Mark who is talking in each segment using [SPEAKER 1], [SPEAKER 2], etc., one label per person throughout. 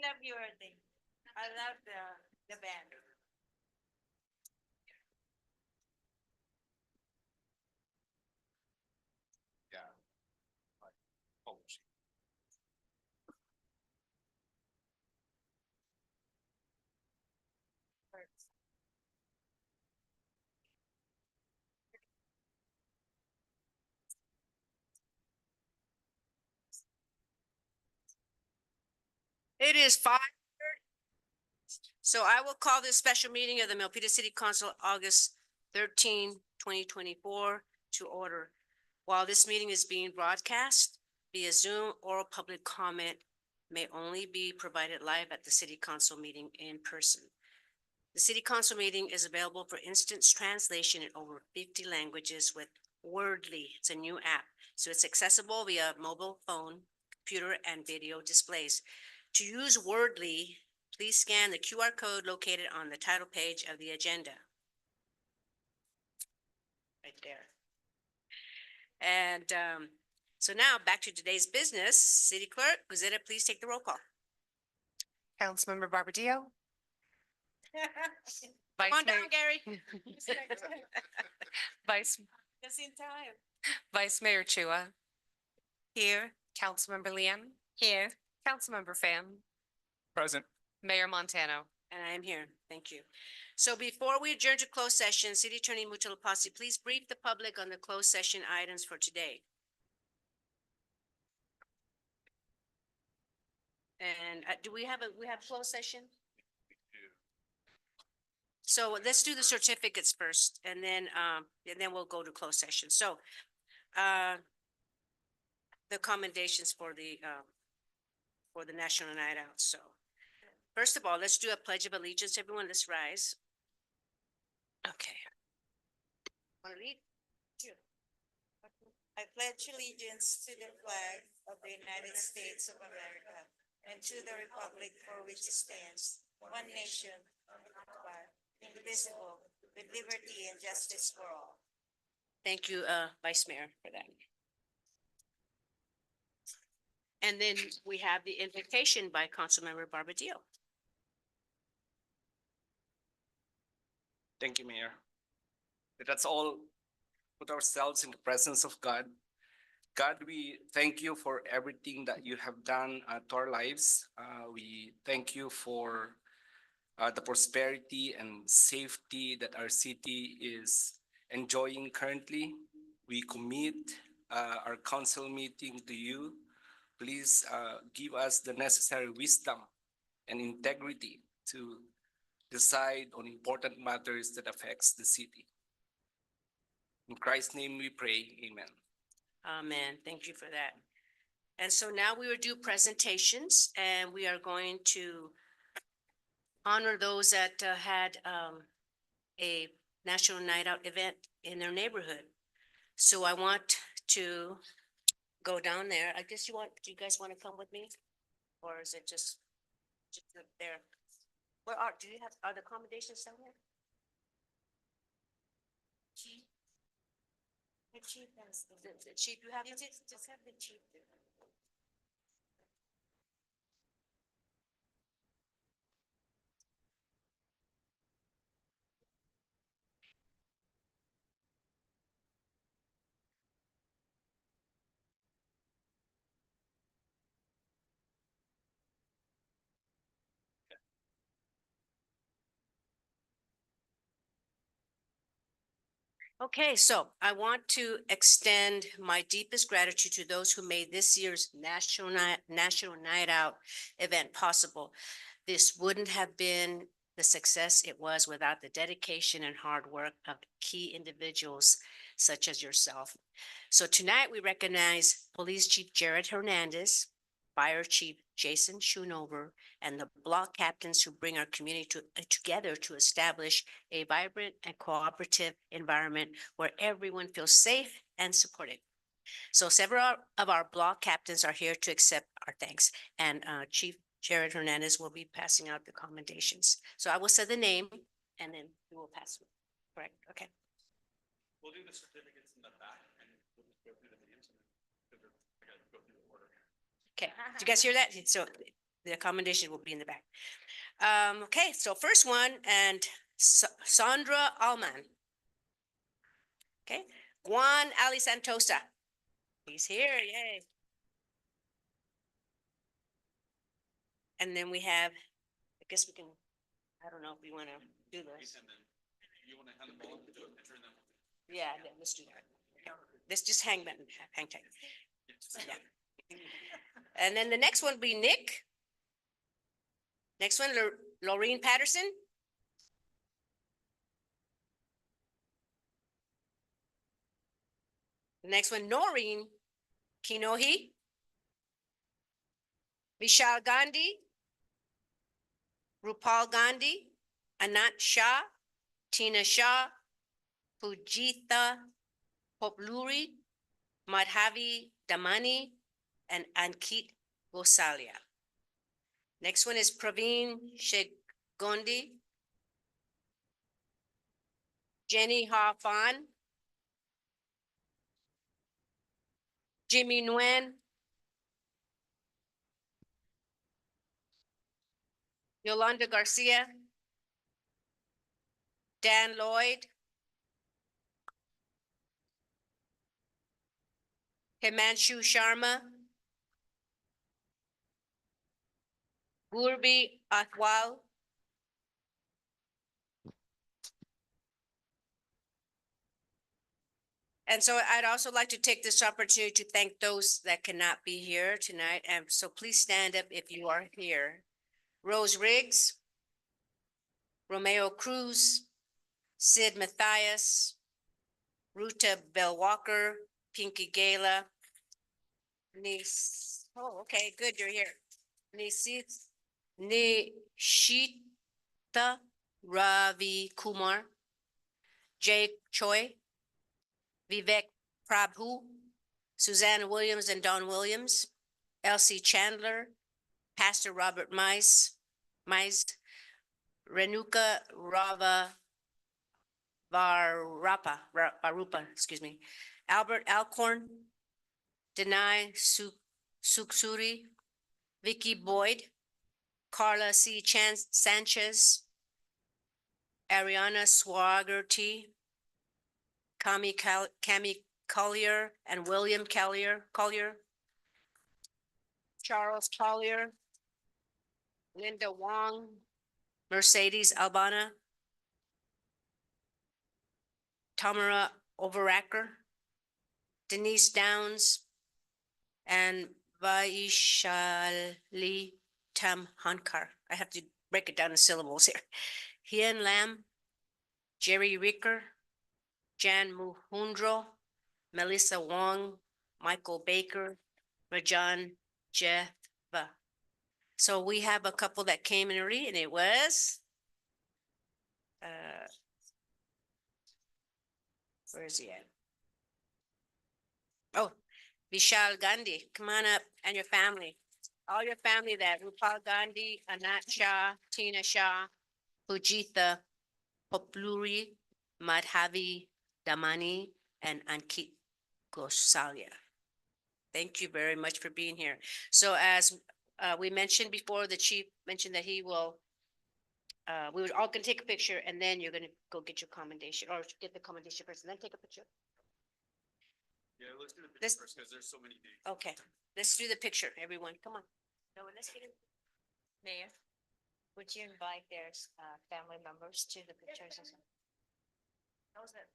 [SPEAKER 1] love your thing. I love the band.
[SPEAKER 2] Yeah. Oh,
[SPEAKER 3] It is 5. So I will call this special meeting of the Milpitas City Council, August 13, 2024, to order. While this meeting is being broadcast via Zoom, oral public comment may only be provided live at the city council meeting in person. The city council meeting is available for instant translation in over 50 languages with Wordly. It's a new app, so it's accessible via mobile phone, computer, and video displays. To use Wordly, please scan the QR code located on the title page of the agenda. Right there. And so now back to today's business. City Clerk, Gazetta, please take the roll call.
[SPEAKER 4] Councilmember Barbadillo,
[SPEAKER 3] Come on down, Gary.
[SPEAKER 4] Vice
[SPEAKER 1] Just in time.
[SPEAKER 4] Vice Mayor Chua,
[SPEAKER 3] Here.
[SPEAKER 4] Councilmember Liam,
[SPEAKER 3] Here.
[SPEAKER 4] Councilmember Pham,
[SPEAKER 2] present.
[SPEAKER 4] Mayor Montano.
[SPEAKER 3] And I am here. Thank you. So before we adjourn to closed session, City Attorney Mutalapasi, please brief the public on the closed session items for today. And do we have closed session? So let's do the certificates first, and then we'll go to closed session. So, the commendations for the National Night Out. So, first of all, let's do a pledge of allegiance. Everyone, let's rise. Okay. Want to lead?
[SPEAKER 1] I pledge allegiance to the flag of the United States of America and to the republic for which it stands, one nation, under God, indivisible, with liberty and justice for all.
[SPEAKER 3] Thank you, Vice Mayor, for that. And then we have the invocation by Councilmember Barbadillo.
[SPEAKER 2] Thank you, Mayor. Let us all put ourselves in the presence of God. God, we thank you for everything that you have done to our lives. We thank you for the prosperity and safety that our city is enjoying currently. We commit our council meeting to you. Please give us the necessary wisdom and integrity to decide on important matters that affects the city. In Christ's name we pray, amen.
[SPEAKER 3] Amen. Thank you for that. And so now we will do presentations, and we are going to honor those that had a National Night Out event in their neighborhood. So I want to go down there. I guess do you guys want to come with me? Or is it just there? Are the accommodations down there? Chief? The chief has the chief, you have it? Just have the chief there. Okay, so I want to extend my deepest gratitude to those who made this year's National Night Out event possible. This wouldn't have been the success it was without the dedication and hard work of key individuals such as yourself. So tonight we recognize Police Chief Jared Hernandez, Fire Chief Jason Schoonover, and the block captains who bring our community together to establish a vibrant and cooperative environment where everyone feels safe and supported. So several of our block captains are here to accept our thanks, and Chief Jared Hernandez will be passing out the commendations. So I will say the name, and then we will pass them. Correct, okay.
[SPEAKER 2] We'll do the certificates in the back and we'll just go through the names and then go through the order.
[SPEAKER 3] Okay, did you guys hear that? So The accommodation will be in the back. Okay, so first one, and Sandra Alman. Okay, Juan Ali Santosa. He's here, yay. And then we have, I guess we can, I don't know if we want to do this. Yeah, then let's do that. Let's just hang tight. Yeah. And then the next one will be Nick. Next one, Laureen Patterson. The next one, Noreen Kinohi. Vishal Gandhi. Rupal Gandhi. Anant Shah. Tina Shah. Pujitha Popluri. Madhavi Damani. And Ankit Gosalia. Next one is Praveen Shegondi. Jenny Hafan. Jimmy Nguyen. Yolanda Garcia. Dan Lloyd. Himanshu Sharma. Gurbi Athwal. And so I'd also like to take this opportunity to thank those that cannot be here tonight. And so please stand up if you are here. Rose Riggs, Romeo Cruz, Sid Matthias, Ruta Bell Walker, Pinky Gala, Nis, oh, okay, good, you're here. Nishita Ravi Kumar, Jay Choi, Vivek Prabhu, Suzanne Williams and Don Williams, Elsie Chandler, Pastor Robert Mize, Renuka Varupa, excuse me, Albert Alcorn, Denai Suksuri, Vicky Boyd, Carla C. Sanchez, Ariana Swagerty, Cami Collier and William Collier, Charles Collier, Linda Wong, Mercedes Albana, Tamara Overacker, Denise Downs, and Vaishali Tamhankar. I have to break it down in syllables here. Hien Lam, Jerry Ricker, Jan Muhundro, Melissa Wong, Michael Baker, Rajan Jeva. So we have a couple that came in early, and it was where is he at? Oh, Vishal Gandhi, come on up, and your family. All your family that Rupal Gandhi, Anat Shah, Tina Shah, Pujitha Popluri, Madhavi Damani, and Ankit Gosalia. Thank you very much for being here. So as we mentioned before, the chief mentioned that he will, we were all gonna take a picture and then you're gonna go get your commendation or get the commendation first and then take a picture.
[SPEAKER 2] Yeah, let's do the
[SPEAKER 3] This-
[SPEAKER 2] picture first because there's so many days.
[SPEAKER 3] Okay, let's do the picture, everyone. Come on. No, let's get it.
[SPEAKER 1] Mayor, would you invite their family members to the pictures? How's that?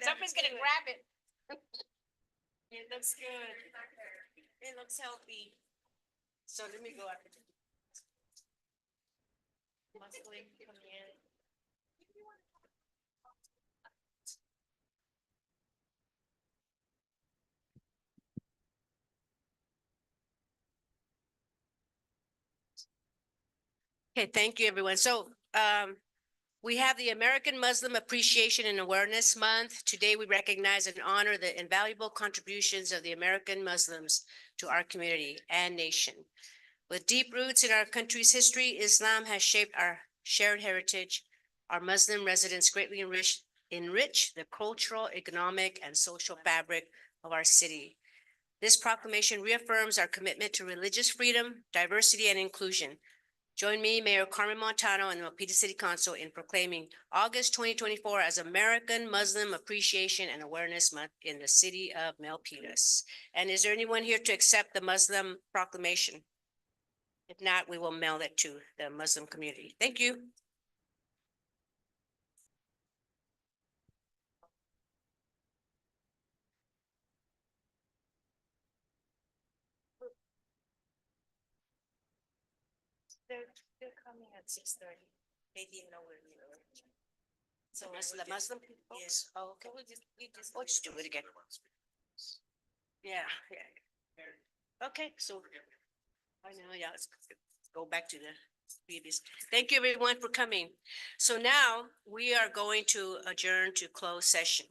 [SPEAKER 3] Somebody's gonna grab it.
[SPEAKER 1] It looks good. It looks healthy.
[SPEAKER 3] So let me go up.
[SPEAKER 1] Muscling coming in.
[SPEAKER 3] Okay, thank you, everyone. So, we have the American Muslim Appreciation and Awareness Month. Today, we recognize and honor the invaluable contributions of the American Muslims to our community and nation. With deep roots in our country's history, Islam has shaped our shared heritage. Our Muslim residents greatly enrich the cultural, economic, and social fabric of our city. This proclamation reaffirms our commitment to religious freedom, diversity, and inclusion. Join me, Mayor Carmen Montano, and the Milpitas City Council in proclaiming August 2024 as American Muslim Appreciation and Awareness Month in the city of Milpitas. And is there anyone here to accept the Muslim proclamation? If not, we will mail it to the Muslim community. Thank you.
[SPEAKER 1] They're coming at 6:30. They didn't know where we were. So
[SPEAKER 3] The Muslim people?
[SPEAKER 1] Yes.
[SPEAKER 3] Oh, okay.
[SPEAKER 1] We just.
[SPEAKER 3] We'll just do it again. Yeah, yeah. Okay, so I know, yeah, let's go back to the previous. Thank you, everyone, for coming. So now we are going to adjourn to closed session.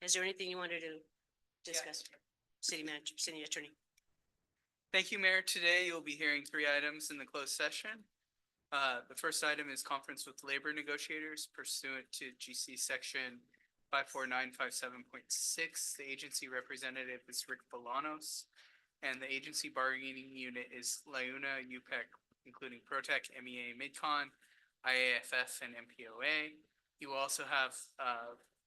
[SPEAKER 3] Is there anything you wanted to discuss? City manager, city attorney.
[SPEAKER 5] Thank you, Mayor. Today you'll be hearing 3 items in the closed session. The first item is conference with labor negotiators pursuant to GC section 54957.6. The agency representative is Rick Bolanos, and the agency bargaining unit is Launa UPEC, including ProTech, MEA, MidCon, IAFF, and MPOA. You will also have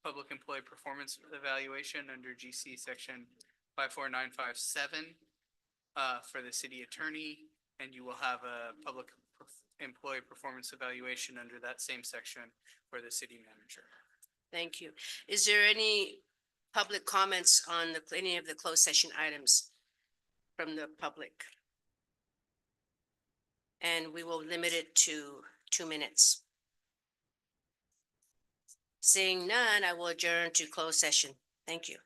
[SPEAKER 5] public employee performance evaluation under GC section 54957 for the city attorney, and you will have a public employee performance evaluation under that same section for the city manager.
[SPEAKER 3] Thank you. Is there any public comments on any of the closed session items from the public? And we will limit it to 2 minutes. Seeing none, I will adjourn to closed session. Thank you.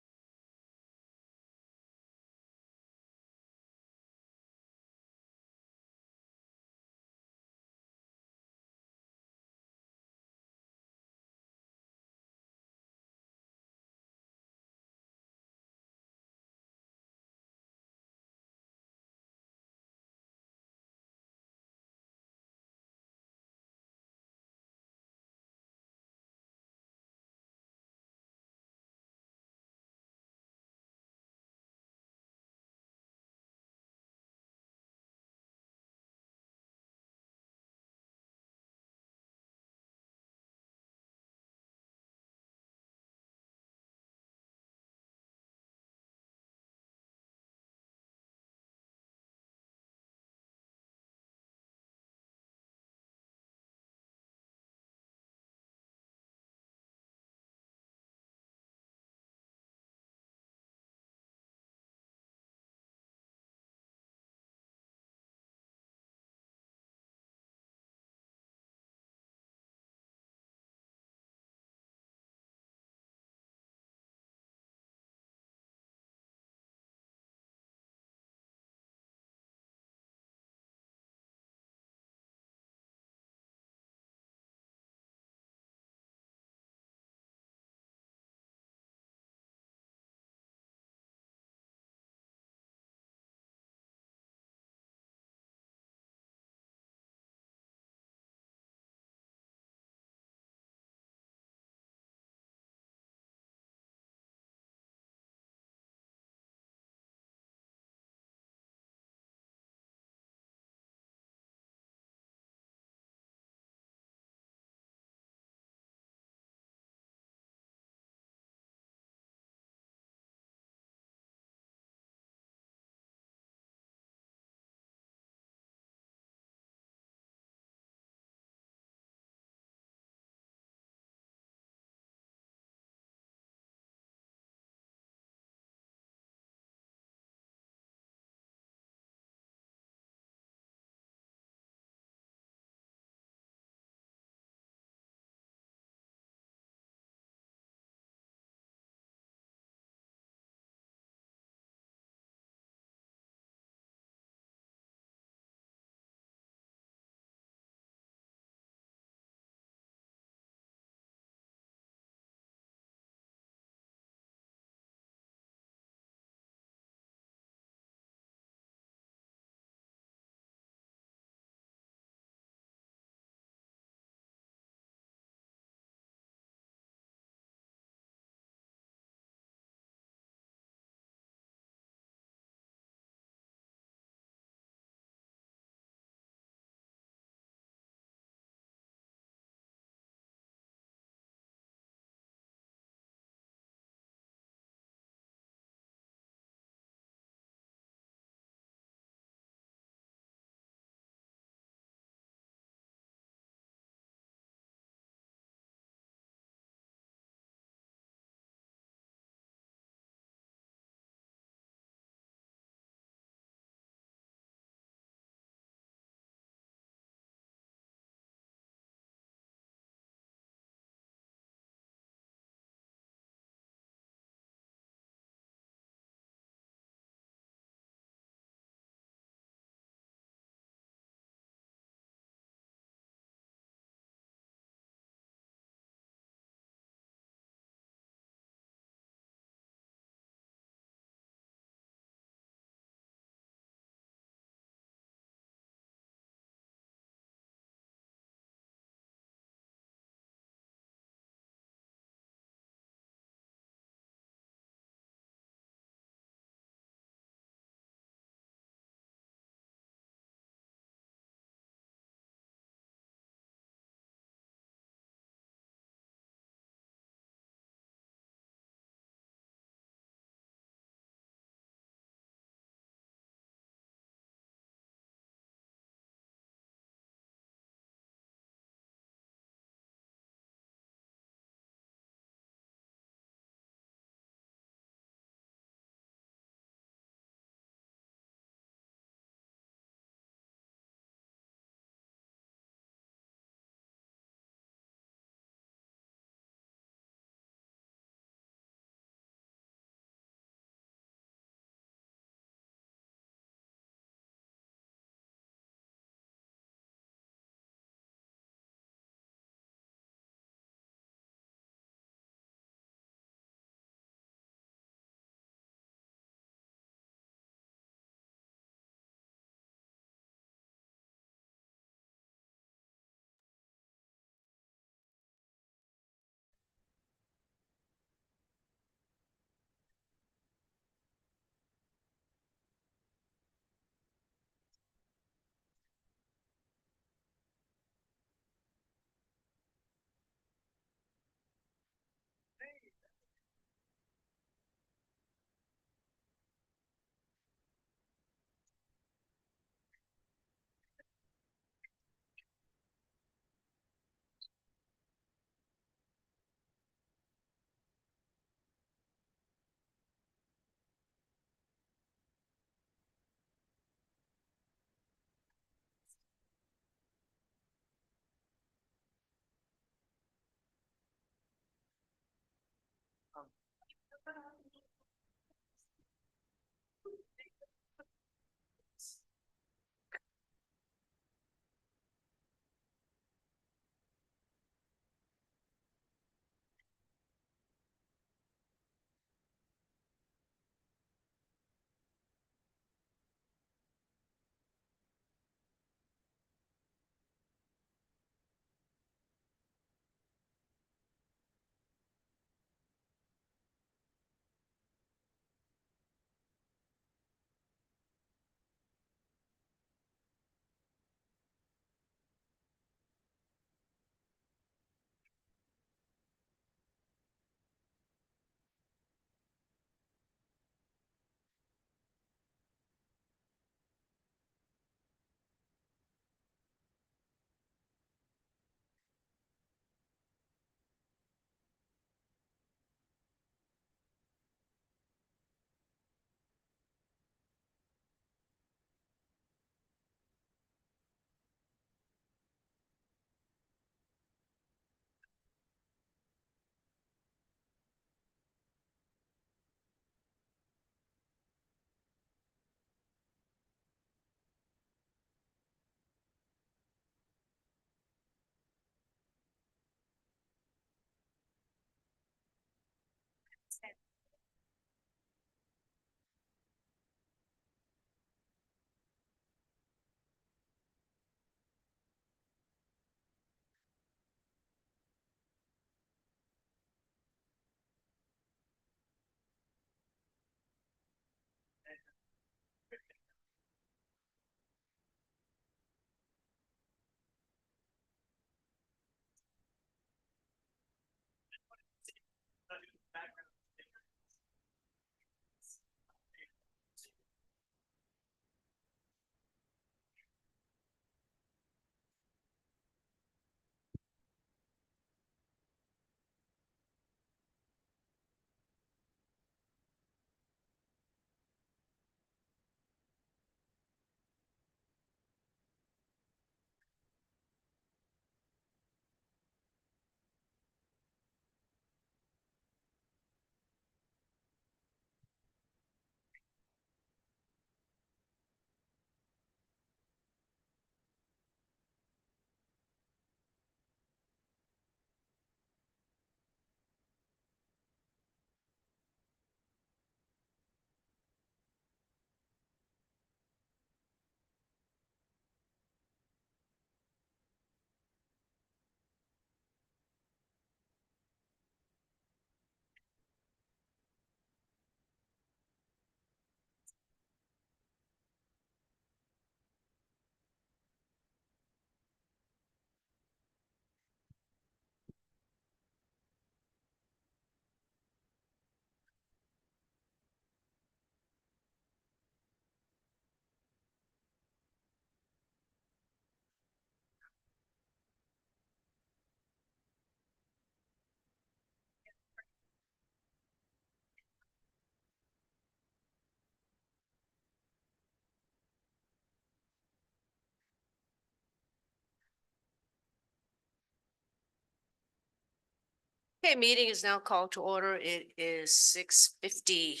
[SPEAKER 3] Okay, meeting is now called to order. It is 6:50.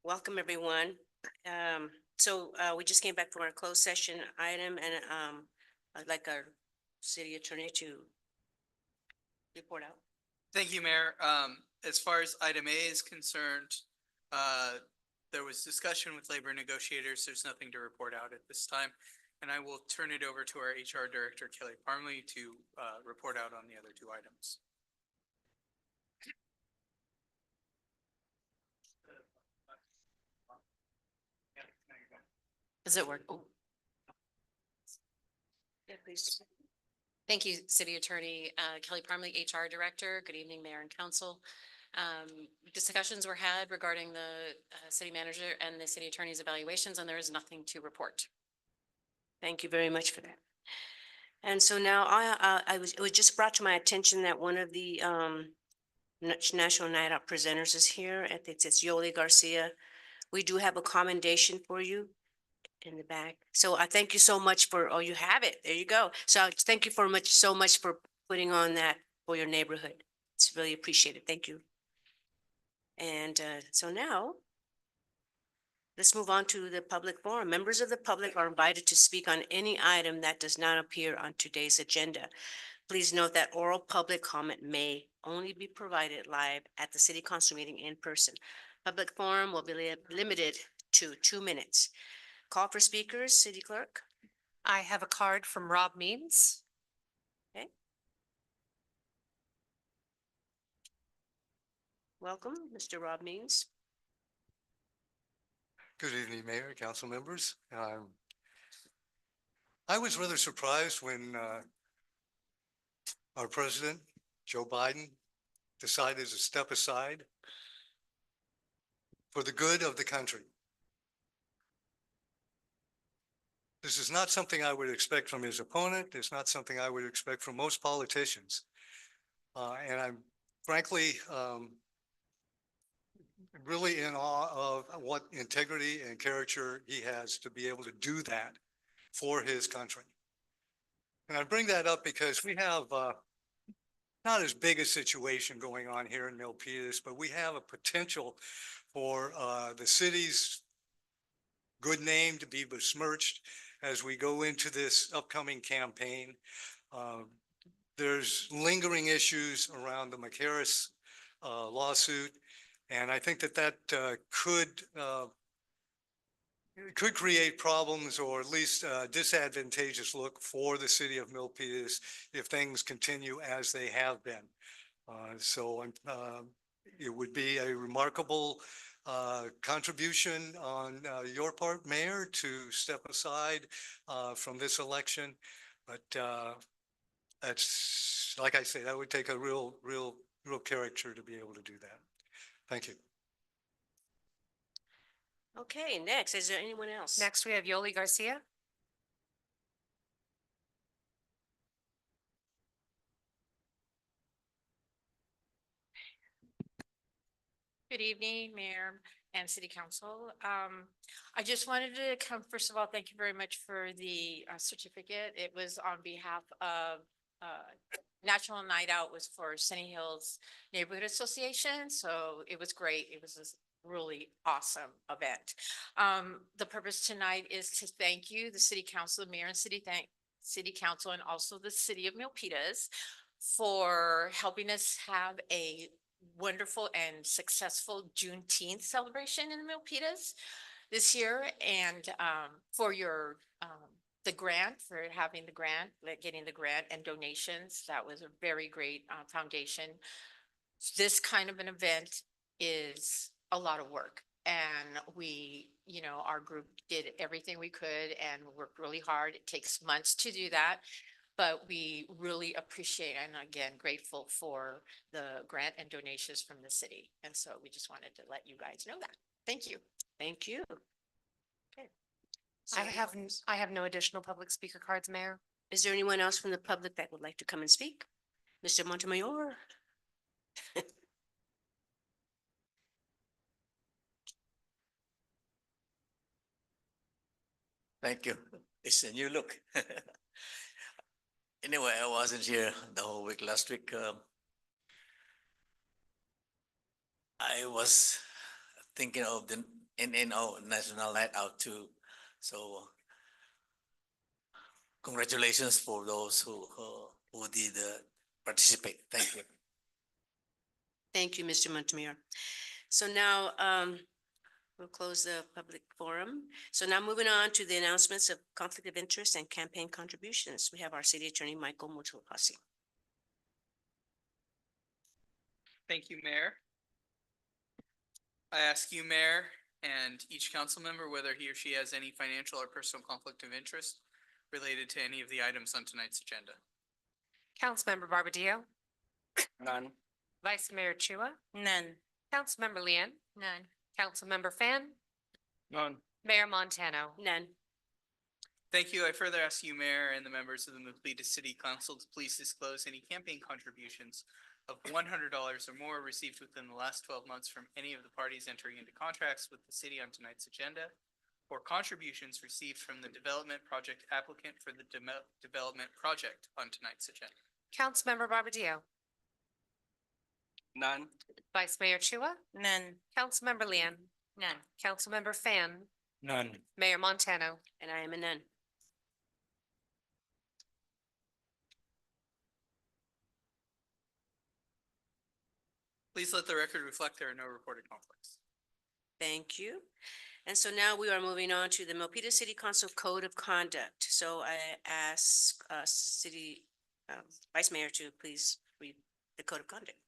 [SPEAKER 3] Welcome, everyone. We just came back from our closed session item and I'd like our city attorney to report out.
[SPEAKER 5] Thank you, Mayor. As far as item A is concerned, there was discussion with labor negotiators. There's nothing to report out at this time. And I will turn it over to our HR Director, Kelly Parmley, to report out on the other two items.
[SPEAKER 4] Does it work? Oh,
[SPEAKER 3] Yeah, please.
[SPEAKER 4] thank you, City Attorney, Kelly Parmley, HR Director. Good evening, Mayor and Council. Discussions were had regarding the city manager and the city attorney's evaluations, and there is nothing to report.
[SPEAKER 3] Thank you very much for that. And so now it was just brought to my attention that one of the National Night Out presenters is here. I think it's Yoli Garcia. We do have a commendation for you in the back. So I thank you so much for, oh, you have it. There you go. So thank you so much for putting on that for your neighborhood. It's really appreciated. Thank you. And so now let's move on to the public forum. Members of the public are invited to speak on any item that does not appear on today's agenda. Please note that oral public comment may only be provided live at the city council meeting in person. Public forum will be limited to 2 minutes. Call for speakers, city clerk.
[SPEAKER 4] I have a card from Rob Means.
[SPEAKER 3] Welcome, Mr. Rob Means.
[SPEAKER 6] Good evening, Mayor, council members. I was rather surprised when our president, Joe Biden, decided to step aside for the good of the country. This is not something I would expect from his opponent. It's not something I would expect from most politicians. And I'm frankly really in awe of what integrity and character he has to be able to do that for his country. And I bring that up because we have not as big a situation going on here in Milpitas, but we have a potential for the city's good name to be besmirched as we go into this upcoming campaign. There's lingering issues around the McHarris lawsuit. And I think that could create problems or at least disadvantageous look for the city of Milpitas if things continue as they have been. It would be a remarkable contribution on your part, Mayor, to step aside from this election. But that's, like I say, that would take a real character to be able to do that. Thank you.
[SPEAKER 3] Okay, next, is there anyone else?
[SPEAKER 7] Next, we have Yoli Garcia.
[SPEAKER 8] Good evening, Mayor and City Council. I just wanted to come, first of all, thank you very much for the certificate. It was on behalf of National Night Out was for Sunny Hills Neighborhood Association, so it was great. It was a really awesome event. The purpose tonight is to thank you, the City Council, the Mayor and City Council, and also the City of Milpitas for helping us have a wonderful and successful Juneteenth celebration in the Milpitas this year, and for your the grant, for having the grant, getting the grant and donations. That was a very great foundation. This kind of an event is a lot of work, and we, our group did everything we could and worked really hard. It takes months to do that. But we really appreciate and again, grateful for the grant and donations from the city. And so we just wanted to let you guys know that. Thank you.
[SPEAKER 3] Thank you. Okay.
[SPEAKER 7] I have no additional public speaker cards, Mayor.
[SPEAKER 3] Is there anyone else from the public that would like to come and speak? Mr. Montemayor?
[SPEAKER 9] Thank you. It's a new look. Anyway, I wasn't here the whole week last week. I was thinking of the NNO National Night Out too. So congratulations for those who did participate. Thank you.
[SPEAKER 3] Thank you, Mr. Montemayor. So now, we'll close the public forum. So now moving on to the announcements of conflict of interest and campaign contributions. We have our city attorney, Michael Mutulhasi.
[SPEAKER 5] Thank you, Mayor. I ask you, Mayor, and each council member whether he or she has any financial or personal conflict of interest related to any of the items on tonight's agenda.
[SPEAKER 7] Councilmember Barbadillo,
[SPEAKER 2] None.
[SPEAKER 7] Vice Mayor Chua,
[SPEAKER 1] None.
[SPEAKER 7] Councilmember Lian,
[SPEAKER 8] None.
[SPEAKER 7] Councilmember Fan,
[SPEAKER 2] None.
[SPEAKER 7] Mayor Montano.
[SPEAKER 3] None.
[SPEAKER 5] Thank you. I further ask you, Mayor, and the members of the Milpitas City Council to please disclose any campaign contributions of $100 or more received within the last 12 months from any of the parties entering into contracts with the city on tonight's agenda, or contributions received from the development project applicant for the development project on tonight's agenda.
[SPEAKER 7] Councilmember Barbadillo,
[SPEAKER 2] None.
[SPEAKER 7] Vice Mayor Chua,
[SPEAKER 1] None.
[SPEAKER 7] Councilmember Lian,
[SPEAKER 8] None.
[SPEAKER 7] Councilmember Fan,
[SPEAKER 9] None.
[SPEAKER 7] Mayor Montano.
[SPEAKER 3] And I am a none.
[SPEAKER 5] Please let the record reflect there are no reported conflicts.
[SPEAKER 3] Thank you. And so now we are moving on to the Milpitas City Council Code of Conduct. So I ask City Vice Mayor to please read the Code of Conduct.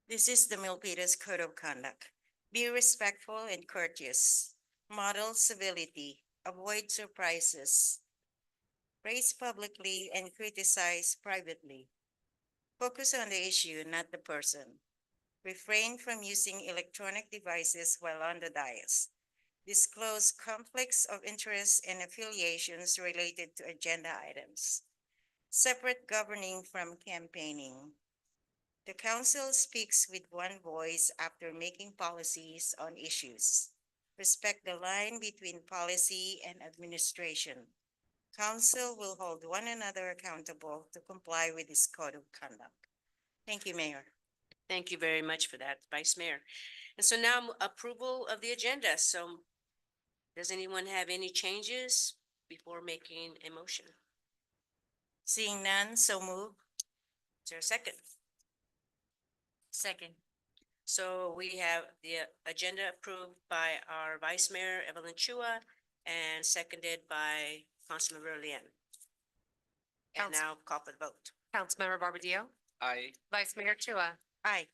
[SPEAKER 1] This is the Milpitas Code of Conduct. Be respectful and courteous. Model civility. Avoid surprises. Praise publicly and criticize privately. Focus on the issue, not the person. Refrain from using electronic devices while on the dais. Disclose conflicts of interest and affiliations related to agenda items. Separate governing from campaigning. The council speaks with one voice after making policies on issues. Respect the line between policy and administration. Council will hold one another accountable to comply with this code of conduct. Thank you, Mayor.
[SPEAKER 3] Thank you very much for that, Vice Mayor. And so now approval of the agenda. So does anyone have any changes before making a motion?
[SPEAKER 1] Seeing none, so move.
[SPEAKER 3] Is there a second?
[SPEAKER 8] Second.
[SPEAKER 3] So we have the agenda approved by our Vice Mayor Evelyn Chua and seconded by Councilmember Lian. And
[SPEAKER 7] Council-
[SPEAKER 3] now call for the vote.
[SPEAKER 7] Councilmember Barbadillo,
[SPEAKER 2] Aye.
[SPEAKER 7] Vice Mayor Chua,
[SPEAKER 1] Aye.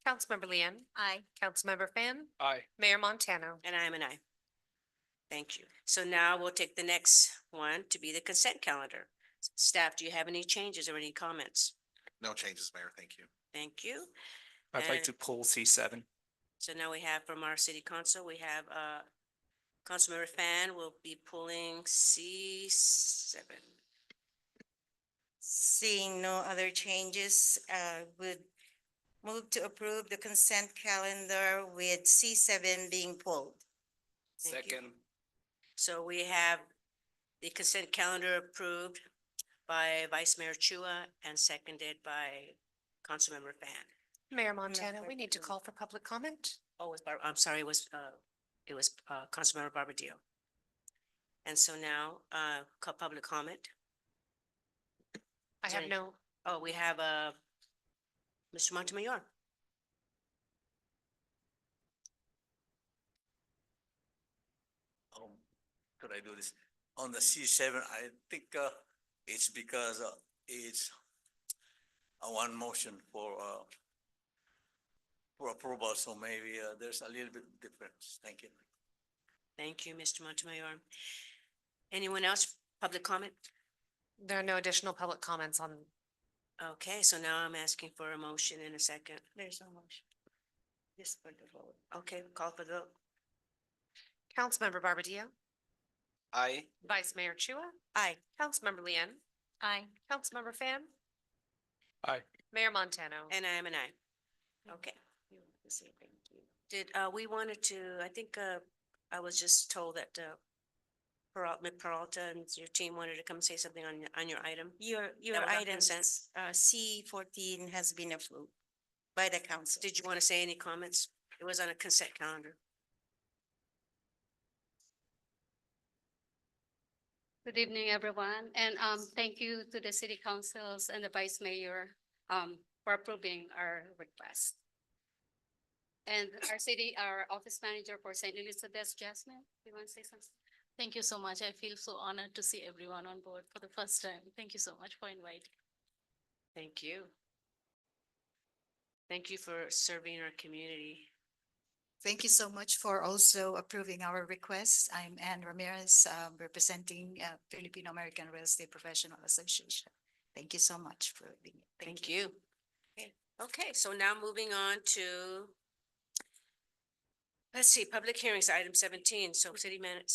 [SPEAKER 7] Councilmember Lian. Aye. Councilmember Fan,
[SPEAKER 2] Aye.
[SPEAKER 7] Mayor Montano.
[SPEAKER 3] And I am an aye. Thank you. So now we'll take the next one to be the consent calendar. Staff, do you have any changes or any comments?
[SPEAKER 10] No changes, Mayor. Thank you.
[SPEAKER 3] Thank you.
[SPEAKER 2] I'd like
[SPEAKER 3] And-
[SPEAKER 2] to pull C7.
[SPEAKER 3] So now we have from our city council, we have Councilmember Fan will be pulling C7.
[SPEAKER 1] Seeing no other changes, would move to approve the consent calendar with C7 being pulled.
[SPEAKER 3] Thank you.
[SPEAKER 2] Second.
[SPEAKER 3] So we have the consent calendar approved by Vice Mayor Chua and seconded by Councilmember Fan.
[SPEAKER 7] Mayor Montano, we need to call for public comment.
[SPEAKER 3] Oh, it was I'm sorry, it was Councilmember Barbadillo. And so now, public comment.
[SPEAKER 7] I
[SPEAKER 3] Is there
[SPEAKER 7] have
[SPEAKER 3] any-
[SPEAKER 7] no,
[SPEAKER 3] Oh, we have, Mr. Montemayor.
[SPEAKER 9] Could I do this? On the C7, I think, it's because, it's one motion for approval, so maybe, there's a little bit difference. Thank you.
[SPEAKER 3] Thank you, Mr. Montemayor. Anyone else, public comment?
[SPEAKER 7] there are no additional public comments on,
[SPEAKER 3] Okay, so now I'm asking for a motion in a second. There's no motion. Just for the vote. Okay, call for the vote.
[SPEAKER 7] Councilmember Barbadillo,
[SPEAKER 2] Aye.
[SPEAKER 7] Vice Mayor Chua,
[SPEAKER 1] Aye.
[SPEAKER 7] Councilmember Lian. Aye. Councilmember Fan,
[SPEAKER 2] Aye.
[SPEAKER 7] Mayor Montano.
[SPEAKER 3] And I am an aye. Okay. Did, we wanted to, I think, I was just told that, Peralta and your team wanted to come say something on your item.
[SPEAKER 1] Your
[SPEAKER 3] That was on consent.
[SPEAKER 1] items, C14 has been approved by the council.
[SPEAKER 3] Did you want to say any comments? It was on a consent calendar.
[SPEAKER 11] Good evening, everyone, and thank you to the city councils and the vice mayor for approving our request. And our office manager for St. Elizabeth, Jasmine, you want to say something?
[SPEAKER 12] Thank you so much. I feel so honored to see everyone on board for the first time. Thank you so much for inviting.
[SPEAKER 3] Thank you. Thank you for serving our community.
[SPEAKER 13] Thank you so much for also approving our request. I'm Ann Ramirez, representing Filipino American Real Estate Professional Association. Thank you so much for being here.
[SPEAKER 3] Thank you. Okay, so now moving on to, let's see, public hearings, item 17. So city manager.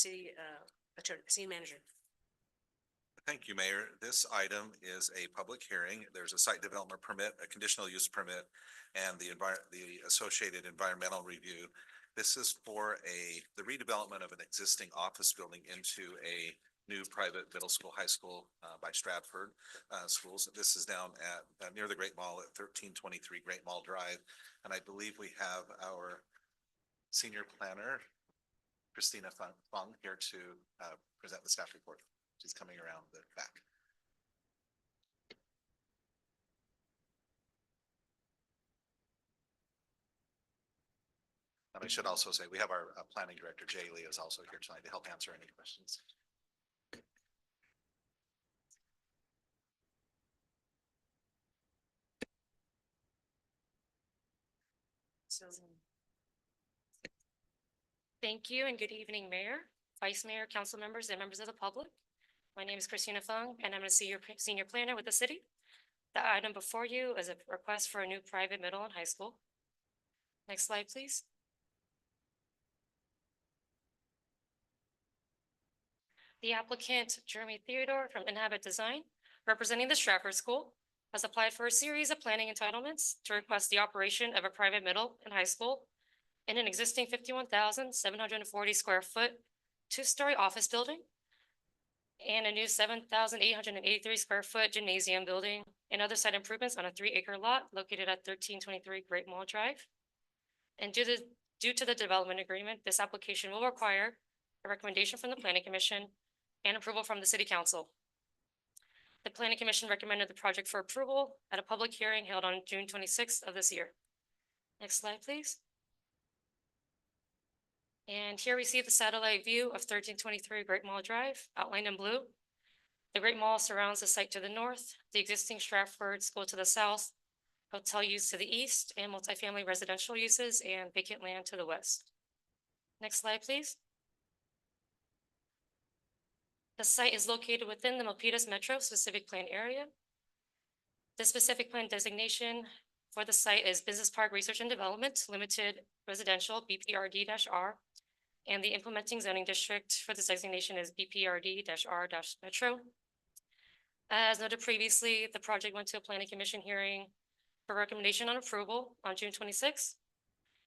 [SPEAKER 10] Thank you, Mayor. This item is a public hearing. There's a site development permit, a conditional use permit, and the associated environmental review. This is for the redevelopment of an existing office building into a new private middle school, high school by Stratford Schools. This is down at near the Great Mall at 1323 Great Mall Drive. And I believe we have our senior planner, Christina Fung, here to present the staff report. She's coming around the back. And I should also say, we have our planning director, Jay Lee, is also here tonight to help answer any questions.
[SPEAKER 14] Thank you and good evening, Mayor, Vice Mayor, council members, and members of the public. My name is Christina Fung, and I'm a senior planner with the city. The item before you is a request for a new private middle and high school. Next slide, please. The applicant, Jeremy Theodore from Inhabit Design, representing the Stratford School, has applied for a series of planning entitlements to request the operation of a private middle and high school in an existing 51,740 square foot, two-story office building and a new 7,883 square foot gymnasium building and other site improvements on a 3-acre lot located at 1323 Great Mall Drive. And due to the development agreement, this application will require a recommendation from the Planning Commission and approval from the City Council. The Planning Commission recommended the project for approval at a public hearing held on June 26th of this year. Next slide, please. And here we see the satellite view of 1323 Great Mall Drive outlined in blue. The Great Mall surrounds the site to the north, the existing Stratford School to the south, hotel use to the east, and multifamily residential uses and vacant land to the west. Next slide, please. The site is located within the Milpitas Metro specific plan area. The specific plan designation for the site is Business Park Research and Development Limited Residential BPRD-R, and the implementing zoning district for this designation is BPRD-R-Metro. As noted previously, the project went to a planning commission hearing for recommendation on approval on June 26th.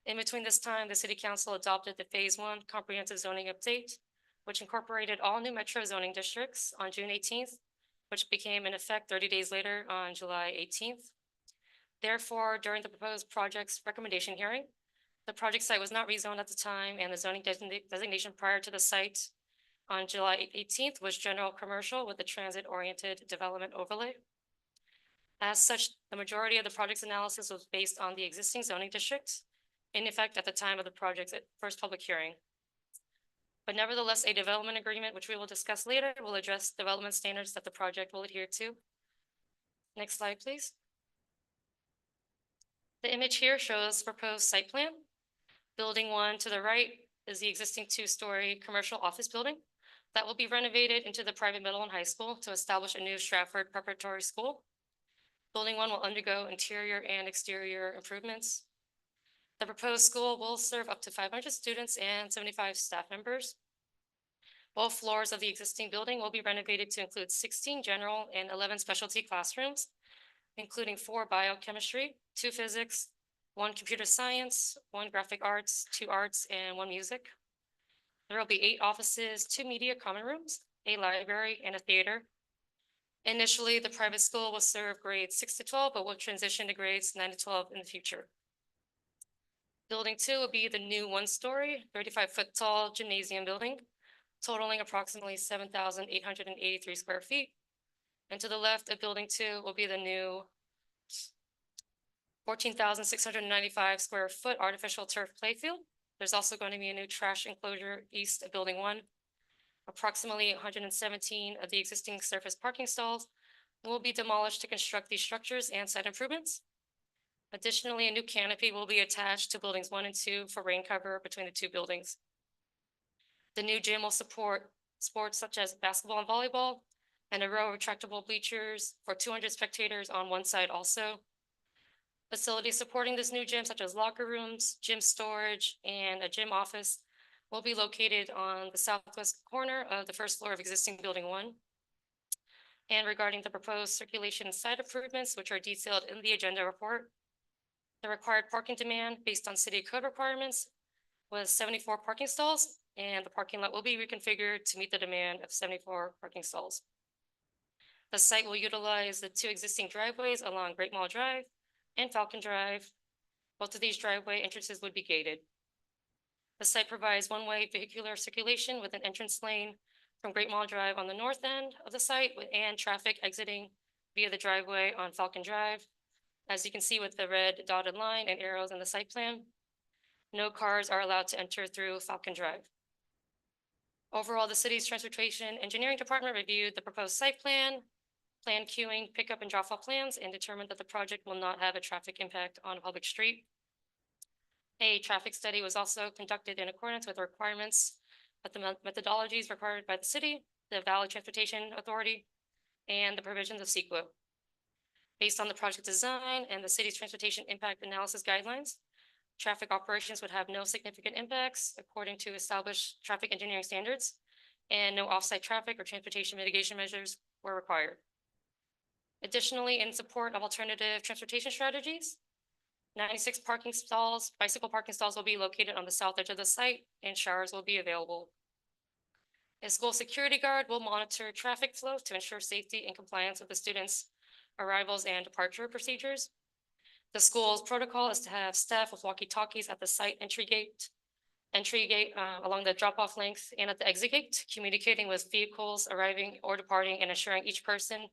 [SPEAKER 14] In between this time, the city council adopted the phase 1 comprehensive zoning update, which incorporated all new metro zoning districts on June 18th, which became in effect 30 days later on July 18th. Therefore, during the proposed project's recommendation hearing, the project site was not rezoned at the time, and the zoning designation prior to the site on July 18th was general commercial with a transit-oriented development overlay. As such, the majority of the project's analysis was based on the existing zoning district in effect at the time of the project's first public hearing. But nevertheless, a development agreement, which we will discuss later, will address development standards that the project will adhere to. Next slide, please. The image here shows proposed site plan. Building 1 to the right is the existing 2-story commercial office building that will be renovated into the private middle and high school to establish a new Stratford Preparatory School. Building 1 will undergo interior and exterior improvements. The proposed school will serve up to 500 students and 75 staff members. Both floors of the existing building will be renovated to include 16 general and 11 specialty classrooms, including 4 biochemistry, 2 physics, 1 computer science, 1 graphic arts, 2 arts, and 1 music. There will be 8 offices, 2 media common rooms, a library, and a theater. Initially, the private school will serve grades 6 to 12, but will transition to grades 9 to 12 in the future. Building 2 will be the new 1-story, 35-foot tall gymnasium building, totaling approximately 7,883 square feet. And to the left of building 2 will be the new 14,695 square foot artificial turf playfield. There's also going to be a new trash enclosure east of building 1. Approximately 117 of the existing surface parking stalls will be demolished to construct these structures and site improvements. Additionally, a new canopy will be attached to buildings 1 and 2 for rain cover between the 2 buildings. The new gym will support sports such as basketball and volleyball, and a row of retractable bleachers for 200 spectators on one side also. Facilities supporting this new gym, such as locker rooms, gym storage, and a gym office, will be located on the southwest corner of the first floor of existing building 1. And regarding the proposed circulation site improvements, which are detailed in the agenda report, the required parking demand based on city code requirements was 74 parking stalls, and the parking lot will be reconfigured to meet the demand of 74 parking stalls. The site will utilize the 2 existing driveways along Great Mall Drive and Falcon Drive. Both of these driveway entrances would be gated. The site provides one-way vehicular circulation with an entrance lane from Great Mall Drive on the north end of the site and traffic exiting via the driveway on Falcon Drive. As you can see with the red dotted line and arrows in the site plan, no cars are allowed to enter through Falcon Drive. Overall, the city's transportation engineering department reviewed the proposed site plan, plan queuing, pickup and drop-off plans, and determined that the project will not have a traffic impact on a public street. A traffic study was also conducted in accordance with the requirements of the methodologies required by the city, the Valley Transportation Authority, and the provisions of CEQA. Based on the project design and the city's transportation impact analysis guidelines, traffic operations would have no significant impacts according to established traffic engineering standards, and no off-site traffic or transportation mitigation measures were required. Additionally, in support of alternative transportation strategies, 96 parking stalls, bicycle parking stalls will be located on the south edge of the site, and showers will be available. A school security guard will monitor traffic flow to ensure safety and compliance with the students' arrivals and departure procedures. The school's protocol is to have staff with walkie-talkies at the site entry gate along the drop-off length and at the exit gate, communicating with vehicles arriving or departing and ensuring each person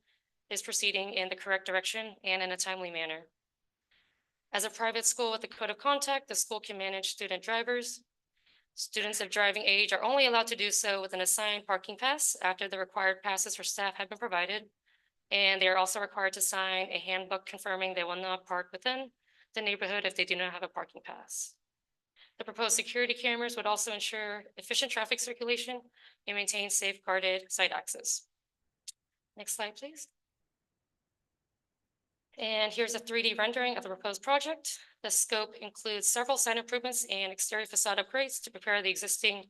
[SPEAKER 14] is proceeding in the correct direction and in a timely manner. As a private school with a code of conduct, the school can manage student drivers. Students of driving age are only allowed to do so with an assigned parking pass after the required passes for staff have been provided. And they are also required to sign a handbook confirming they will not park within the neighborhood if they do not have a parking pass. The proposed security cameras would also ensure efficient traffic circulation and maintain safeguarded site access. Next slide, please. And here's a 3D rendering of the proposed project. The scope includes several site improvements and exterior facade upgrades to prepare the existing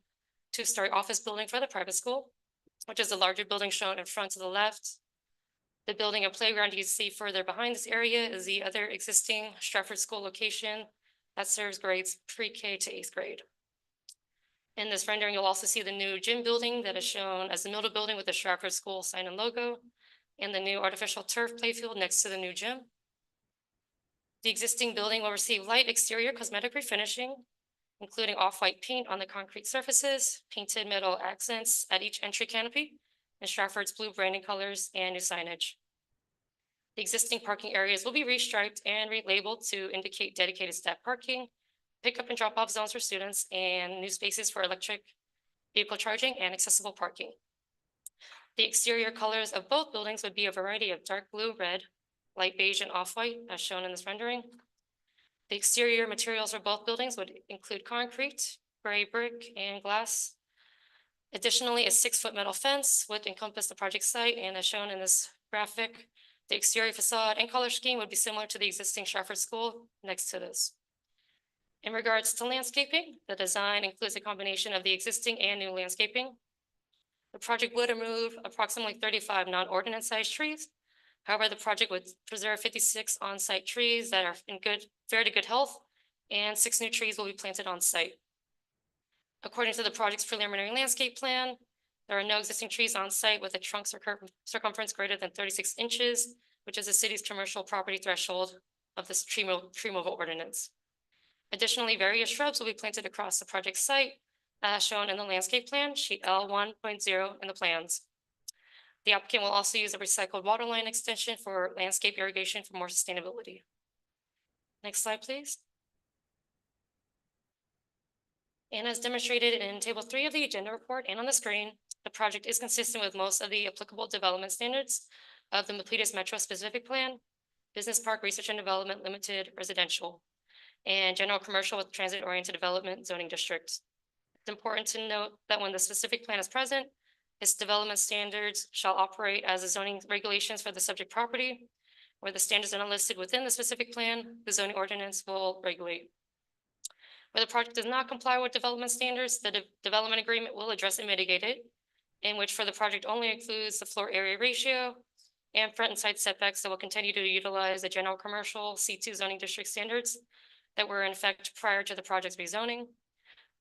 [SPEAKER 14] two-story office building for the private school, which is the larger building shown in front to the left. The building and playground you see further behind this area is the other existing Stratford School location that serves grades pre-K to 8th grade. In this rendering, you'll also see the new gym building that is shown as the middle building with the Stratford School sign and logo, and the new artificial turf playfield next to the new gym. The existing building will receive light exterior cosmetic refinishing, including off-white paint on the concrete surfaces, painted metal accents at each entry canopy, and Stratford's blue branding colors and new signage. The existing parking areas will be restriped and relabeled to indicate dedicated staff parking, pickup and drop-off zones for students, and new spaces for electric vehicle charging and accessible parking. The exterior colors of both buildings would be a variety of dark blue, red, light beige, and off-white, as shown in this rendering. The exterior materials for both buildings would include concrete, gray brick, and glass. Additionally, a 6-foot metal fence would encompass the project site, and as shown in this graphic, the exterior facade and color scheme would be similar to the existing Stratford School next to this. In regards to landscaping, the design includes a combination of the existing and new landscaping. The project would remove approximately 35 non-ordinance sized trees. However, the project would preserve 56 on-site trees that are in very good health, and 6 new trees will be planted on site. According to the project's preliminary landscape plan, there are no existing trees on site with a trunk circumference greater than 36 inches, which is the city's commercial property threshold of this tree removal ordinance. Additionally, various shrubs will be planted across the project site, as shown in the landscape plan, sheet L 1.0 in the plans. The applicant will also use a recycled water line extension for landscape irrigation for more sustainability. Next slide, please. And as demonstrated in table 3 of the agenda report and on the screen, the project is consistent with most of the applicable development standards of the Milpitas Metro Specific Plan, Business Park Research and Development Limited Residential, and General Commercial with Transit-Oriented Development Zoning District. It's important to note that when the specific plan is present, its development standards shall operate as the zoning regulations for the subject property. Where the standards are not listed within the specific plan, the zoning ordinance will regulate. Where the project does not comply with development standards, the development agreement will address and mitigate it, in which for the project only includes the floor area ratio and front and side setbacks that will continue to utilize the general commercial C2 zoning district standards that were in effect prior to the project's rezoning.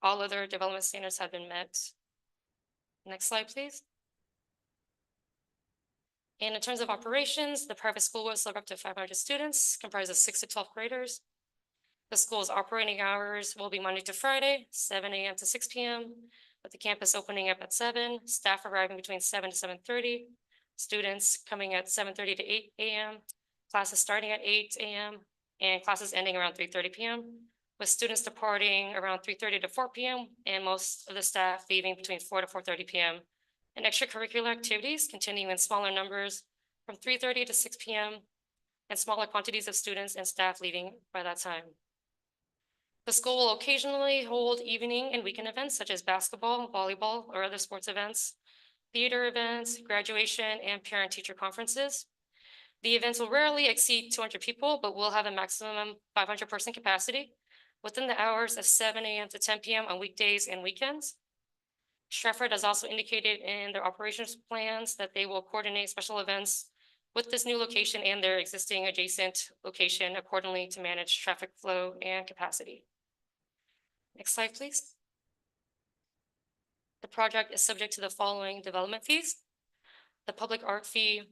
[SPEAKER 14] All other development standards have been met. Next slide, please. And in terms of operations, the private school will serve up to 500 students, comprised of 6 to 12 graders. The school's operating hours will be Monday to Friday, 7 a.m. to 6 p.m., with the campus opening up at 7, staff arriving between 7 to 7:30, students coming at 7:30 to 8 a.m., classes starting at 8 a.m., and classes ending around 3:30 p.m., with students departing around 3:30 to 4 p.m. and most of the staff leaving between 4 to 4:30 p.m. And extracurricular activities continuing in smaller numbers from 3:30 to 6 p.m. and smaller quantities of students and staff leaving by that time. The school will occasionally hold evening and weekend events such as basketball, volleyball, or other sports events, theater events, graduation, and parent-teacher conferences. The events will rarely exceed 200 people, but will have a maximum 500-person capacity within the hours of 7 a.m. to 10 p.m. on weekdays and weekends. Stratford has also indicated in their operations plans that they will coordinate special events with this new location and their existing adjacent location accordingly to manage traffic flow and capacity. Next slide, please. The project is subject to the following development fees. The public art fee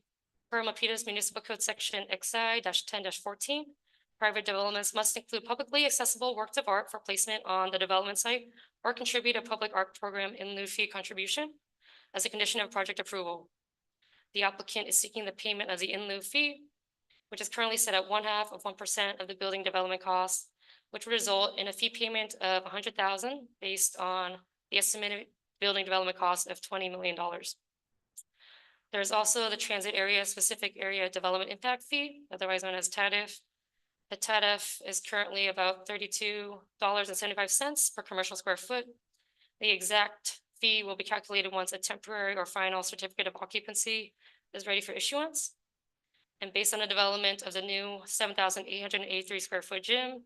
[SPEAKER 14] per Milpitas Municipal Code Section XI-10-14. Private developments must include publicly accessible works of art for placement on the development site or contribute a public art program in lieu fee contribution as a condition of project approval. The applicant is seeking the payment of the in lieu fee which is currently set at 1/2 of 1% of the building development costs, which would result in a fee payment of $100,000 based on the estimated building development cost of $20 million. There's also the transit area specific area development impact fee, otherwise known as TADF. The TADF is currently about $32.75 per commercial square foot. The exact fee will be calculated once a temporary or final certificate of occupancy is ready for issuance. And based on the development of the new 7,883 square foot gym,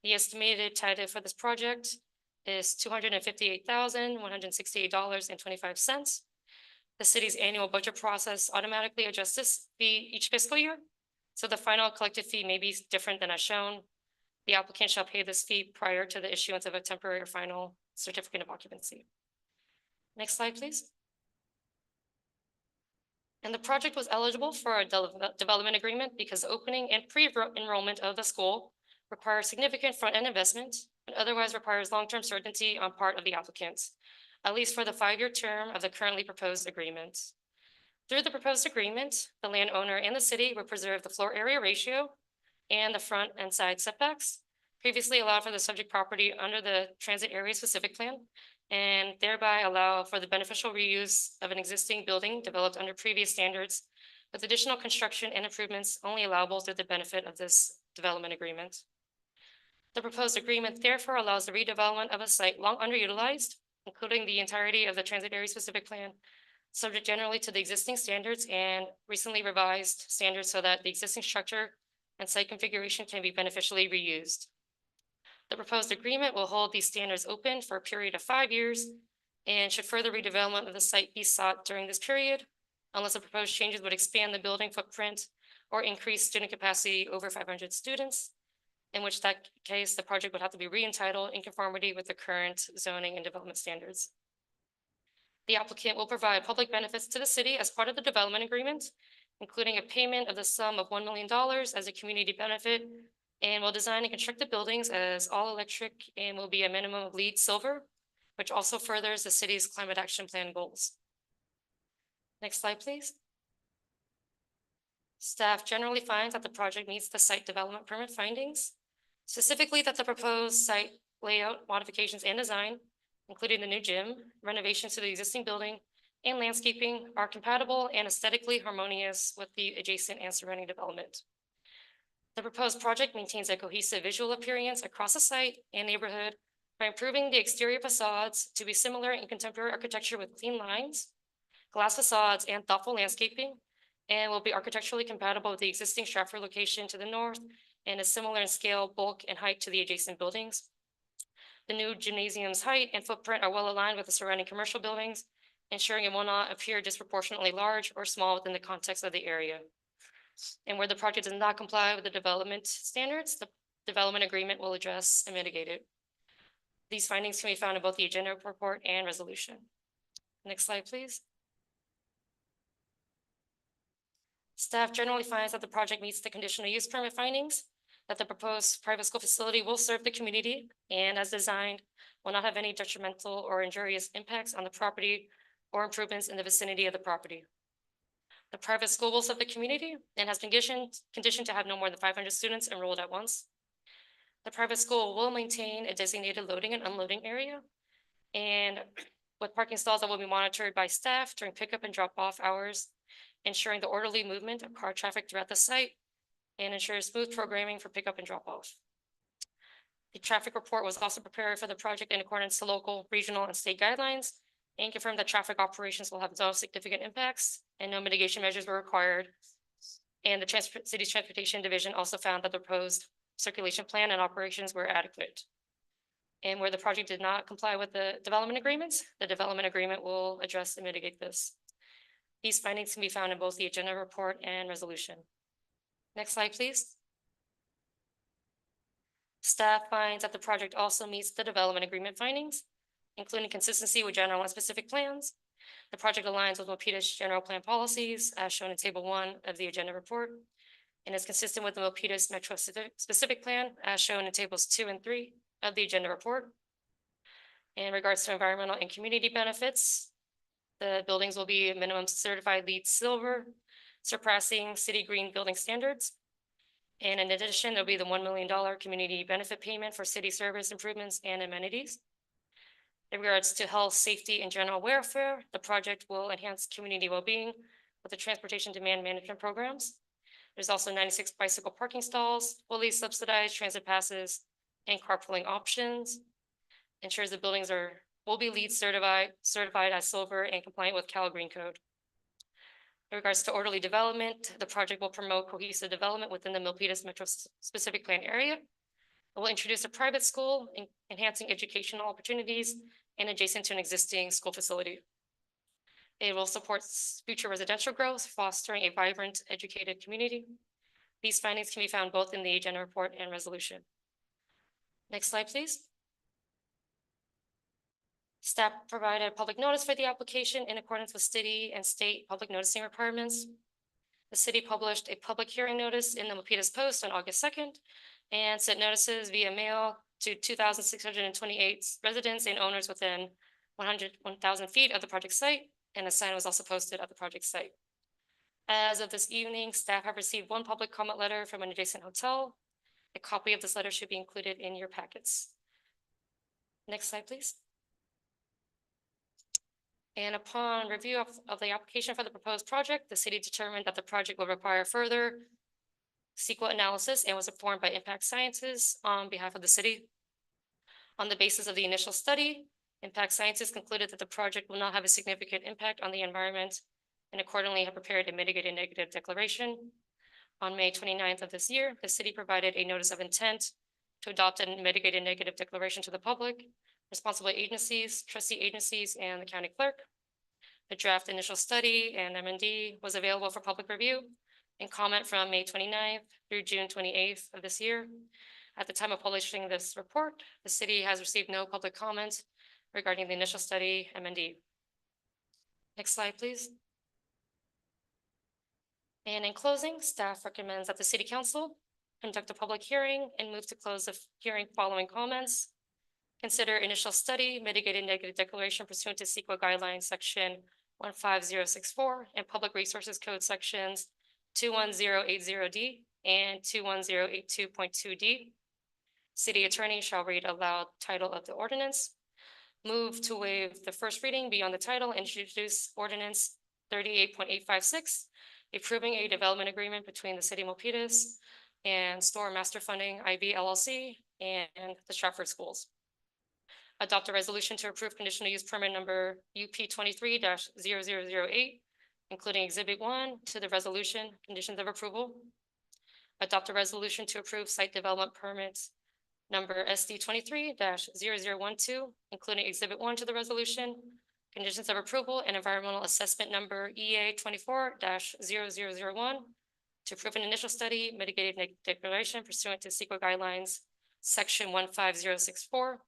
[SPEAKER 14] the estimated TIDF for this project is $258,168.25. The city's annual budget process automatically adjusts this fee each fiscal year, so the final collected fee may be different than as shown. The applicant shall pay this fee prior to the issuance of a temporary or final certificate of occupancy. Next slide, please. And the project was eligible for a development agreement because opening and pre-enrollment of the school requires significant front-end investment and otherwise requires long-term certainty on part of the applicant, at least for the 5-year term of the currently proposed agreement. Through the proposed agreement, the landowner and the city will preserve the floor area ratio and the front and side setbacks previously allowed for the subject property under the transit area specific plan, and thereby allow for the beneficial reuse of an existing building developed under previous standards with additional construction and improvements only allowable through the benefit of this development agreement. The proposed agreement therefore allows the redevelopment of a site long underutilized, including the entirety of the transit area specific plan, subject generally to the existing standards and recently revised standards so that the existing structure and site configuration can be beneficially reused. The proposed agreement will hold these standards open for a period of 5 years, and should further redevelopment of the site be sought during this period, unless the proposed changes would expand the building footprint or increase student capacity over 500 students, in which that case, the project would have to be re-entitled in conformity with the current zoning and development standards. The applicant will provide public benefits to the city as part of the development agreement, including a payment of the sum of $1 million as a community benefit, and will design and construct the buildings as all electric and will be a minimum of LEED silver, which also furthers the city's climate action plan goals. Next slide, please. Staff generally finds that the project meets the site development permit findings, specifically that the proposed site layout modifications and design, including the new gym, renovations to the existing building, and landscaping are compatible and aesthetically harmonious with the adjacent and surrounding development. The proposed project maintains a cohesive visual appearance across the site and neighborhood by improving the exterior facades to be similar in contemporary architecture with clean lines, glass facades, and thoughtful landscaping, and will be architecturally compatible with the existing Stratford location to the north and is similar in scale, bulk, and height to the adjacent buildings. The new gymnasium's height and footprint are well aligned with the surrounding commercial buildings, ensuring it will not appear disproportionately large or small within the context of the area. And where the project does not comply with the development standards, the development agreement will address and mitigate it. These findings can be found in both the agenda report and resolution. Next slide, please. Staff generally finds that the project meets the conditional use permit findings, that the proposed private school facility will serve the community and as designed will not have any detrimental or injurious impacts on the property or improvements in the vicinity of the property. The private school will serve the community and has been conditioned to have no more than 500 students enrolled at once. The private school will maintain a designated loading and unloading area, and with parking stalls that will be monitored by staff during pickup and drop off hours, ensuring the orderly movement of car traffic throughout the site and ensure smooth programming for pickup and drop off. The traffic report was also prepared for the project in accordance to local, regional, and state guidelines, and confirmed that traffic operations will have no significant impacts and no mitigation measures were required. And the city's transportation division also found that the proposed circulation plan and operations were adequate. And where the project did not comply with the development agreements, the development agreement will address and mitigate this. These findings can be found in both the agenda report and resolution. Next slide, please. Staff finds that the project also meets the development agreement findings, including consistency with general and specific plans. The project aligns with Milpitas general plan policies as shown in table 1 of the agenda report and is consistent with the Milpitas Metro specific plan as shown in tables 2 and 3 of the agenda report. In regards to environmental and community benefits, the buildings will be minimum certified LEED silver, surpassing city green building standards. And in addition, there'll be the $1 million community benefit payment for city service improvements and amenities. In regards to health, safety, and general welfare, the project will enhance community well-being with the transportation demand management programs. There's also 96 bicycle parking stalls, fully subsidized transit passes, and carpooling options. Ensures the buildings will be LEED certified as silver and compliant with Cal Green Code. In regards to orderly development, the project will promote cohesive development within the Milpitas Metro Specific Plan area. It will introduce a private school, enhancing educational opportunities and adjacent to an existing school facility. It will support future residential growth, fostering a vibrant, educated community. These findings can be found both in the agenda report and resolution. Next slide, please. Staff provided public notice for the application in accordance with city and state public noticing requirements. The city published a public hearing notice in the Milpitas Post on August 2nd and sent notices via mail to 2,628 residents and owners within 1,000 feet of the project site, and a sign was also posted at the project site. As of this evening, staff have received one public comment letter from an adjacent hotel. A copy of this letter should be included in your packets. Next slide, please. And upon review of the application for the proposed project, the city determined that the project will require further CEQA analysis and was informed by Impact Sciences on behalf of the city. On the basis of the initial study, Impact Sciences concluded that the project will not have a significant impact on the environment and accordingly have prepared a mitigated negative declaration. On May 29th of this year, the city provided a notice of intent to adopt a mitigated negative declaration to the public, responsible agencies, trustee agencies, and the county clerk. The draft initial study and M&D was available for public review and comment from May 29th through June 28th of this year. At the time of publishing this report, the city has received no public comment regarding the initial study M&D. Next slide, please. And in closing, staff recommends that the city council conduct a public hearing and move to close the hearing following comments. Consider initial study, mitigated negative declaration pursuant to CEQA guidelines, section 15064 and Public Resources Code sections 21080D and 21082.2D. City attorney shall read aloud title of the ordinance. Move to waive the first reading beyond the title and introduce ordinance 38.856, approving a development agreement between the city of Milpitas and Store Master Funding IB LLC and the Stratford Schools. Adopt a resolution to approve conditional use permit number UP 23-0008, including exhibit 1 to the resolution, conditions of approval. Adopt a resolution to approve site development permits number SD 23-0012, including exhibit 1 to the resolution, conditions of approval, and environmental assessment number EA 24-0001 to approve an initial study, mitigated negative declaration pursuant to CEQA guidelines, section 15064,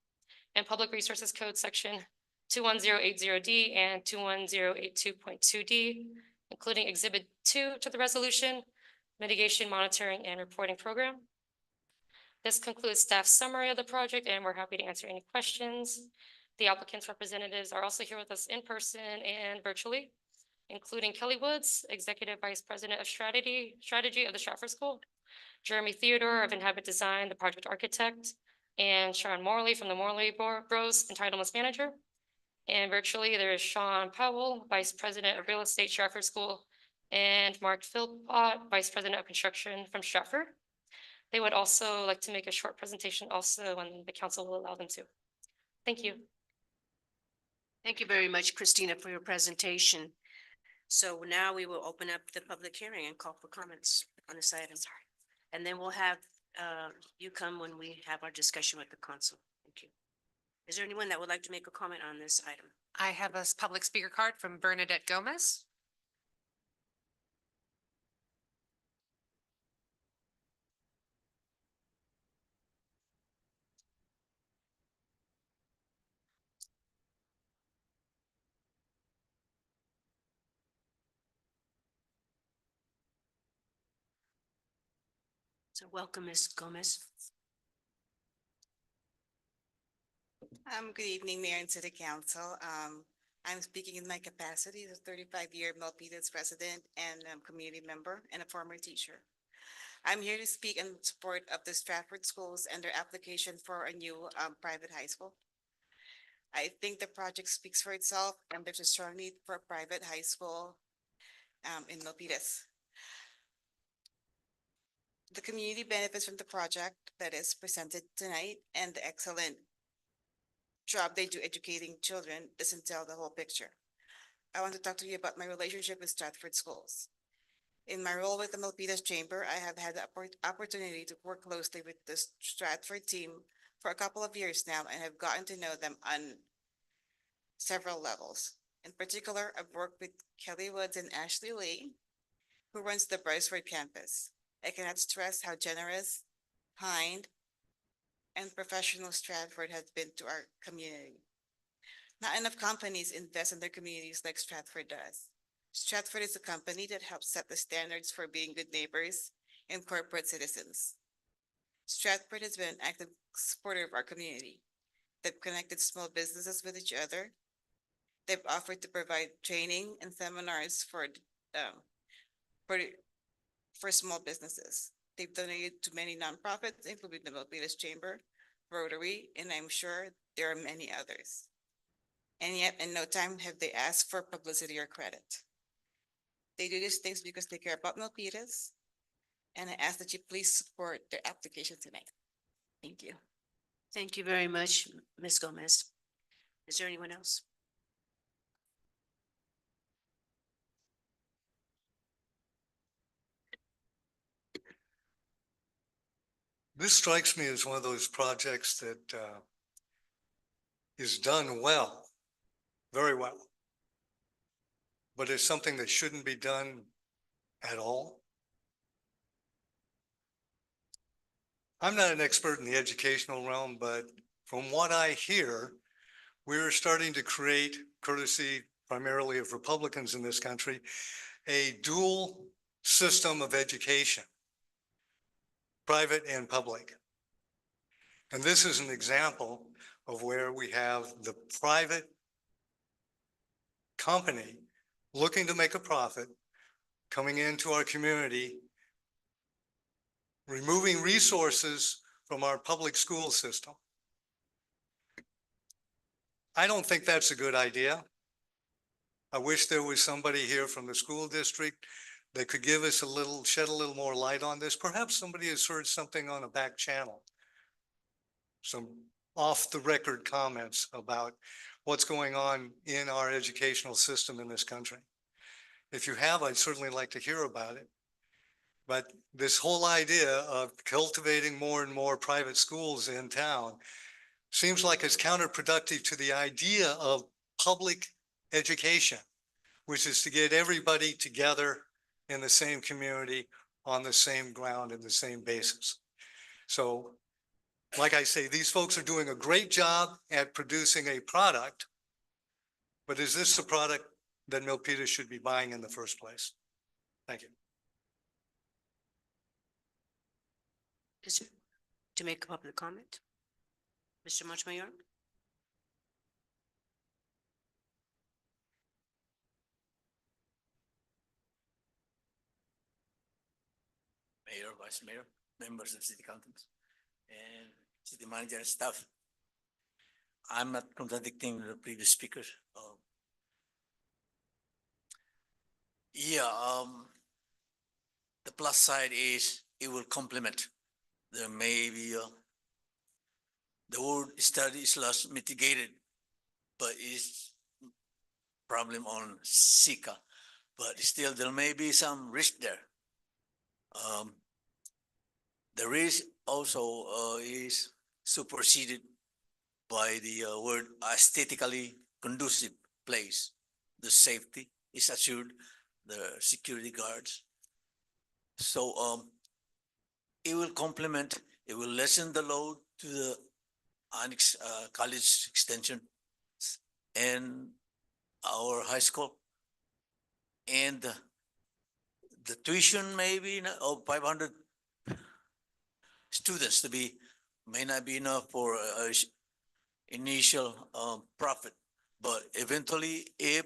[SPEAKER 14] and Public Resources Code section 21080D and 21082.2D, including exhibit 2 to the resolution, mitigation monitoring and reporting program. This concludes staff's summary of the project, and we're happy to answer any questions. The applicant's representatives are also here with us in person and virtually, including Kelly Woods, Executive Vice President of Strategy of the Stratford School, Jeremy Theodore of Inhabit Design, the project architect, and Sean Morley from the Morley Bros Entitlements Manager. And virtually there is Sean Powell, Vice President of Real Estate, Stratford School, and Mark Philpott, Vice President of Construction from Stratford. They would also like to make a short presentation also when the council will allow them to. Thank you.
[SPEAKER 3] Thank you very much, Christina, for your presentation. So now we will open up the public hearing and call for comments on this item. And then we'll have you come when we have our discussion with the council. Thank you. Is there anyone that would like to make a comment on this item?
[SPEAKER 7] I have a public speaker card from Bernadette Gomez.
[SPEAKER 3] So welcome, Ms. Gomez.
[SPEAKER 15] Good evening, Mayor and City Council. I'm speaking in my capacity as a 35-year Milpitas resident and community member and a former teacher. I'm here to speak in support of the Stratford schools and their application for a new private high school. I think the project speaks for itself, and there's a strong need for a private high school in Milpitas. The community benefits from the project that is presented tonight, and the excellent job they do educating children doesn't tell the whole picture. I want to talk to you about my relationship with Stratford schools. In my role with the Milpitas Chamber, I have had the opportunity to work closely with the Stratford team for a couple of years now and have gotten to know them on several levels. In particular, I've worked with Kelly Woods and Ashley Lee, who runs the Briceward campus. I cannot stress how generous, kind, and professional Stratford has been to our community. Not enough companies invest in their communities like Stratford does. Stratford is a company that helps set the standards for being good neighbors and corporate citizens. Stratford has been an active supporter of our community. They've connected small businesses with each other. They've offered to provide training and seminars for, for small businesses. They've donated to many nonprofits, including the Milpitas Chamber, Rotary, and I'm sure there are many others. And yet, in no time have they asked for publicity or credit. They do these things because they care about Milpitas, and I ask that you please support their application tonight. Thank you.
[SPEAKER 3] Thank you very much, Ms. Gomez. Is there anyone else?
[SPEAKER 6] This strikes me as one of those projects that is done well, very well. But it's something that shouldn't be done at all. I'm not an expert in the educational realm, but from what I hear, we're starting to create, courtesy primarily of Republicans in this country, a dual system of education, private and public. And this is an example of where we have the private company looking to make a profit, coming into our community, removing resources from our public school system. I don't think that's a good idea. I wish there was somebody here from the school district that could give us shed a little more light on this. Perhaps somebody has heard something on a back channel, some off the record comments about what's going on in our educational system in this country. If you have, I'd certainly like to hear about it. But this whole idea of cultivating more and more private schools in town seems like it's counterproductive to the idea of public education, which is to get everybody together in the same community on the same ground and the same basis. So, like I say, these folks are doing a great job at producing a product, but is this a product that Milpitas should be buying in the first place? Thank you.
[SPEAKER 3] To make a public comment? Mr. Montemayor?
[SPEAKER 9] Mayor, Vice Mayor, members of City Council, and City Manager and staff. I'm not contradicting the previous speaker. The plus side is it will complement. There may be the word study is less mitigated, but it's problem on Sika. But still, there may be some risk there. The risk also is superseded by the word aesthetically conducive place. The safety is assured, the security guards. So it will complement, it will lessen the load to the annex college extension and our high school. And the tuition maybe of 500 students may not be enough for initial profit, but eventually if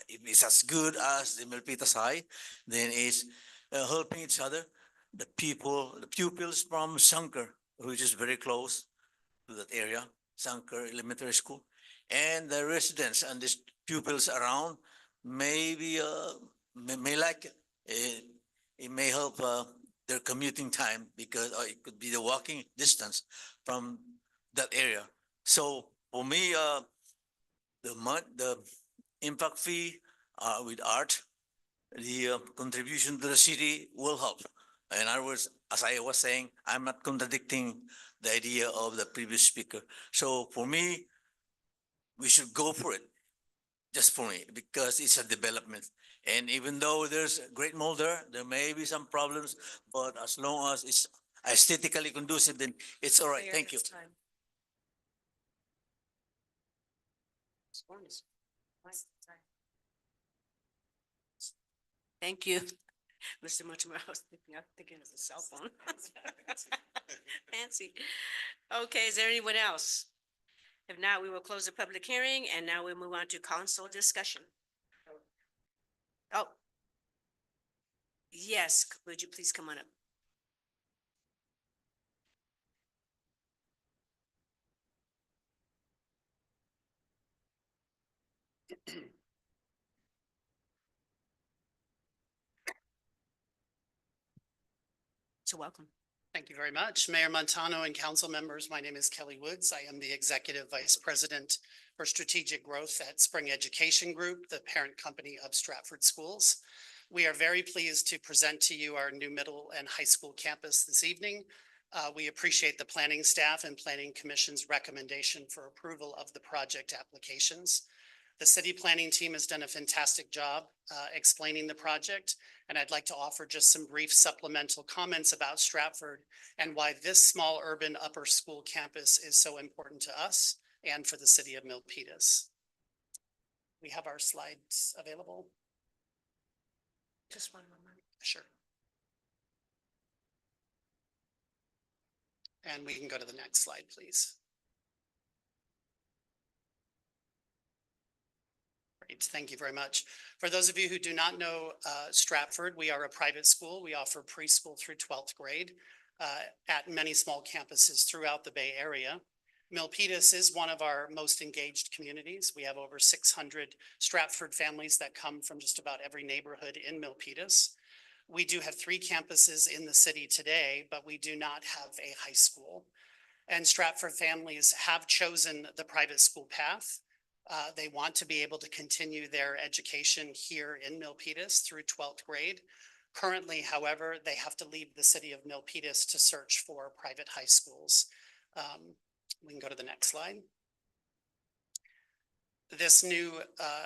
[SPEAKER 9] it's as good as the Milpitas High, then it's helping each other. the pupils from Shankar, which is very close to that area, Shankar Elementary School, and the residents and the pupils around maybe may like it. It may help their commuting time because it could be the walking distance from that area. So for me, the impact fee with art, the contribution to the city will help. In other words, as I was saying, I'm not contradicting the idea of the previous speaker. So for me, we should go for it, just for me, because it's a development. And even though there's a great mold there may be some problems, but as long as it's aesthetically conducive, then it's all right.
[SPEAKER 3] Mayor,
[SPEAKER 9] Thank you.
[SPEAKER 3] it's time. Thank you. Mr. Muchamore, I was thinking it's a cell phone. Fancy. Okay, is there anyone else? If not, we will close the public hearing and now we move on to council discussion. Oh. Yes, would you please come on up? So welcome.
[SPEAKER 16] Thank you very much. Mayor Montano and council members, my name is Kelly Woods. I am the Executive Vice President for Strategic Growth at Spring Education Group, the parent company of Stratford Schools. We are very pleased to present to you our new middle and high school campus this evening. We appreciate the planning staff and planning commission's recommendation for approval of the project applications. The city planning team has done a fantastic job explaining the project, and I'd like to offer just some brief supplemental comments about Stratford and why this small urban upper school campus is so important to us and for the city of Milpitas. We have our slides available.
[SPEAKER 3] Just one moment.
[SPEAKER 16] Sure. And we can go to the next slide, please. Great, thank you very much. For those of you who do not know Stratford, we are a private school. We offer preschool through 12th grade at many small campuses throughout the Bay Area. Milpitas is one of our most engaged communities. We have over 600 Stratford families that come from just about every neighborhood in Milpitas. We do have 3 campuses in the city today, but we do not have a high school. And Stratford families have chosen the private school path. They want to be able to continue their education here in Milpitas through 12th grade. Currently, however, they have to leave the city of Milpitas to search for private high schools. We can go to the next slide. This new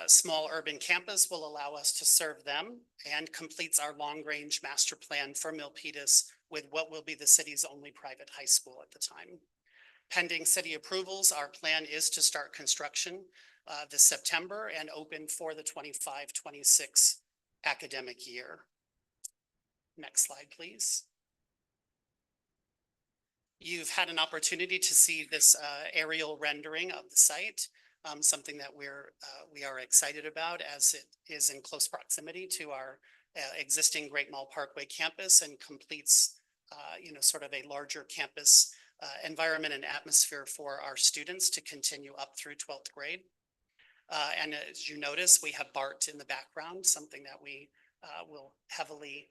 [SPEAKER 16] small urban campus will allow us to serve them and completes our long-range master plan for Milpitas with what will be the city's only private high school at the time. Pending city approvals, our plan is to start construction this September and open for the 25-26 academic year. Next slide, please. You've had an opportunity to see this aerial rendering of the site, something that we are excited about as it is in close proximity to our existing Great Mall Parkway campus and completes sort of a larger campus environment and atmosphere for our students to continue up through 12th grade. And as you notice, we have BART in the background, something that we will heavily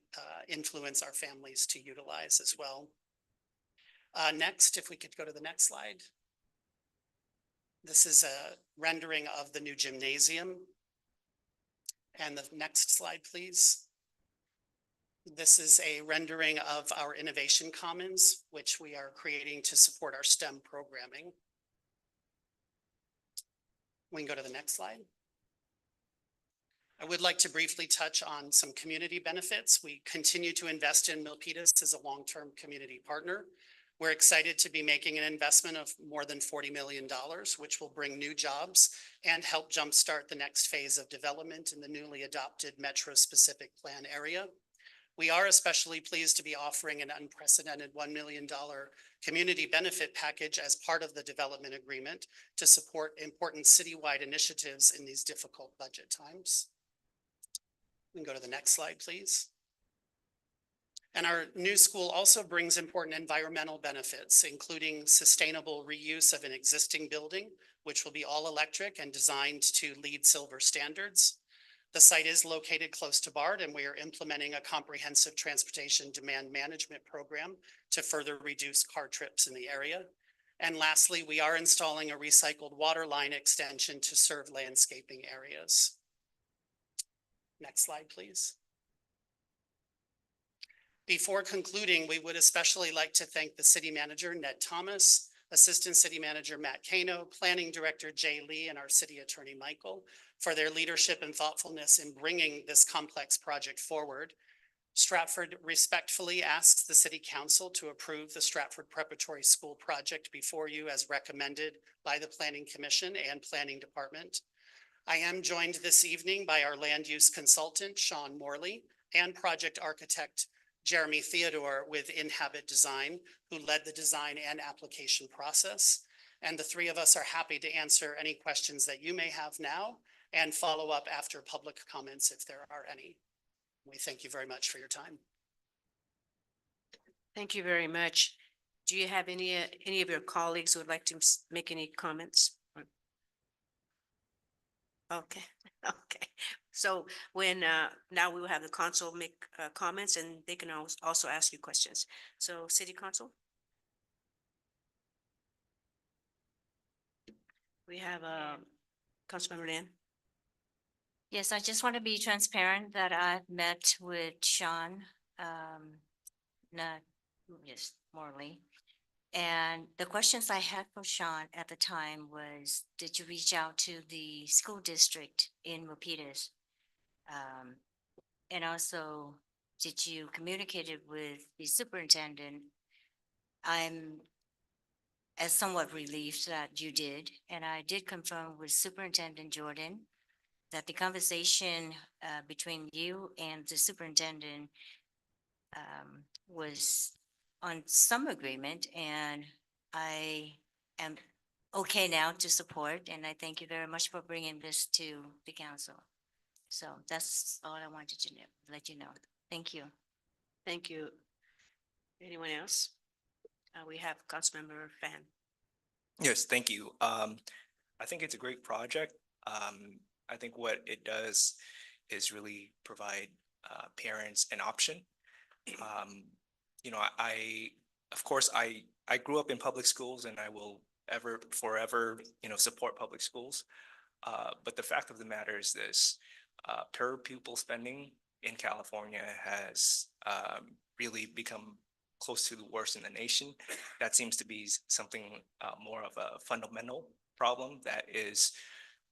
[SPEAKER 16] influence our families to utilize as well. Next, if we could go to the next slide. This is a rendering of the new gymnasium. And the next slide, please. This is a rendering of our Innovation Commons, which we are creating to support our STEM programming. We can go to the next slide. I would like to briefly touch on some community benefits. We continue to invest in Milpitas as a long-term community partner. We're excited to be making an investment of more than $40 million, which will bring new jobs and help jumpstart the next phase of development in the newly adopted Metro Specific Plan area. We are especially pleased to be offering an unprecedented $1 million community benefit package as part of the development agreement to support important citywide initiatives in these difficult budget times. We can go to the next slide, please. And our new school also brings important environmental benefits, including sustainable reuse of an existing building, which will be all electric and designed to LEED Silver standards. The site is located close to BART, and we are implementing a comprehensive transportation demand management program to further reduce car trips in the area. And lastly, we are installing a recycled water line extension to serve landscaping areas. Next slide, please. Before concluding, we would especially like to thank the city manager, Ned Thomas, Assistant City Manager, Matt Kano, Planning Director, Jay Lee, and our City Attorney, Michael, for their leadership and thoughtfulness in bringing this complex project forward. Stratford respectfully asks the City Council to approve the Stratford Preparatory School project before you as recommended by the Planning Commission and Planning Department. I am joined this evening by our land use consultant, Sean Morley, and project architect, Jeremy Theodore with Inhabit Design, who led the design and application process. And the three of us are happy to answer any questions that you may have now and follow up after public comments if there are any. We thank you very much for your time.
[SPEAKER 3] Thank you very much. Do you have any of your colleagues who would like to make any comments? Okay, okay. So when, now we will have the council make comments and they can also ask you questions. So City Council? We have Councilmember Lin.
[SPEAKER 17] Yes, I just want to be transparent that I've met with Sean, Morley. And the questions I had for Sean at the time was, did you reach out to the school district in Milpitas? And also, did you communicate it with the superintendent? I'm somewhat relieved that you did, and I did confirm with Superintendent Jordan that the conversation between you and the superintendent was on some agreement, and I am okay now to support, and I thank you very much for bringing this to the council. So that's all I wanted to let you know. Thank you.
[SPEAKER 3] Thank you. Anyone else? We have Councilmember Fan.
[SPEAKER 18] Yes, thank you. I think it's a great project. I think what it does is really provide parents an option. You know, of course, I grew up in public schools and I will forever, you know, support public schools. But the fact of the matter is this, per pupil spending in California has really become close to the worst in the nation. That seems to be something more of a fundamental problem that is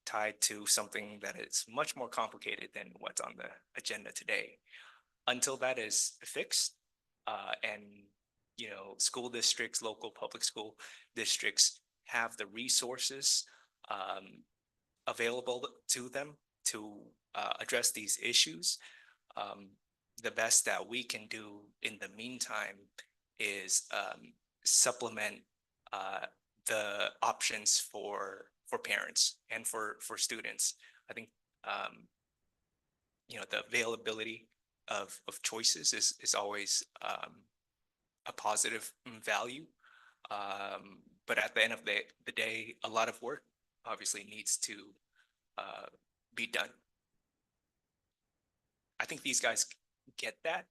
[SPEAKER 18] tied to something that is much more complicated than what's on the agenda today. Until that is fixed, and you know, school districts, local public school districts have the resources available to them to address these issues. The best that we can do in the meantime is supplement the options for parents and for students. I think you know, the availability of choices is always a positive value. But at the end of the day, a lot of work obviously needs to be done. I think these guys get that.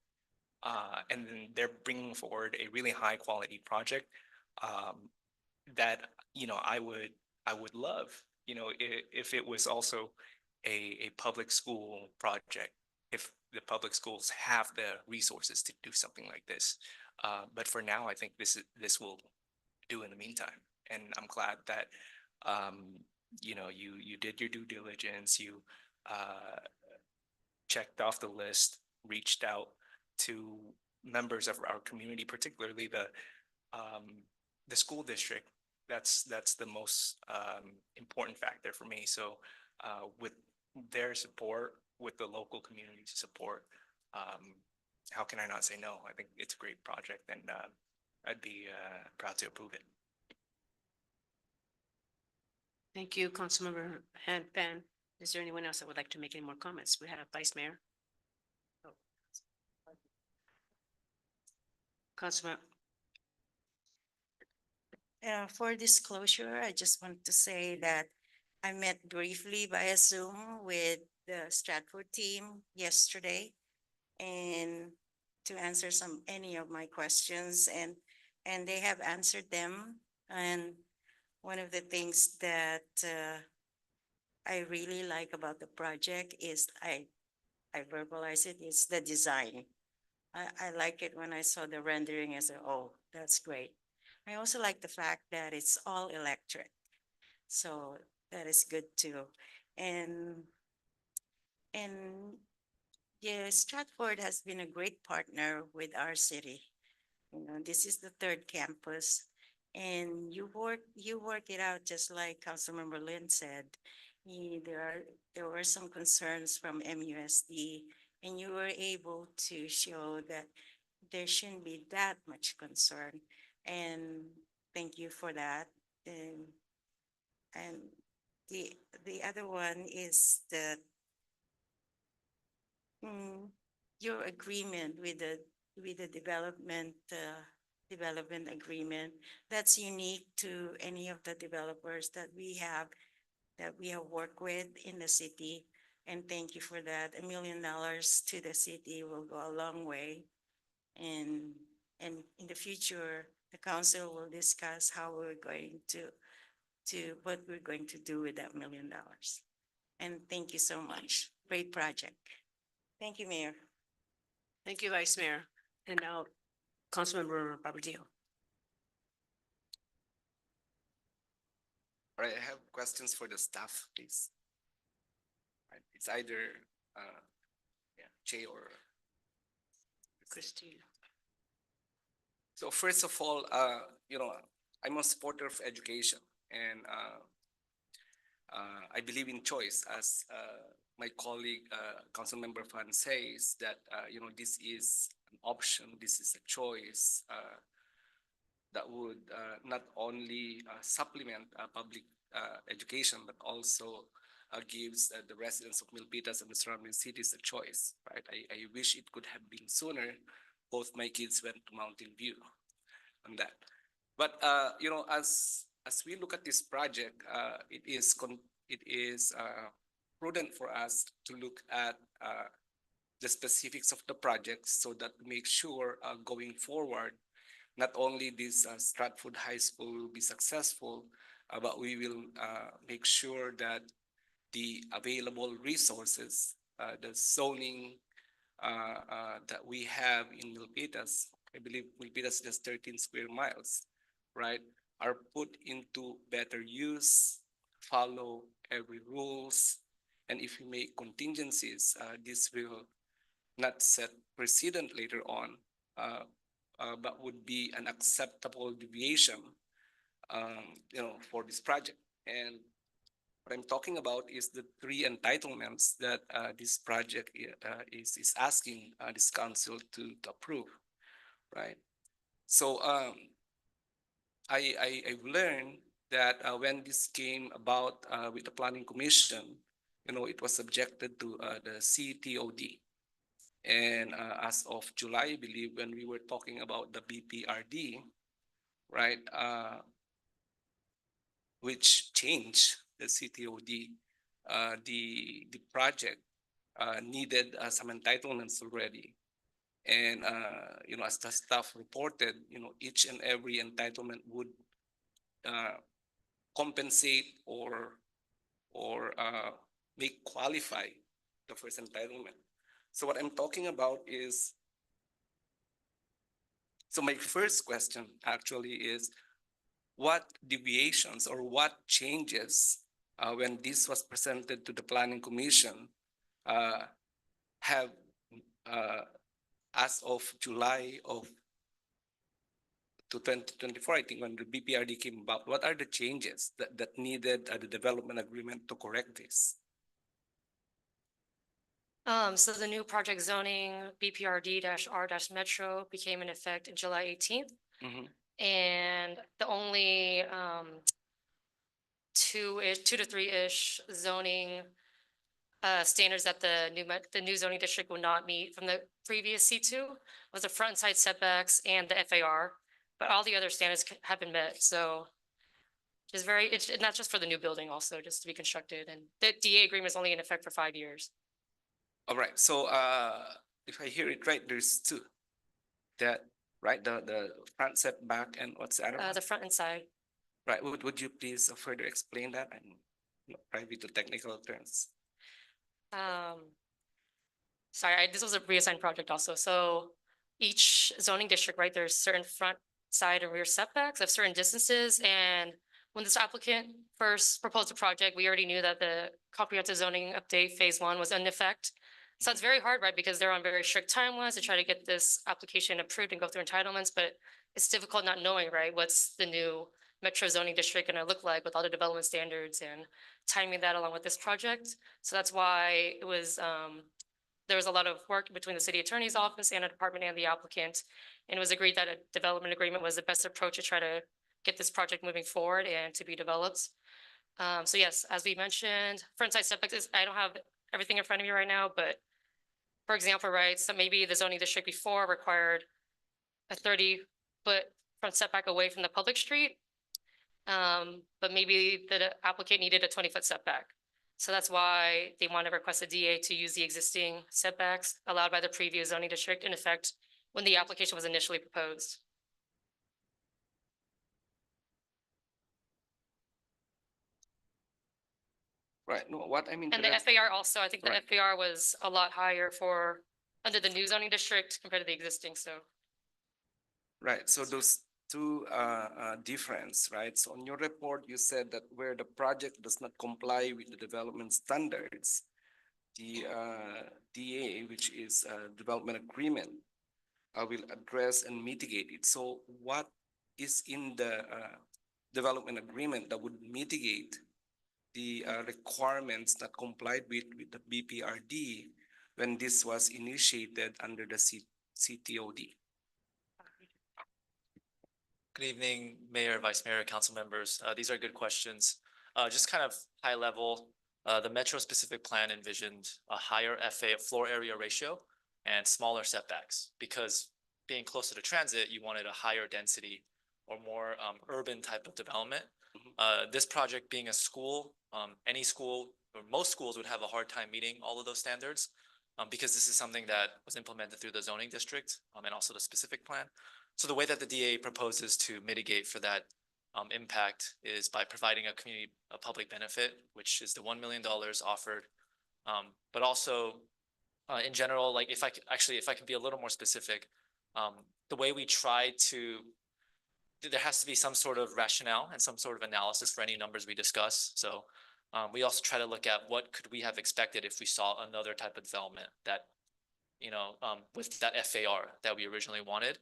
[SPEAKER 18] And then they're bringing forward a really high quality project that, you know, I would love, you know, if it was also a public school project, if the public schools have the resources to do something like this. But for now, I think this will do in the meantime. And I'm glad that, you know, you did your due diligence, you checked off the list, reached out to members of our community, particularly the school district. That's the most important factor for me. So with their support, with the local community support, how can I not say no? I think it's a great project, and I'd be proud to approve it.
[SPEAKER 3] Thank you, Councilmember Pan. Is there anyone else that would like to make any more comments? We have Vice Mayor. Councilman,
[SPEAKER 13] For disclosure, I just want to say that I met briefly via Zoom with the Stratford team yesterday and to answer any of my questions and they have answered them. And one of the things that I really like about the project is I verbalize it, it's the design. I like it when I saw the rendering. I said, oh, that's great. I also like the fact that it's all electric. So that is good too. And, and yeah, Stratford has been a great partner with our city. You know, this is the third campus and you work it out just like Councilmember Lynn said. There were some concerns from MUSD and you were able to show that there shouldn't be that much concern. And thank you for that. And the other one is that your agreement with the development agreement that's unique to any of the developers that we have worked with in the city. And thank you for that. $1 million to the city will go a long way. And in the future, the council will discuss how we're going to what we're going to do with that $1 million. And thank you so much. Great project. Thank you, Mayor.
[SPEAKER 3] thank you, Vice Mayor. And now Councilmember Barbadillo.
[SPEAKER 2] All right, I have questions for the staff, please. Right, it's either, yeah, Jay or
[SPEAKER 3] Christine.
[SPEAKER 2] So first of all, I'm a supporter of education and I believe in choice as my colleague, Councilmember Fan says that, this is an option, this is a choice that would not only supplement public education, but also gives the residents of Milpitas and the surrounding cities a choice, right? I wish it could have been sooner. Both my kids went to Mountain View on that. But, as we look at this project, it is prudent for us to look at the specifics of the project so that we make sure going forward, not only this Stratford High School will be successful, but we will make sure that the available resources, the zoning that we have in Milpitas, I believe Milpitas is just 13 square miles, right, are put into better use, follow every rules, and if we make contingencies, this will not set precedent later on, but would be an acceptable deviation, for this project. And what I'm talking about is the three entitlements that this project is asking this council to approve, right? So I've learned that when this came about with the Planning Commission, it was subjected to the CTOD. And as of July, I believe, when we were talking about the BPRD, right, which changed the CTOD, the project needed some entitlements already. And, as the staff reported, each and every entitlement would compensate or make qualify the first entitlement. So what I'm talking about is, so my first question actually is, what deviations or what changes when this was presented to the Planning Commission have as of July of 2024, I think, when the BPRD came about, what are the changes that needed the development agreement to correct this?
[SPEAKER 14] So the new project zoning BPRD-R-Metro became in effect in July 18th. And the only two to three-ish zoning standards that the new zoning district will not meet from the previous C2 was the front and side setbacks and the FAR, but all the other standards have been met, so it's very, it's not just for the new building also, just to be constructed, and the DA agreement is only in effect for 5 years.
[SPEAKER 2] All right, so if I hear it right, there's two. That, right, the front setback and what's the other one?
[SPEAKER 14] The front and side.
[SPEAKER 2] Right, would you please further explain that and private to technical terms?
[SPEAKER 14] Sorry, this was a reassigned project also. So each zoning district, right, there's certain front, side and rear setbacks of certain distances. And when this applicant first proposed the project, we already knew that the comprehensive zoning update phase 1 was in effect. So it's very hard, right, because they're on very strict timelines to try to get this application approved and go through entitlements, but it's difficult not knowing, right, what's the new metro zoning district gonna look like with all the development standards and timing that along with this project. So that's why it was, there was a lot of work between the city attorney's office and the department and the applicant. And it was agreed that a development agreement was the best approach to try to get this project moving forward and to be developed. So yes, as we mentioned, front side setbacks is, I don't have everything in front of me right now, but for example, right, so maybe the zoning district before required a 30-foot front setback away from the public street. But maybe the applicant needed a 20-foot setback. So that's why they want to request a DA to use the existing setbacks allowed by the previous zoning district in effect when the application was initially proposed.
[SPEAKER 2] Right, no, what I mean.
[SPEAKER 14] And
[SPEAKER 2] to
[SPEAKER 14] the
[SPEAKER 2] that-
[SPEAKER 14] FAR also, I think the
[SPEAKER 2] Right.
[SPEAKER 14] FAR was a lot higher for, under the new zoning district compared to the existing, so.
[SPEAKER 2] Right, so those two difference, right? So on your report, you said that where the project does not comply with the development standards, the DA, which is development agreement, will address and mitigate it. So what is in the development agreement that would mitigate the requirements that complied with the BPRD when this was initiated under the CTOD?
[SPEAKER 19] Good evening, Mayor, Vice Mayor, council members. These are good questions. Just kind of high level, the metro specific plan envisioned a higher FA floor area ratio and smaller setbacks because being closer to transit, you wanted a higher density or more urban type of development. This project being a school, any school or most schools would have a hard time meeting all of those standards because this is something that was implemented through the zoning district and also the specific plan. So the way that the DA proposes to mitigate for that impact is by providing a public benefit, which is the $1 million offered. But also in general, like if I could be a little more specific, the way we try to, there has to be some sort of rationale and some sort of analysis for any numbers we discuss. So we also try to look at what could we have expected if we saw another type of development that, with that FAR that we originally wanted.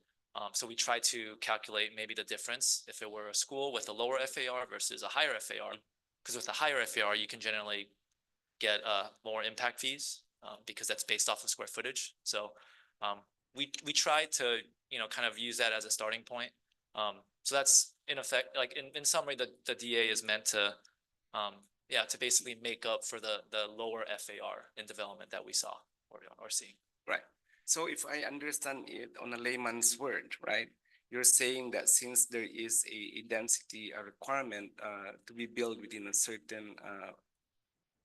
[SPEAKER 19] So we try to calculate maybe the difference if it were a school with a lower FAR versus a higher FAR. Because with a higher FAR, you can generally get more impact fees because that's based off of square footage. So we try to, kind of use that as a starting point. So that's in effect, like in summary, the DA is meant to, to basically make up for the lower FAR in development that we saw or see.
[SPEAKER 2] Right. So if I understand it on a layman's word, right? You're saying that since there is a density requirement to be built within a certain,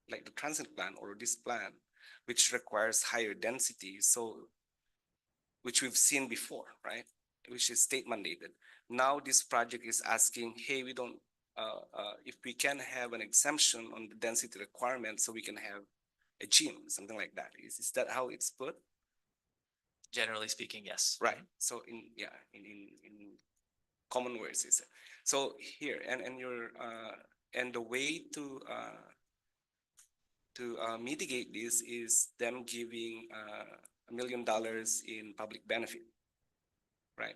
[SPEAKER 2] like the transit plan or this plan, which requires higher density, so which we've seen before, right? Which is state mandated. Now this project is asking, hey, we don't, if we can have an exemption on the density requirement, so we can have a gym, something like that. Is that how it's put?
[SPEAKER 19] Generally speaking, yes.
[SPEAKER 2] Right. So in common words is it. So here and your and the way to mitigate this is them giving $1 million in public benefit, right?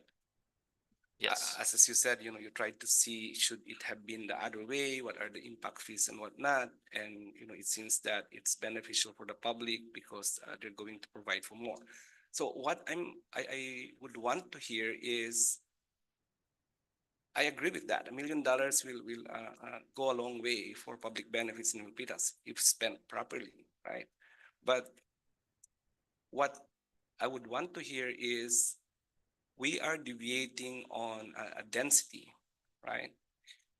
[SPEAKER 19] Yes.
[SPEAKER 2] As you said, you tried to see should it have been the other way, what are the impact fees and whatnot, and it seems that it's beneficial for the public because they're going to provide for more. So what I would want to hear is, I agree with that. $1 million will go a long way for public benefits in Milpitas if spent properly, right? But what I would want to hear is we are deviating on a density, right?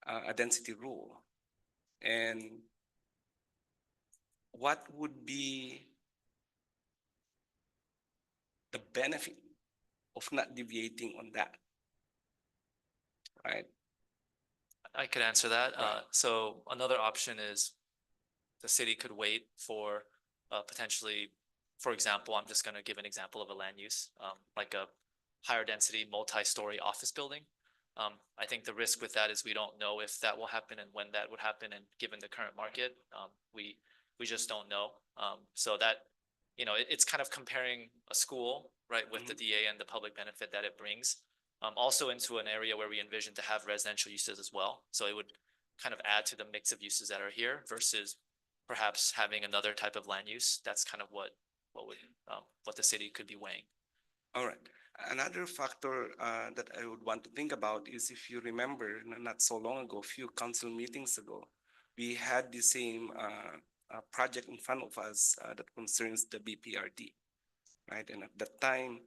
[SPEAKER 2] A density rule. And what would be the benefit of not deviating on that? Right?
[SPEAKER 19] I could answer that.
[SPEAKER 2] Right.
[SPEAKER 19] So another option is the city could wait for potentially, for example, I'm just going to give an example of a land use, like a higher density multi-story office building. I think the risk with that is we don't know if that will happen and when that would happen. And given the current market, we just don't know. So that, it's kind of comparing a school, right, with the DA and the public benefit that it brings. Also into an area where we envision to have residential uses as well. So it would kind of add to the mix of uses that are here versus perhaps having another type of land use. That's kind of what the city could be weighing.
[SPEAKER 2] All right. Another factor that I would want to think about is if you remember, not so long ago, a few council meetings ago, we had the same project in front of us that concerns the BPRD, right? And at that time,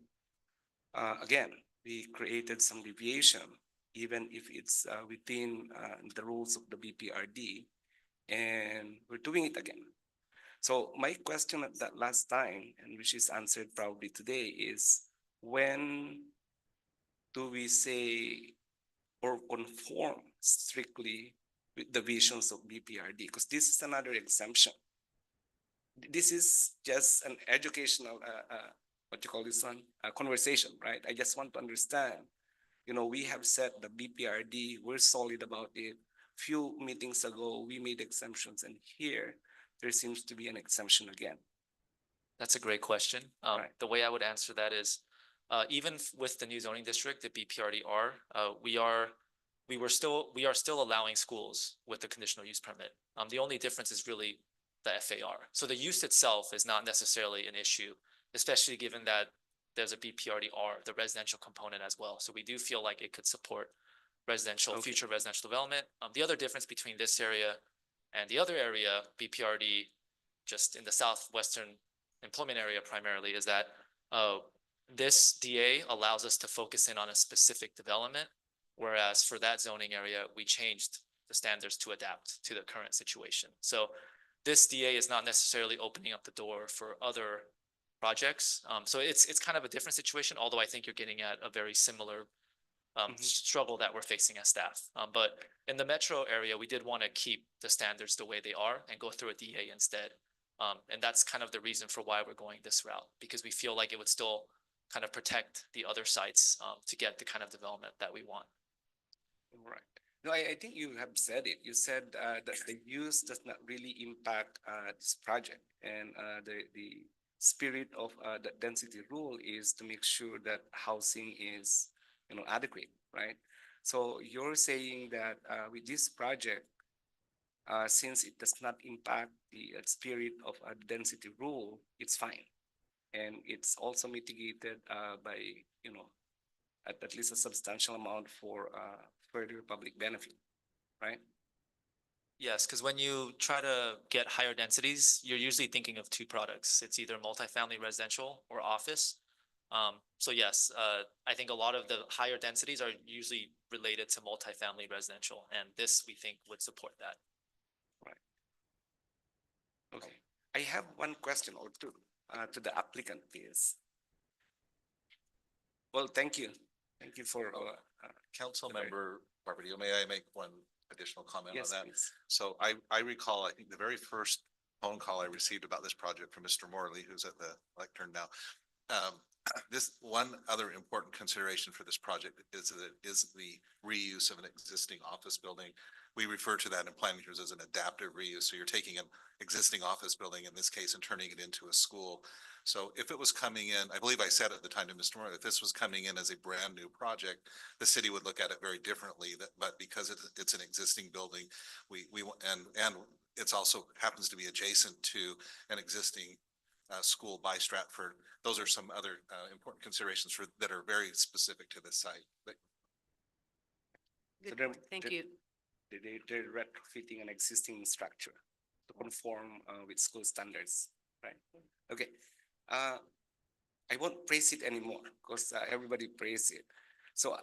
[SPEAKER 2] again, we created some deviation, even if it's within the rules of the BPRD, and we're doing it again. So my question at that last time, and which is answered probably today, is when do we say or conform strictly with the visions of BPRD? Because this is another exemption. This is just an educational, what you call this one, conversation, right? I just want to understand, we have said the BPRD, we're solid about it. Few meetings ago, we made exemptions, and here there seems to be an exemption again.
[SPEAKER 19] That's a great question.
[SPEAKER 2] Right.
[SPEAKER 19] The way I would answer that is, even with the new zoning district, the BPRDR, we are still allowing schools with the conditional use permit. The only difference is really the FAR. So the use itself is not necessarily an issue, especially given that there's a BPRDR, the residential component as well. So we do feel like it could support future residential development. The other difference between this area and the other area, BPRD, just in the southwestern employment area primarily, is that this DA allows us to focus in on a specific development, whereas for that zoning area, we changed the standards to adapt to the current situation. So this DA is not necessarily opening up the door for other projects. So it's kind of a different situation, although I think you're getting at a very similar struggle that we're facing as staff. But in the metro area, we did want to keep the standards the way they are and go through a DA instead. And that's kind of the reason for why we're going this route, because we feel like it would still kind of protect the other sites to get the kind of development that we want.
[SPEAKER 2] Right. No, I think you have said it. You said that the use does not really impact this project, and the spirit of the density rule is to make sure that housing is adequate, right? So you're saying that with this project, since it does not impact the spirit of a density rule, it's fine, and it's also mitigated by at least a substantial amount for further public benefit, right?
[SPEAKER 19] Yes, because when you try to get higher densities, you're usually thinking of two products. It's either multifamily residential or office. So yes, I think a lot of the higher densities are usually related to multifamily residential, and this we think would support that.
[SPEAKER 2] Right. Okay. I have one question or two to the applicant, please. Well, thank you. Thank you for
[SPEAKER 10] Councilmember Barbadio, may I make one additional comment on
[SPEAKER 2] yes,
[SPEAKER 10] that?
[SPEAKER 2] please.
[SPEAKER 10] So I recall, I think the very first phone call I received about this project from Mr. Morley, who's at the lectern now. This one other important consideration for this project is that it is the reuse of an existing office building. We refer to that in planning terms as an adaptive reuse. So you're taking an existing office building in this case and turning it into a school. So if it was coming in, I believe I said at the time to Mr. Moore, if this was coming in as a brand new project, the city would look at it very differently. But because it's an existing building, and it's also happens to be adjacent to an existing school by Stratford. Those are some other important considerations that are very specific to this site.
[SPEAKER 3] Good
[SPEAKER 2] So
[SPEAKER 3] point. Thank you.
[SPEAKER 2] They're retrofitting an existing structure to conform with school standards, right? Okay. I won't praise it anymore because everybody praise it. So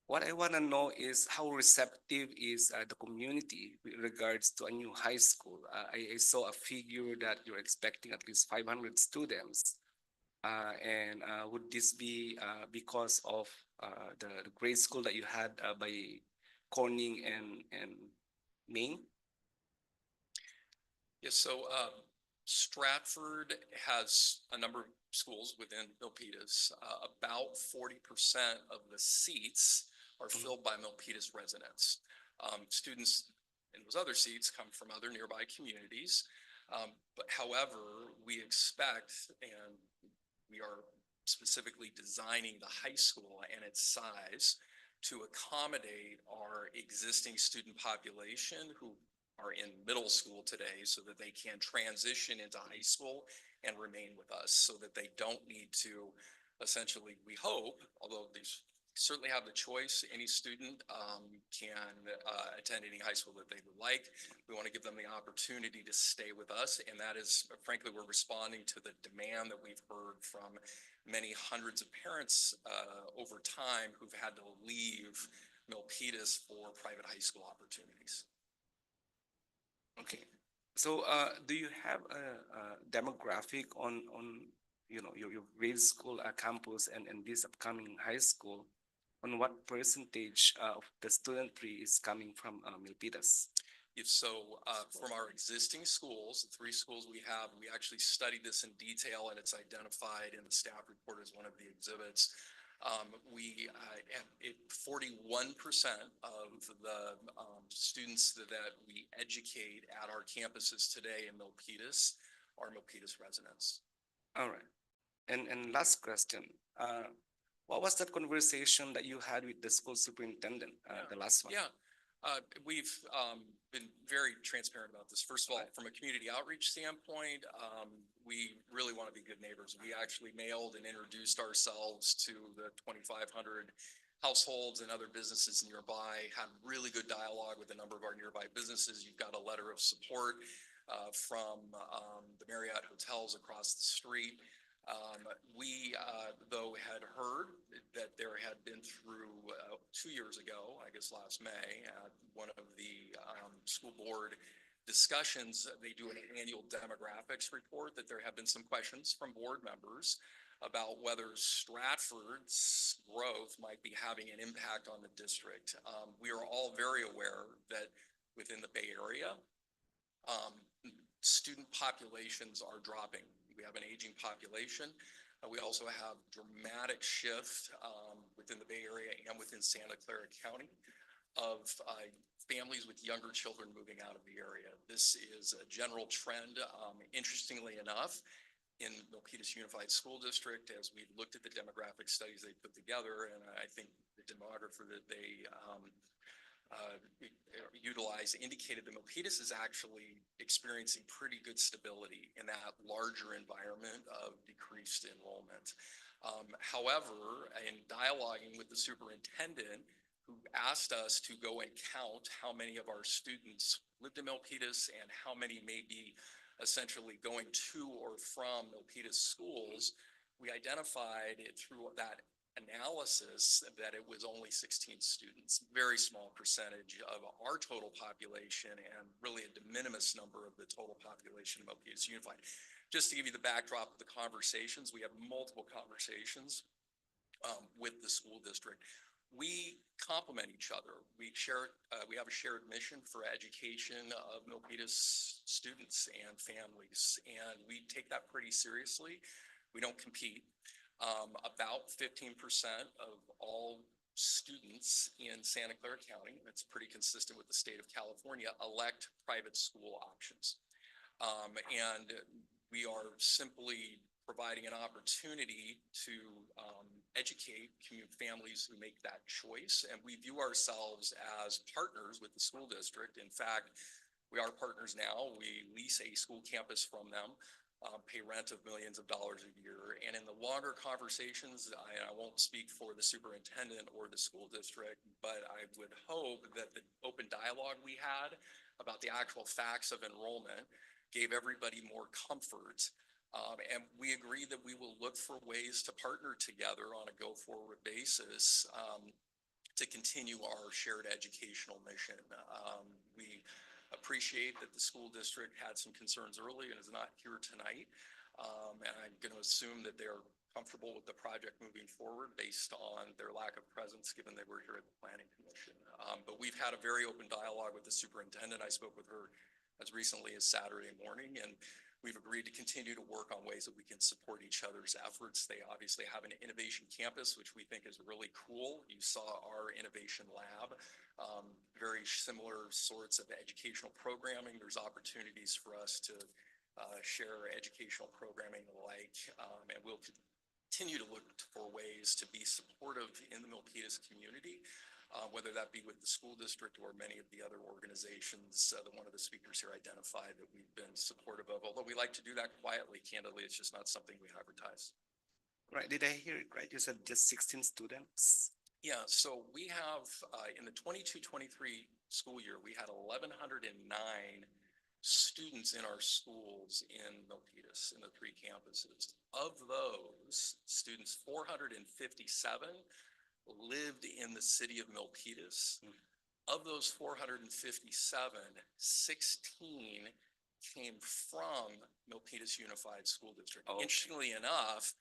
[SPEAKER 2] what I want to know is how receptive is the community with regards to a new high school. I saw a figure that you're expecting at least 500 students. And would this be because of the grade school that you had by Corning and Maine?
[SPEAKER 20] Yes, so Stratford has a number of schools within Milpitas. About 40% of the seats are filled by Milpitas residents. Students in those other seats come from other nearby communities. But however, we expect, and we are specifically designing the high school and its size to accommodate our existing student population who are in middle school today so that they can transition into high school and remain with us so that they don't need to essentially, we hope, although these certainly have the choice, any student can attend any high school that they would like. We want to give them the opportunity to stay with us. And that is, frankly, we're responding to the demand that we've heard from many hundreds of parents over time who've had to leave Milpitas for private high school opportunities.
[SPEAKER 2] Okay. So do you have a demographic on your grade school campus and this upcoming high school? On what percentage of the studentry is coming from Milpitas?
[SPEAKER 20] If so, from our existing schools, the 3 schools we have, we actually studied this in detail and it's identified in the staff report as one of the exhibits. We have 41% of the students that we educate at our campuses today in Milpitas are Milpitas residents.
[SPEAKER 2] All right. And last question. What was that conversation that you had with the school superintendent, the last one?
[SPEAKER 20] Yeah, we've been very transparent about this. First of all, from a community outreach standpoint, we really want to be good neighbors. We actually mailed and introduced ourselves to the 2,500 households and other businesses nearby, had really good dialogue with a number of our nearby businesses. You've got a letter of support from the Marriott hotels across the street. We, though, had heard that there had been through 2 years ago, I guess last May, at one of the school board discussions, they do an annual demographics report, that there have been some questions from board members about whether Stratford's growth might be having an impact on the district. We are all very aware that within the Bay Area, student populations are dropping. We have an aging population. We also have dramatic shift within the Bay Area and within Santa Clara County of families with younger children moving out of the area. This is a general trend. Interestingly enough, in Milpitas Unified School District, as we looked at the demographic studies they put together, and I think the demographer that they utilized indicated that Milpitas is actually experiencing pretty good stability in that larger environment of decreased enrollment. However, in dialoguing with the superintendent, who asked us to go and count how many of our students lived in Milpitas and how many may be essentially going to or from Milpitas schools, we identified it through that analysis that it was only 16 students, very small percentage of our total population and really a de minimis number of the total population of Milpitas Unified. Just to give you the backdrop of the conversations, we have multiple conversations with the school district. We complement each other. We have a shared mission for education of Milpitas students and families, and we take that pretty seriously. We don't compete. About 15% of all students in Santa Clara County, that's pretty consistent with the state of California, elect private school options. And we are simply providing an opportunity to educate families who make that choice. And we view ourselves as partners with the school district. In fact, we are partners now. We lease a school campus from them, pay rent of millions of dollars a year. And in the longer conversations, I won't speak for the superintendent or the school district, but I would hope that the open dialogue we had about the actual facts of enrollment gave everybody more comfort And we agree that we will look for ways to partner together on a go-forward basis to continue our shared educational mission. We appreciate that the school district had some concerns early and is not here tonight. And I'm going to assume that they're comfortable with the project moving forward based on their lack of presence, given they were here at the Planning Commission. But we've had a very open dialogue with the superintendent. I spoke with her as recently as Saturday morning, and we've agreed to continue to work on ways that we can support each other's efforts. They obviously have an innovation campus, which we think is really cool. You saw our innovation lab, very similar sorts of educational programming. There's opportunities for us to share educational programming alike, and we'll continue to look for ways to be supportive in the Milpitas community, whether that be with the school district or many of the other organizations that one of the speakers here identified that we've been supportive of. Although we like to do that quietly, candidly, it's just not something we advertise.
[SPEAKER 2] Right, did I hear it right? You said just 16 students?
[SPEAKER 20] Yeah, so we have, in the 22-23 school year, we had 1,109 students in our schools in Milpitas, in the 3 campuses. Of those students, 457 lived in the city of Milpitas. Of those 457, 16 came from Milpitas Unified School District.
[SPEAKER 2] Okay.
[SPEAKER 20] Interestingly enough,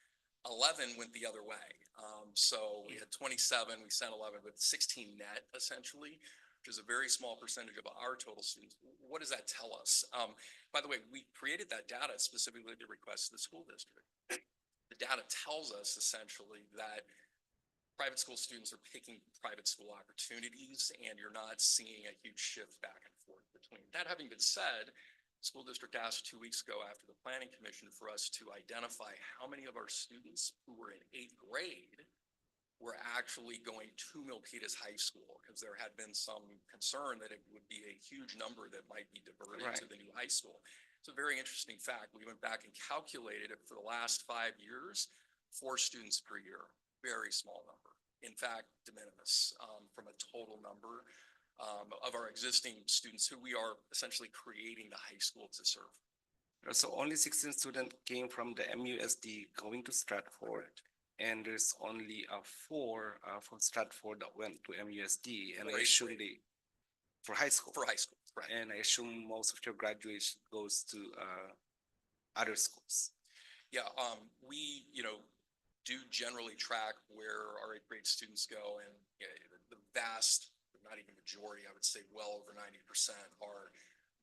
[SPEAKER 20] 11 went the other way. So we had 27, we sent 11, but 16 net essentially, which is a very small percentage of our total students. What does that tell us? By the way, we created that data specifically to request the school district. The data tells us essentially that private school students are picking private school opportunities, and you're not seeing a huge shift back and forth between. That having been said, the school district asked 2 weeks ago after the Planning Commission for us to identify how many of our students who were in 8th grade were actually going to Milpitas High School, because there had been some concern that it would be a huge number that might be diverted to the new high school. It's a very interesting fact. We went back and calculated it for the last 5 years, 4 students per year, very small number. In fact, de minimis from a total number of our existing students who we are essentially creating the high school to serve.
[SPEAKER 2] So only 16 students came from the MUSD going to Stratford, and there's only 4 from Stratford that went to MUSD, and I assume they, for high school.
[SPEAKER 20] For high school, right.
[SPEAKER 2] And I assume most of your graduation goes to other schools.
[SPEAKER 20] Yeah, we, do generally track where our 8th grade students go, and the vast, not even majority, I would say well over 90% are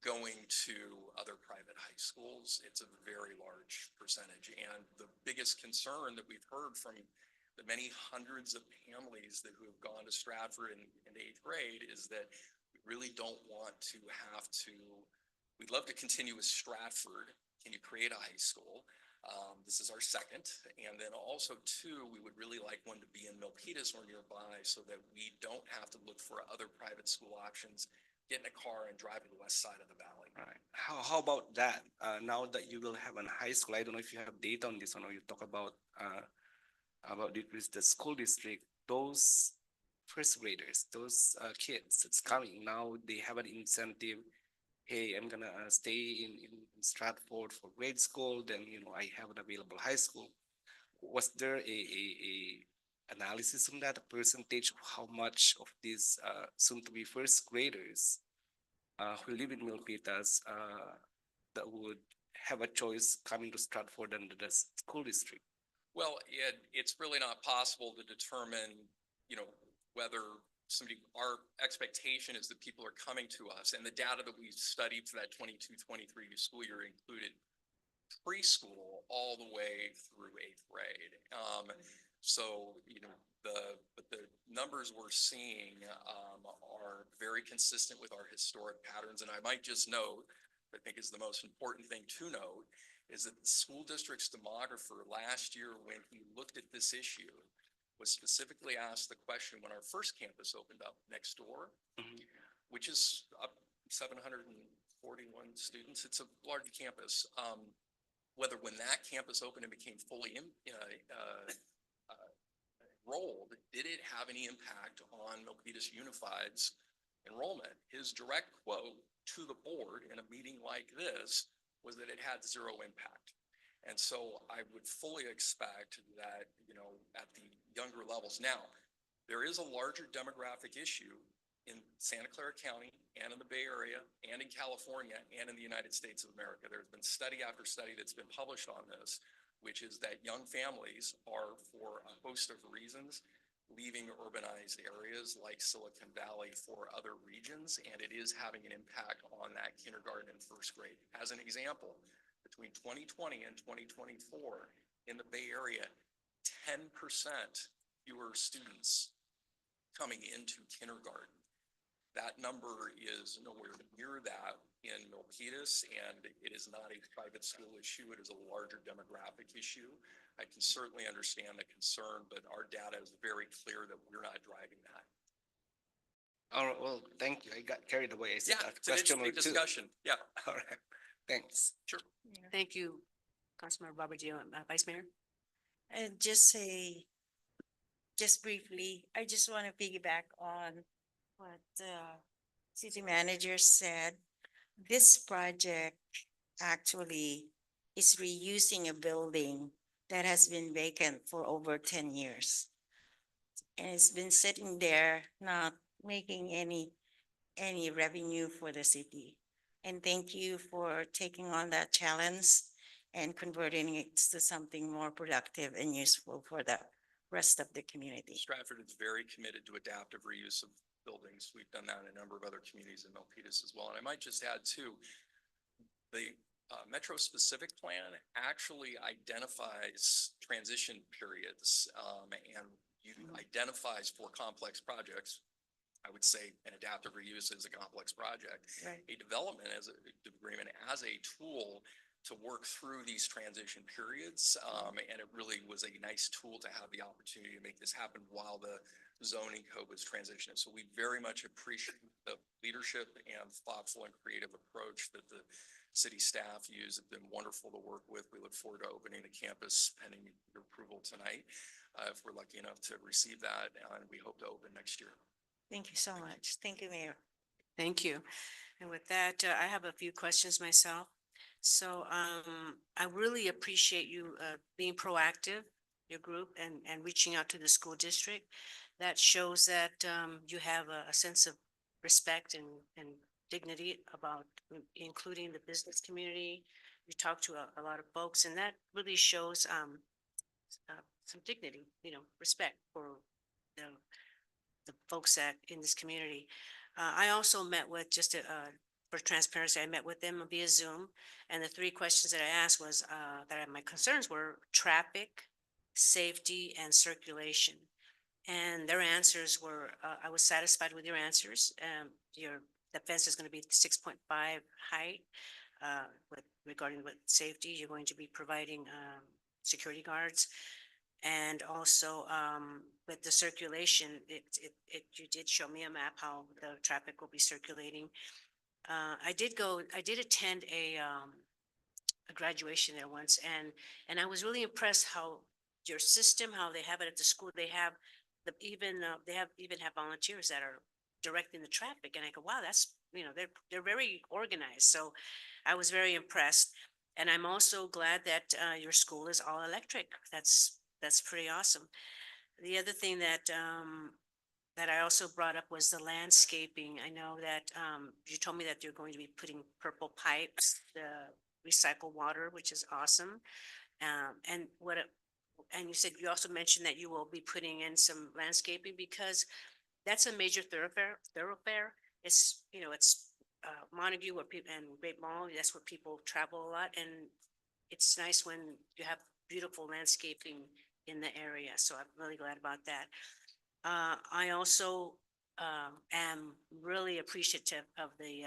[SPEAKER 20] going to other private high schools. It's a very large percentage. And the biggest concern that we've heard from the many hundreds of families that who have gone to Stratford in 8th grade is that we really don't want to have to, we'd love to continue with Stratford. Can you create a high school? This is our second. And then also too, we would really like one to be in Milpitas or nearby so that we don't have to look for other private school options, get in a car and drive to the west side of the valley.
[SPEAKER 2] Right. How about that? Now that you will have a high school, I don't know if you have data on this or not. You talk about the school district, those first graders, those kids that's coming now, they have an incentive. Hey, I'm gonna stay in Stratford for grade school. Then I have an available high school. Was there a analysis on that, a percentage of how much of these soon-to-be first graders who live in Milpitas that would have a choice coming to Stratford and the school district?
[SPEAKER 20] Well, it's really not possible to determine, whether our expectation is that people are coming to us, and the data that we studied for that 22-23 school year included preschool all the way through 8th grade. So, the numbers we're seeing are very consistent with our historic patterns. And I might just note, I think is the most important thing to note, is that the school district's demographer last year, when he looked at this issue, was specifically asked the question when our first campus opened up next door, which is up 741 students. It's a large campus. Whether when that campus opened and became fully enrolled, did it have any impact on Milpitas Unified's enrollment? His direct quote to the board in a meeting like this was that it had 0 impact. And so I would fully expect that, at the younger levels. Now, there is a larger demographic issue in Santa Clara County and in the Bay Area and in California and in the United States of America. There's been study after study that's been published on this, which is that young families are, for a host of reasons, leaving urbanized areas like Silicon Valley for other regions, and it is having an impact on that kindergarten and first grade. As an example, between 2020 and 2024 in the Bay Area, 10% fewer students coming into kindergarten. That number is nowhere near that in Milpitas, and it is not a private school issue. It is a larger demographic issue. I can certainly understand the concern, but our data is very clear that we're not driving that.
[SPEAKER 2] All right, well, thank you. I got carried away. I said
[SPEAKER 20] Yeah,
[SPEAKER 2] that
[SPEAKER 20] it's an
[SPEAKER 2] question
[SPEAKER 20] interesting
[SPEAKER 2] or two.
[SPEAKER 20] discussion. Yeah.
[SPEAKER 2] All right, thanks.
[SPEAKER 20] Sure.
[SPEAKER 3] Thank you, Councilmember Robert Dio, Vice Mayor.
[SPEAKER 13] And just briefly, I just want to piggyback on what city manager said. This project actually is reusing a building that has been vacant for over 10 years. And it's been sitting there, not making any revenue for the city. And thank you for taking on that challenge and converting it to something more productive and useful for the rest of the community.
[SPEAKER 20] Stratford is very committed to adaptive reuse of buildings. We've done that in a number of other communities in Milpitas as well. And I might just add too, the Metro specific plan actually identifies transition periods and identifies for complex projects. I would say an adaptive reuse is a complex project.
[SPEAKER 13] Right.
[SPEAKER 20] A development as a agreement as a tool to work through these transition periods. And it really was a nice tool to have the opportunity to make this happen while the zoning code was transitioning. So we very much appreciate the leadership and thoughtful and creative approach that the city staff use. Have been wonderful to work with. We look forward to opening the campus pending your approval tonight. If we're lucky enough to receive that, and we hope to open next year.
[SPEAKER 13] Thank you so much. Thank you, Mayor.
[SPEAKER 3] Thank you. And with that, I have a few questions myself. So I really appreciate you being proactive, your group, and reaching out to the school district. That shows that you have a sense of respect and dignity about including the business community. You talk to a lot of folks, and that really shows some dignity, respect for the folks that in this community. I also met with, just for transparency, I met with them via Zoom, and the three questions that I asked was my concerns were traffic, safety, and circulation. And their answers were, I was satisfied with your answers. The fence is going to be 6.5 height. Regarding with safety, you're going to be providing security guards. And also with the circulation, you did show me a map how the traffic will be circulating. I did attend a graduation there once, and I was really impressed how your system, how they have it at the school. They have even have volunteers that are directing the traffic, and I go, wow, that's they're very organized. So I was very impressed, and I'm also glad that your school is all electric. That's pretty awesome. The other thing that I also brought up was the landscaping. I know that you told me that you're going to be putting purple pipes, the recycled water, which is awesome. And you said, you also mentioned that you will be putting in some landscaping because that's a major thoroughfare. It's Montague and Great Mall. That's where people travel a lot, and it's nice when you have beautiful landscaping in the area. So I'm really glad about that. I also am really appreciative of the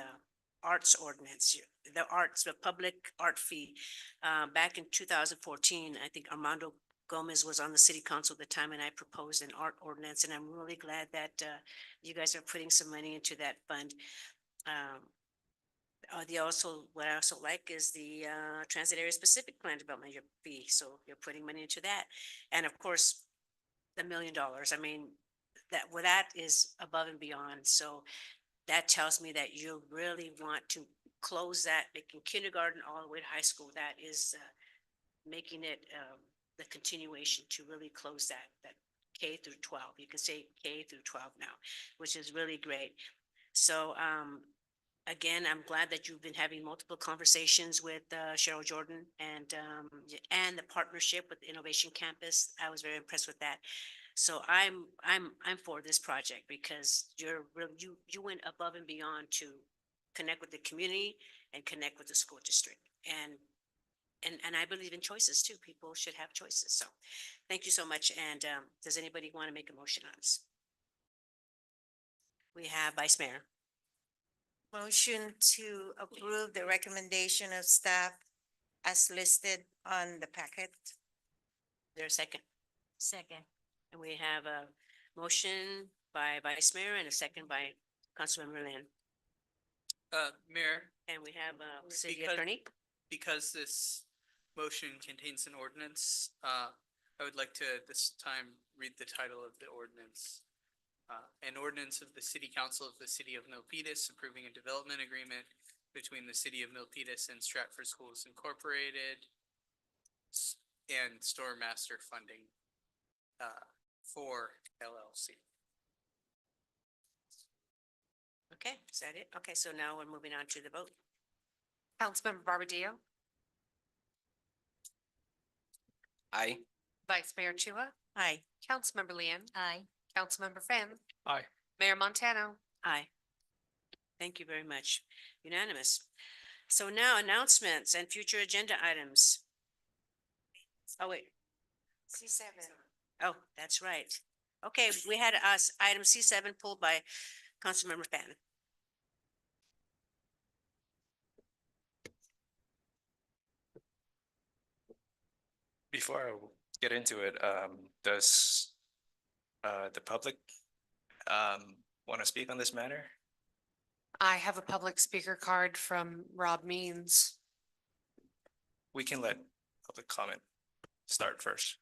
[SPEAKER 3] arts ordinance, the public art fee. Back in 2014, I think Armando Gomez was on the city council at the time, and I proposed an art ordinance, and I'm really glad that you guys are putting some money into that fund. What I also like is the transit area specific plan development fee. So you're putting money into that. And of course, the $1 million. I mean, that is above and beyond. So that tells me that you really want to close that, making kindergarten all the way to high school. That is making it, the continuation to really close that K through 12. You can say K through 12 now, which is really great. So, again, I'm glad that you've been having multiple conversations with Cheryl Jordan and the partnership with Innovation Campus. I was very impressed with that. So I'm for this project because you went above and beyond to connect with the community and connect with the school district. And I believe in choices too. People should have choices. So thank you so much. And does anybody want to make a motion on this? We have Vice Mayor.
[SPEAKER 13] Motion to approve the recommendation of staff as listed on the packet.
[SPEAKER 3] There a second?
[SPEAKER 17] Second.
[SPEAKER 3] And we have a motion by Vice Mayor and a second by Councilmember Lin.
[SPEAKER 5] Mayor,
[SPEAKER 3] And we have a city
[SPEAKER 5] Because-
[SPEAKER 3] attorney.
[SPEAKER 5] because this motion contains an ordinance, I would like to this time read the title of the ordinance. An ordinance of the City Council of the City of Milpitas approving a development agreement between the City of Milpitas and Stratford Schools Incorporated and Store Master Funding for LLC.
[SPEAKER 3] Okay, is that it? Okay, so now we're moving on to the vote.
[SPEAKER 7] Councilmember Barbadillo,
[SPEAKER 2] Aye.
[SPEAKER 7] Vice Mayor Chua,
[SPEAKER 13] Aye.
[SPEAKER 7] Councilmember Lian,
[SPEAKER 17] Aye.
[SPEAKER 7] Councilmember Finn,
[SPEAKER 18] Aye.
[SPEAKER 7] Mayor Montano.
[SPEAKER 3] Aye. Thank you very much. Unanimous. So now announcements and future agenda items. Oh, wait.
[SPEAKER 13] C7.
[SPEAKER 3] Oh, that's right. Okay, we had us item C7 pulled by Councilmember Finn.
[SPEAKER 18] Before I get into it, does the public want to speak on this matter?
[SPEAKER 7] I have a public speaker card from Rob Means.
[SPEAKER 18] We can let public comment start first.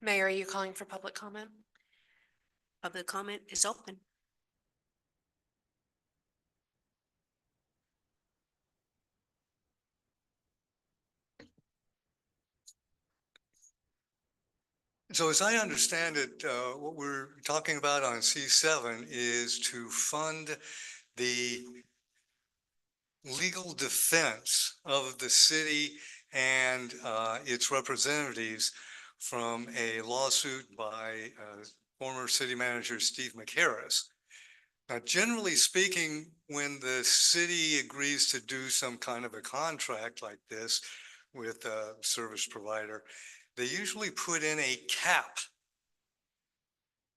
[SPEAKER 7] Mayor, are you calling for public comment?
[SPEAKER 3] Public comment is open.
[SPEAKER 6] So as I understand it, what we're talking about on C7 is to fund the legal defense of the city and its representatives from a lawsuit by former city manager Steve McHarris. Now, generally speaking, when the city agrees to do some kind of a contract like this with a service provider, they usually put in a cap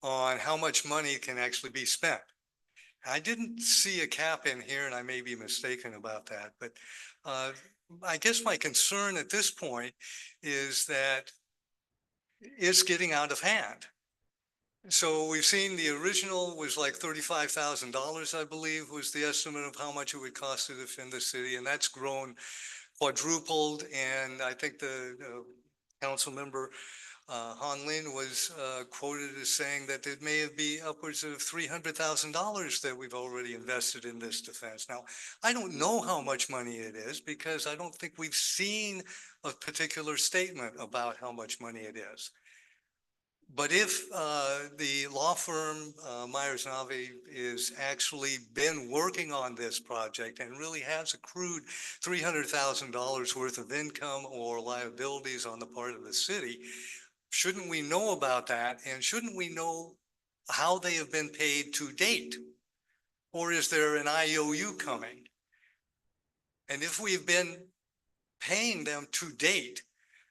[SPEAKER 6] on how much money can actually be spent. I didn't see a cap in here, and I may be mistaken about that, but I guess my concern at this point is that it's getting out of hand. So we've seen the original was like $35,000, I believe, was the estimate of how much it would cost to defend the city, and that's grown quadrupled. And I think the council member Han Lin was quoted as saying that it may be upwards of $300,000 that we've already invested in this defense. Now, I don't know how much money it is because I don't think we've seen a particular statement about how much money it is. But if the law firm Myers Navi is actually been working on this project and really has accrued $300,000 worth of income or liabilities on the part of the city, shouldn't we know about that? And shouldn't we know how they have been paid to date? Or is there an IOU coming? And if we've been paying them to date,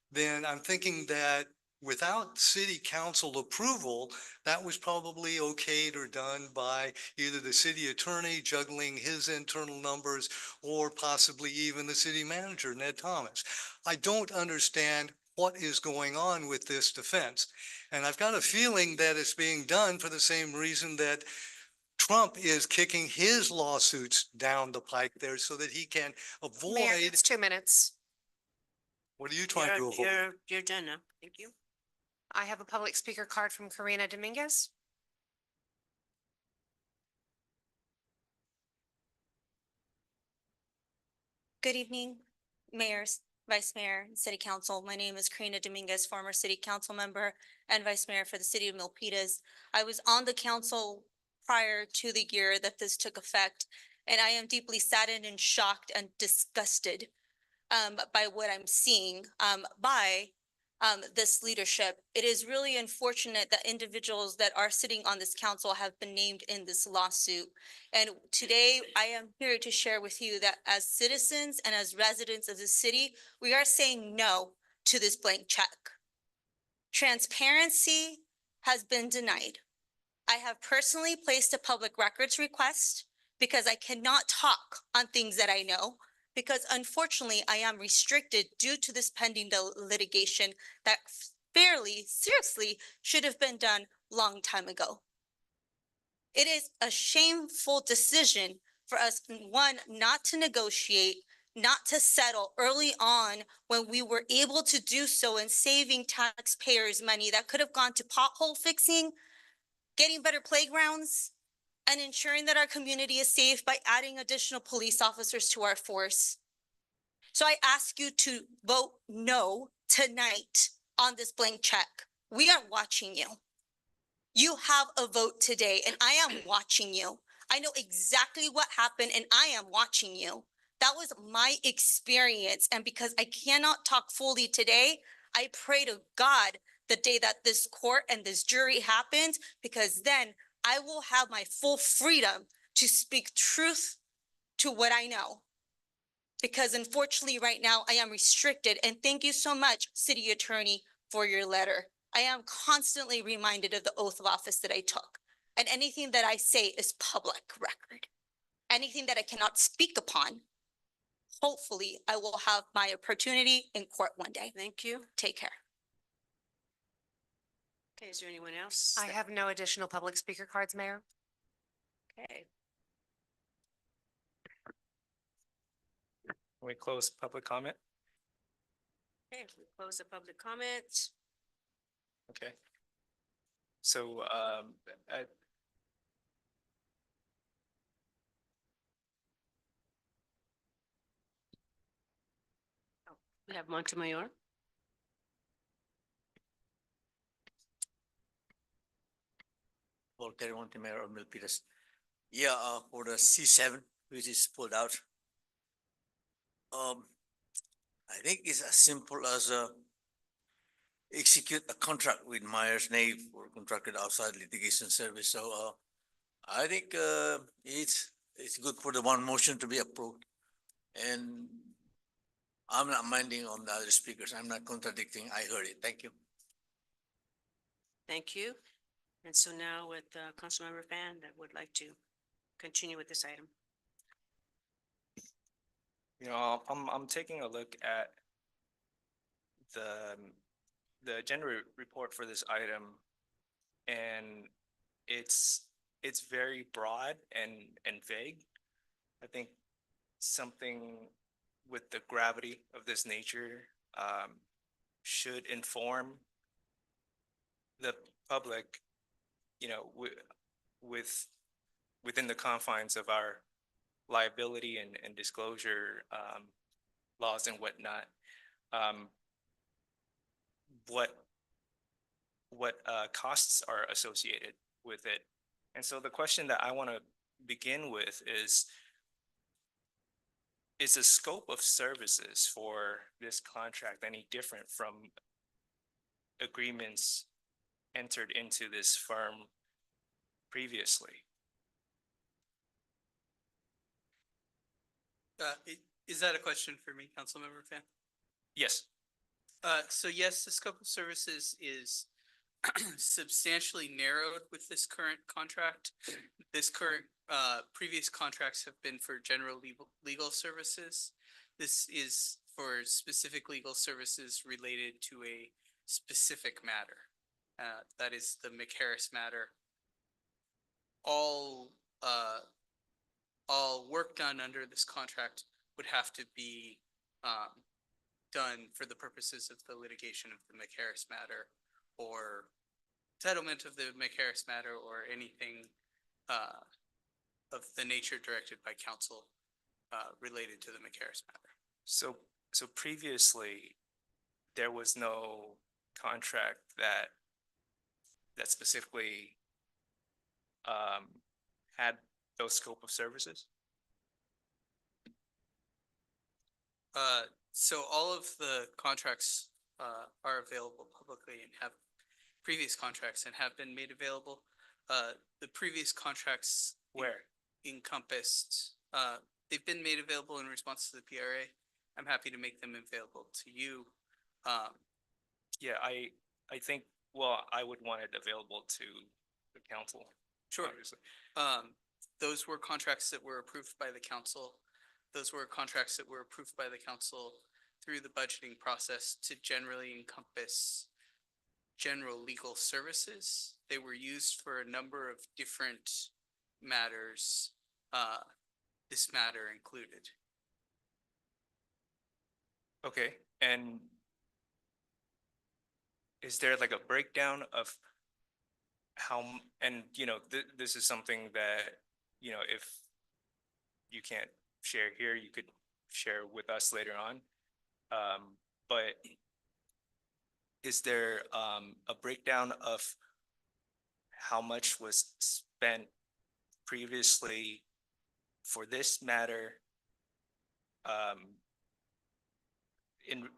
[SPEAKER 6] then I'm thinking that without city council approval, that was probably okayed or done by either the city attorney juggling his internal numbers or possibly even the city manager, Ned Thomas. I don't understand what is going on with this defense. And I've got a feeling that it's being done for the same reason that Trump is kicking his lawsuits down the pike there so that he can
[SPEAKER 7] Mayor,
[SPEAKER 6] avoid.
[SPEAKER 7] it's 2 minutes.
[SPEAKER 6] What are you trying to avoid?
[SPEAKER 3] You're done now. Thank you.
[SPEAKER 7] I have a public speaker card from Karina Dominguez.
[SPEAKER 21] Good evening, mayors, vice mayor, and city council. My name is Karina Dominguez, former city council member and vice mayor for the city of Milpitas. I was on the council prior to the year that this took effect, and I am deeply saddened and shocked and disgusted by what I'm seeing by this leadership. It is really unfortunate that individuals that are sitting on this council have been named in this lawsuit. And today I am here to share with you that as citizens and as residents of the city, we are saying no to this blank check. Transparency has been denied. I have personally placed a public records request because I cannot talk on things that I know, because unfortunately I am restricted due to this pending litigation that fairly, seriously should have been done long time ago. It is a shameful decision for us, one, not to negotiate, not to settle early on when we were able to do so and saving taxpayers money that could have gone to pothole fixing, getting better playgrounds, and ensuring that our community is safe by adding additional police officers to our force. So I ask you to vote no tonight on this blank check. We are watching you. You have a vote today, and I am watching you. I know exactly what happened, and I am watching you. That was my experience, and because I cannot talk fully today, I pray to God the day that this court and this jury happens, because then I will have my full freedom to speak truth to what I know. Because unfortunately, right now, I am restricted, and thank you so much, City Attorney, for your letter. I am constantly reminded of the oath of office that I took, and anything that I say is public record. Anything that I cannot speak upon, hopefully I will have my opportunity in court one day.
[SPEAKER 3] Thank you.
[SPEAKER 21] Take care.
[SPEAKER 3] Okay, is there anyone else?
[SPEAKER 7] I have no additional public speaker cards, Mayor.
[SPEAKER 3] Okay.
[SPEAKER 18] Can we close public comment?
[SPEAKER 3] Okay, we close the public comment.
[SPEAKER 18] Okay. So,
[SPEAKER 3] We have Montemayor.
[SPEAKER 9] Volker Montemero of Milpitas. Yeah, for the C7, which is pulled out. I think it's as simple as execute a contract with Myers Nave for contracted outside litigation service. So I think it's good for the one motion to be approved. And I'm not minding on the other speakers. I'm not contradicting. I heard it. Thank you.
[SPEAKER 3] Thank you. And so now with Councilmember Fan that would like to continue with this item.
[SPEAKER 18] you know, I'm taking a look at the agenda report for this item, and it's very broad and vague. I think something with the gravity of this nature should inform the public, you know, within the confines of our liability and disclosure laws and whatnot, what costs are associated with it. And so the question that I want to begin with is the scope of services for this contract any different from agreements entered into this firm previously?
[SPEAKER 5] Is that a question for me, Councilmember Fan?
[SPEAKER 18] Yes.
[SPEAKER 5] So yes, the scope of services is substantially narrowed with this current contract. This current, previous contracts have been for general legal services. This is for specific legal services related to a specific matter. That is the McHarris matter. All work done under this contract would have to be done for the purposes of the litigation of the McHarris matter or settlement of the McHarris matter or anything of the nature directed by counsel related to the McCarris matter.
[SPEAKER 18] So, so previously, there was no contract that specifically had those scope of services?
[SPEAKER 5] So all of the contracts are available publicly and have previous contracts and have been made available. The previous contracts
[SPEAKER 18] Where?
[SPEAKER 5] encompassed, they've been made available in response to the PRA. I'm happy to make them available to you.
[SPEAKER 18] Yeah, I think, well, I would want it available to the council.
[SPEAKER 5] Sure.
[SPEAKER 18] Obviously.
[SPEAKER 5] Those were contracts that were approved by the council. Those were contracts that were approved by the council through the budgeting process to generally encompass general legal services. They were used for a number of different matters, this matter included.
[SPEAKER 18] Okay, and is there like a breakdown of and this is something that, if you can't share here, you could share with us later on. But is there a breakdown of how much was spent previously for this matter in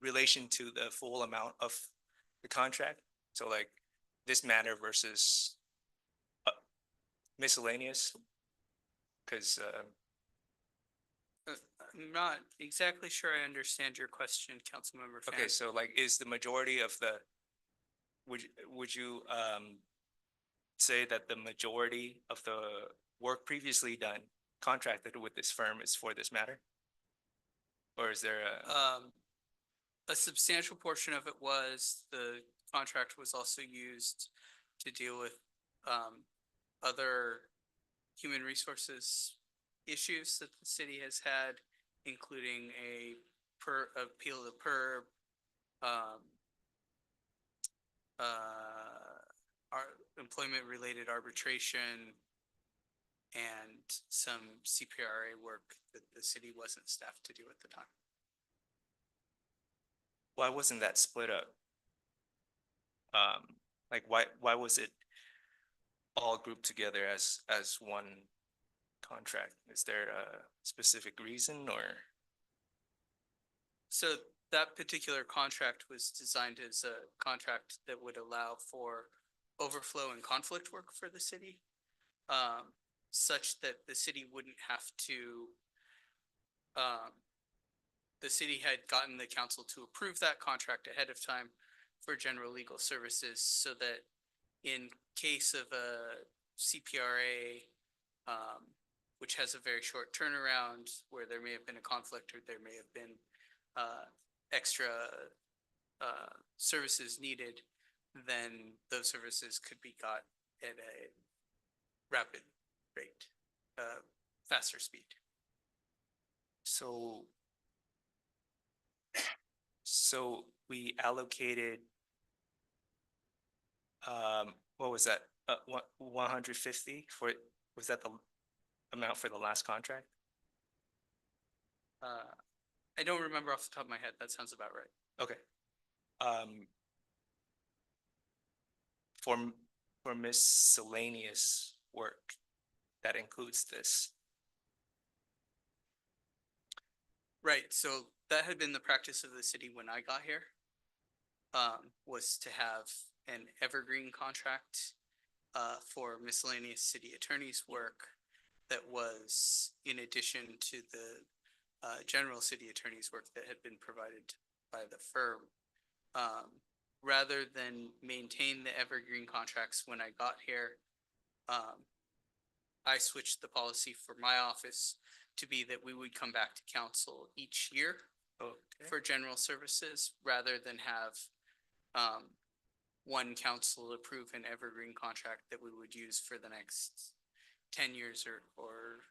[SPEAKER 18] relation to the full amount of the contract? So like this matter versus miscellaneous? Because
[SPEAKER 5] I'm not exactly sure I understand your question, Councilmember Fan.
[SPEAKER 18] okay, so like is the majority of the, would you say that the majority of the work previously done contracted with this firm is for this matter? Or is there
[SPEAKER 5] A substantial portion of it was, the contract was also used to deal with other human resources issues that the city has had, including appeal to PERB, our employment-related arbitration, and some CPRA work that the city wasn't staffed to do at the time.
[SPEAKER 18] why wasn't that split up? Like why was it all grouped together as one contract? Is there a specific reason or?
[SPEAKER 5] So that particular contract was designed as a contract that would allow for overflow and conflict work for the city, such that the city wouldn't have to, the city had gotten the council to approve that contract ahead of time for general legal services, so that in case of a CPRA, which has a very short turnaround, where there may have been a conflict or there may have been extra services needed, then those services could be got at a rapid rate, faster speed.
[SPEAKER 18] So we allocated, what was that? 150 for, was that the amount for the last contract?
[SPEAKER 5] I don't remember off the top of my head. That sounds about right.
[SPEAKER 18] Okay. For miscellaneous work, that includes this.
[SPEAKER 5] Right, so that had been the practice of the city when I got here, was to have an evergreen contract for miscellaneous city attorney's work that was in addition to the general city attorney's work that had been provided by the firm. Rather than maintain the evergreen contracts when I got here, I switched the policy for my office to be that we would come back to council each year for general services, rather than have one council approve an evergreen contract that we would use for the next 10 years or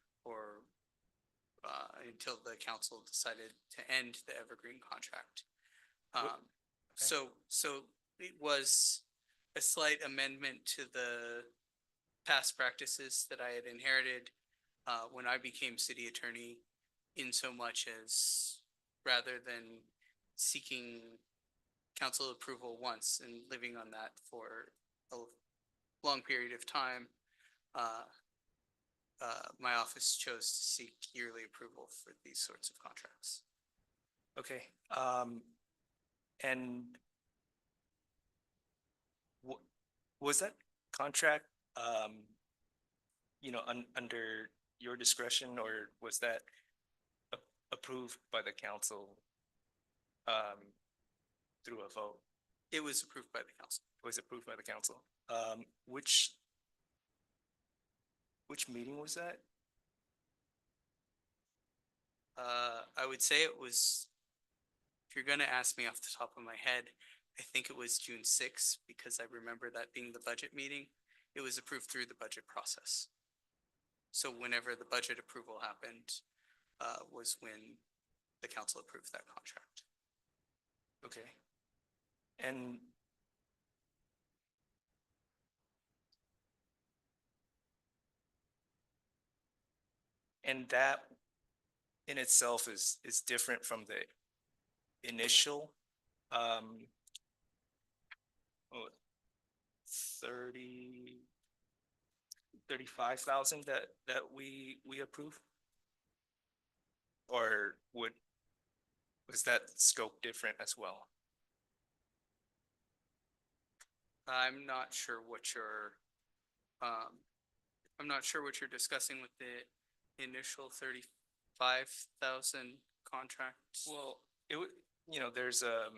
[SPEAKER 5] until the council decided to end the evergreen contract. So it was a slight amendment to the past practices that I had inherited, when I became city attorney, in so much as rather than seeking council approval once and living on that for a long period of time, my office chose to seek yearly approval for these sorts of contracts.
[SPEAKER 18] Okay, and was that contract, under your discretion, or was that approved by the council, through a vote?
[SPEAKER 5] It was approved by the council.
[SPEAKER 18] It was approved by the council. Which meeting was that?
[SPEAKER 5] I would say it was, if you're gonna ask me off the top of my head, I think it was June 6th, because I remember that being the budget meeting. It was approved through the budget process. So whenever the budget approval happened, was when the council approved that contract.
[SPEAKER 18] Okay. And that in itself is different from the initial, oh, 35,000 that we approved? Or was that scope different as well?
[SPEAKER 5] I'm not sure what you're, I'm not sure what you're discussing with the initial 35,000 contract.
[SPEAKER 18] Well, it would, there's a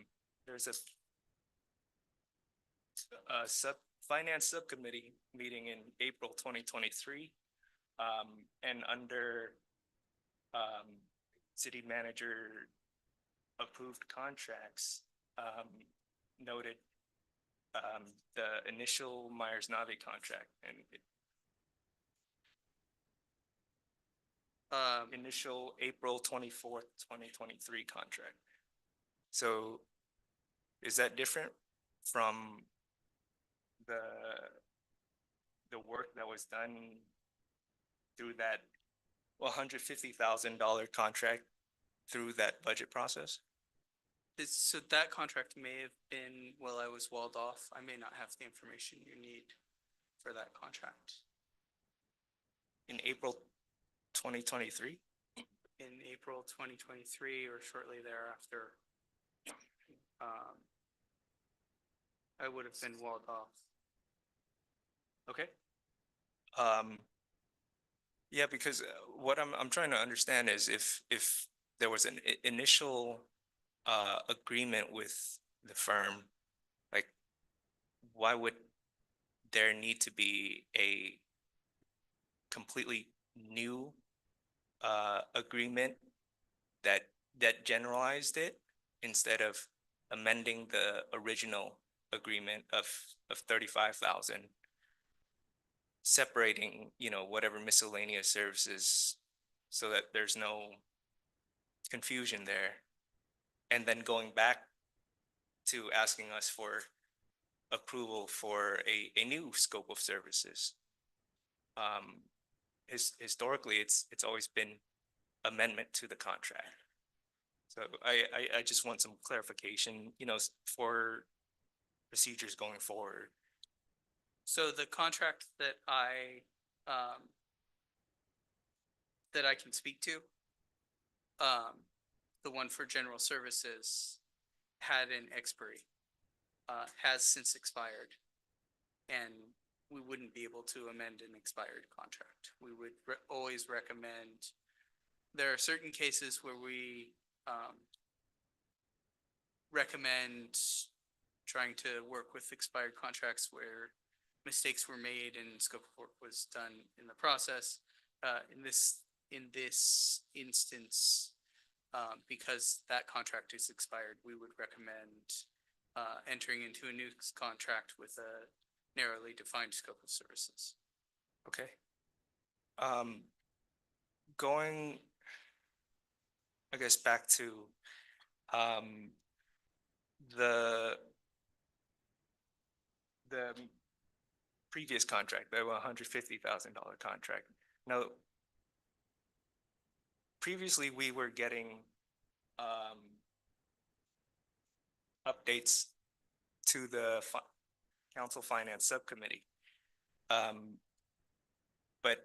[SPEAKER 18] finance subcommittee meeting in April 2023. And under, city manager approved contracts, noted, the initial Myers-Navi contract and initial April 24th, 2023 contract. So is that different from the work that was done through that $150,000 contract through that budget process?
[SPEAKER 5] So that contract may have been while I was walled off. I may not have the information you need for that contract.
[SPEAKER 18] In April 2023?
[SPEAKER 5] In April 2023 or shortly thereafter, I would have been walled off.
[SPEAKER 18] Okay. Yeah, because what I'm trying to understand is if there was an initial agreement with the firm, like why would there need to be a completely new agreement that generalized it instead of amending the original agreement of 35,000, separating, whatever miscellaneous services so that there's no confusion there, and then going back to asking us for approval for a new scope of services. Historically, it's always been amendment to the contract. So I just want some clarification, for procedures going forward.
[SPEAKER 5] So the contract that I can speak to, the one for general services had an expiry, has since expired. And we wouldn't be able to amend an expired contract. We would always recommend, there are certain cases where we recommend trying to work with expired contracts where mistakes were made and scope of work was done in the process. In this instance, because that contract is expired, we would recommend entering into a new contract with a narrowly defined scope of services.
[SPEAKER 18] Okay. Going, I guess, back to the previous contract, the $150,000 contract. Now, previously we were getting updates to the council finance subcommittee. But,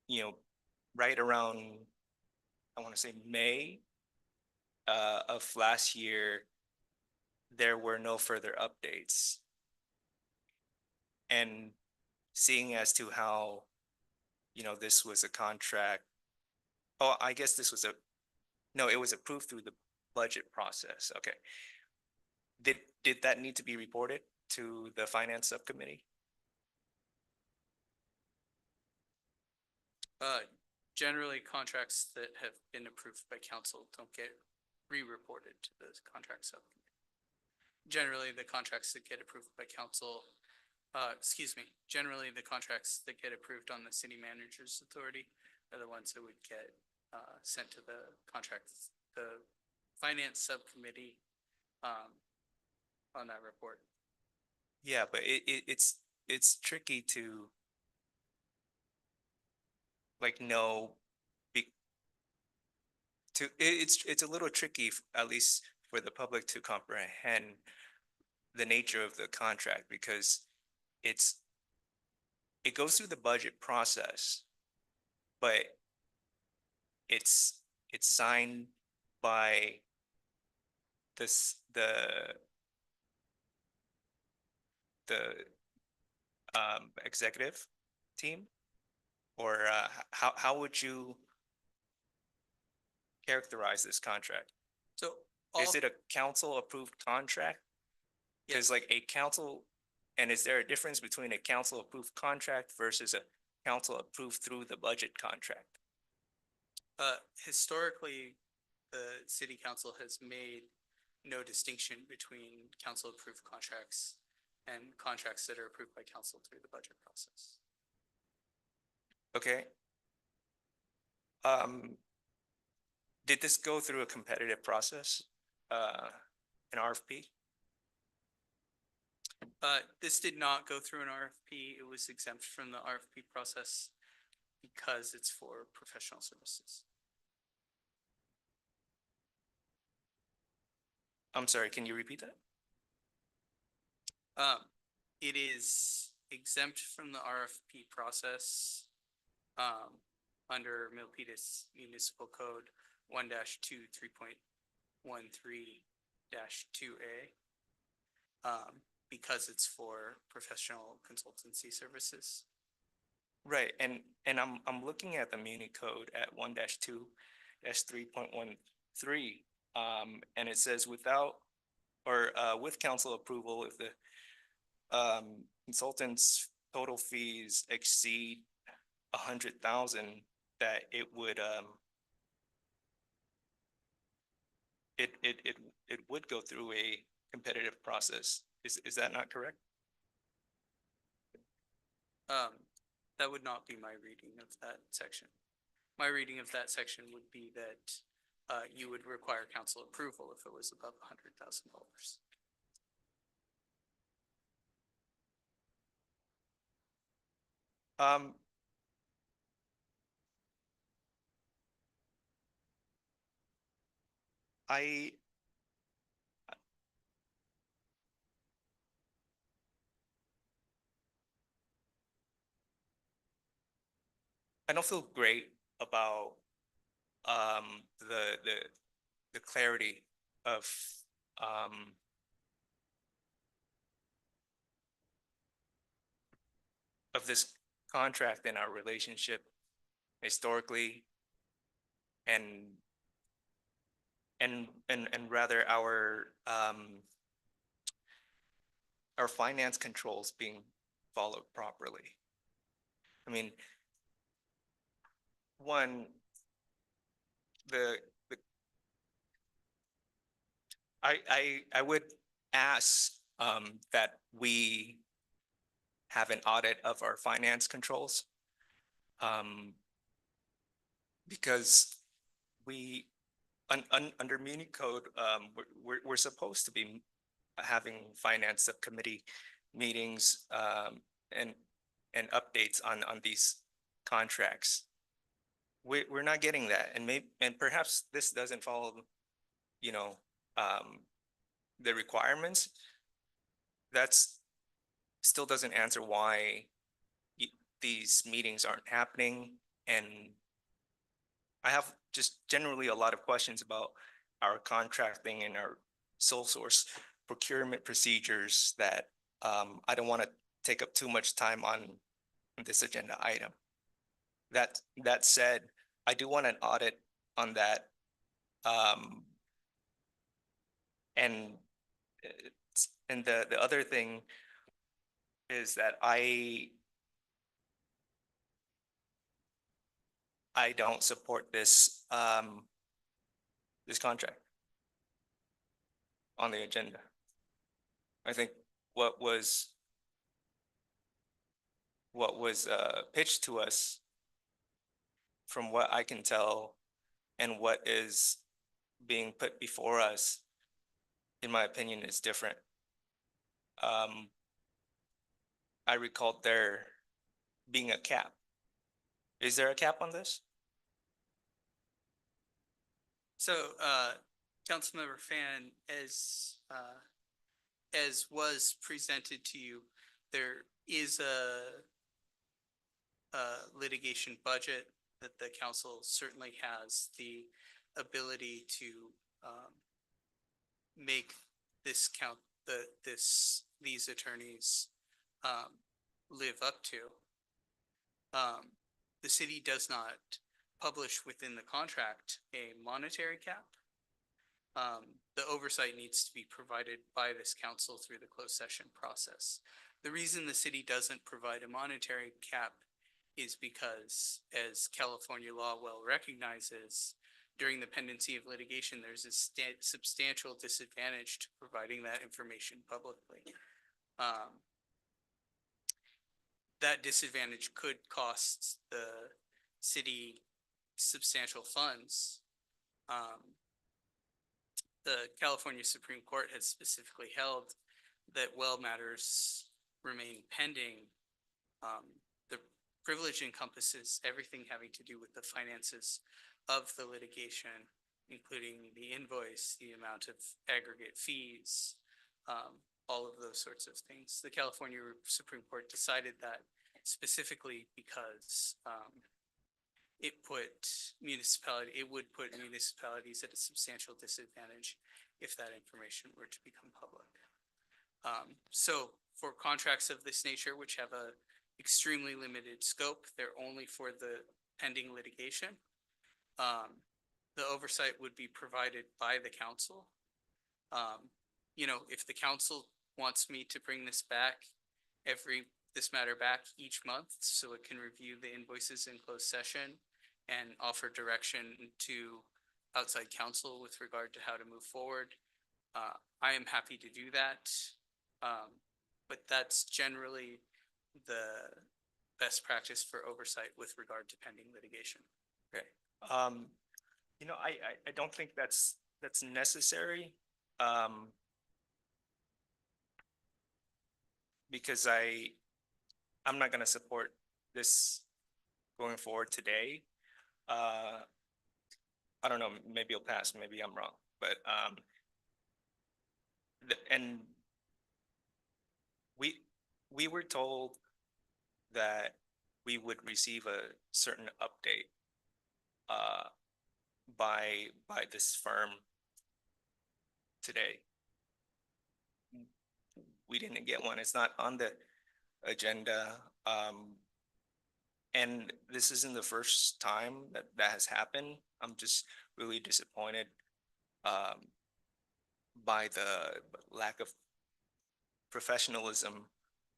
[SPEAKER 18] you know, right around, I want to say May of last year, there were no further updates. And seeing as to how, you know, this was a contract, oh, I guess this was no, it was approved through the budget process. Okay. Did that need to be reported to the finance subcommittee?
[SPEAKER 5] Generally, contracts that have been approved by council don't get re-reported to the contract subcommittee. Generally, the contracts that get approved by council, generally the contracts that get approved on the city manager's authority are the ones that would get sent to the contracts, the finance subcommittee on that report.
[SPEAKER 18] Yeah, but it's tricky to like know it's a little tricky, at least for the public to comprehend the nature of the contract, because it goes through the budget process, but it's signed by the executive team, or how would you characterize this contract?
[SPEAKER 5] So
[SPEAKER 18] Is it a council approved contract? Because like a council, and is there a difference between a council approved contract versus a council approved through the budget contract?
[SPEAKER 5] Historically, the city council has made no distinction between council approved contracts and contracts that are approved by council through the budget process.
[SPEAKER 18] Okay. Did this go through a competitive process, an RFP?
[SPEAKER 5] This did not go through an RFP. It was exempt from the RFP process because it's for professional services.
[SPEAKER 18] I'm sorry, can you repeat that?
[SPEAKER 5] It is exempt from the RFP process under Milpitas Municipal Code 1-2 3.13-2A because it's for professional consultancy services.
[SPEAKER 18] Right, and I'm looking at the Muni code at 1-2-3.13, and it says without or with council approval, if the consultant's total fees exceed 100,000, that it would it would go through a competitive process. Is that not correct?
[SPEAKER 5] That would not be my reading of that section. My reading of that section would be that you would require council approval if it was above $100,000.
[SPEAKER 18] I don't feel great about the clarity of this contract and our relationship historically, and rather our finance controls being followed properly. I mean, one, I would ask that we have an audit of our finance controls, because we under Muni code, we're supposed to be having finance subcommittee meetings and updates on these contracts. we're not getting that, and and perhaps this doesn't follow, you know, the requirements. That's still doesn't answer why these meetings aren't happening. And I have just generally a lot of questions about our contracting and our sole source procurement procedures that I don't want to take up too much time on this agenda item. That said, I do want an audit on that. And the other thing is that I don't support this this contract on the agenda. I think what was pitched to us, from what I can tell, and what is being put before us, in my opinion, is different. I recalled there being a cap. Is there a cap on this?
[SPEAKER 5] So, Councilmember Fan, as was presented to you, there is a litigation budget that the council certainly has the ability to make this count, these attorneys live up to. The city does not publish within the contract a monetary cap. The oversight needs to be provided by this council through the closed session process. The reason the city doesn't provide a monetary cap is because, as California law well recognizes, during the pendency of litigation, there's a substantial disadvantage to providing that information publicly. That disadvantage could cost the city substantial funds. The California Supreme Court has specifically held that while matters remain pending, the privilege encompasses everything having to do with the finances of the litigation, including the invoice, the amount of aggregate fees, all of those sorts of things. The California Supreme Court decided that specifically because it would put municipalities at a substantial disadvantage if that information were to become public. So for contracts of this nature, which have a extremely limited scope, they're only for the pending litigation. The oversight would be provided by the council. If the council wants me to bring this matter back each month so it can review the invoices in closed session and offer direction to outside counsel with regard to how to move forward, I am happy to do that. But that's generally the best practice for oversight with regard to pending litigation.
[SPEAKER 18] Okay. I don't think that's necessary. Because I'm not gonna support this going forward today. I don't know, maybe it'll pass, maybe I'm wrong, but and we were told that we would receive a certain update by this firm today. We didn't get one. It's not on the agenda. And this isn't the first time that has happened. I'm just really disappointed by the lack of professionalism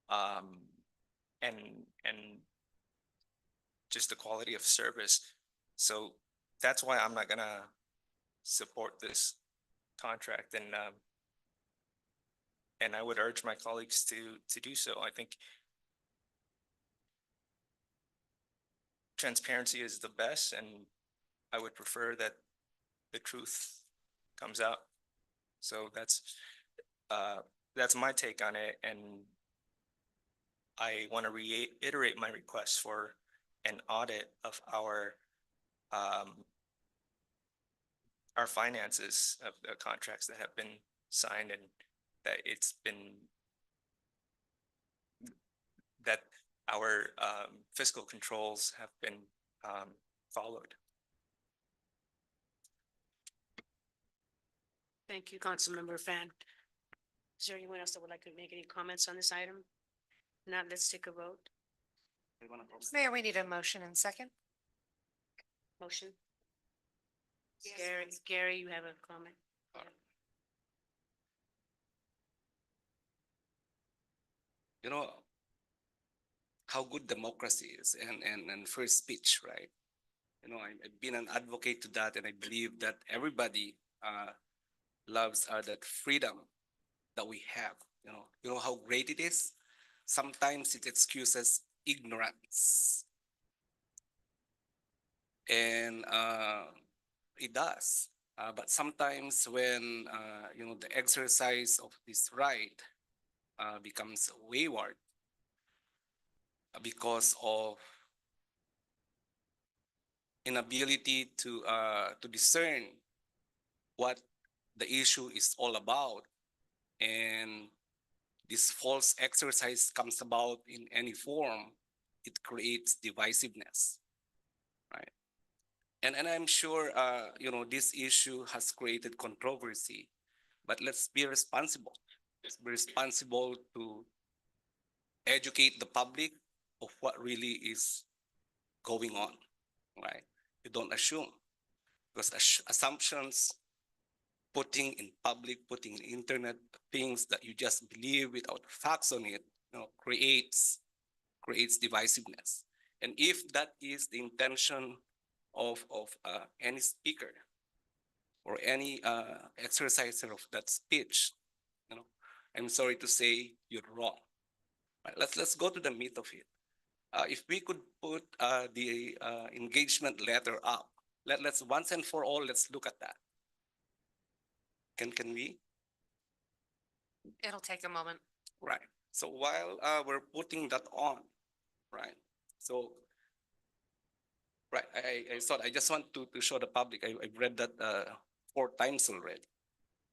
[SPEAKER 18] and just the quality of service. So that's why I'm not gonna support this contract, and I would urge my colleagues to do so. I think transparency is the best, and I would prefer that the truth comes out. So that's my take on it, and I want to reiterate my request for an audit of our our finances of the contracts that have been signed and that it's been that our fiscal controls have been followed.
[SPEAKER 3] Thank you, Councilmember Fan. Is there anyone else that would like to make any comments on this item? Not, let's take a vote.
[SPEAKER 7] Mayor, we need a motion and second.
[SPEAKER 3] Motion? Gary, you have a comment?
[SPEAKER 2] You know, how good democracy is and free speech, right? You know, I've been an advocate to that, and I believe that everybody loves that freedom that we have. You know how great it is. Sometimes it excuses ignorance, and it does. But sometimes when the exercise of this right becomes wayward because of inability to discern what the issue is all about, and this false exercise comes about in any form, it creates divisiveness, right? And I'm sure this issue has created controversy, but let's be responsible. Let's be responsible to educate the public of what really is going on, right? You don't assume, because assumptions, putting in public, putting in internet things that you just believe without facts on it, creates divisiveness. And if that is the intention of any speaker or any exerciser of that speech, I'm sorry to say you're wrong. Right, let's go to the meat of it. If we could put the engagement letter up, let's once and for all, let's look at that. Can we?
[SPEAKER 7] It'll take a moment.
[SPEAKER 2] Right. So while we're putting that on, right? So, right, I thought I just want to show the public. I've read that 4 times already.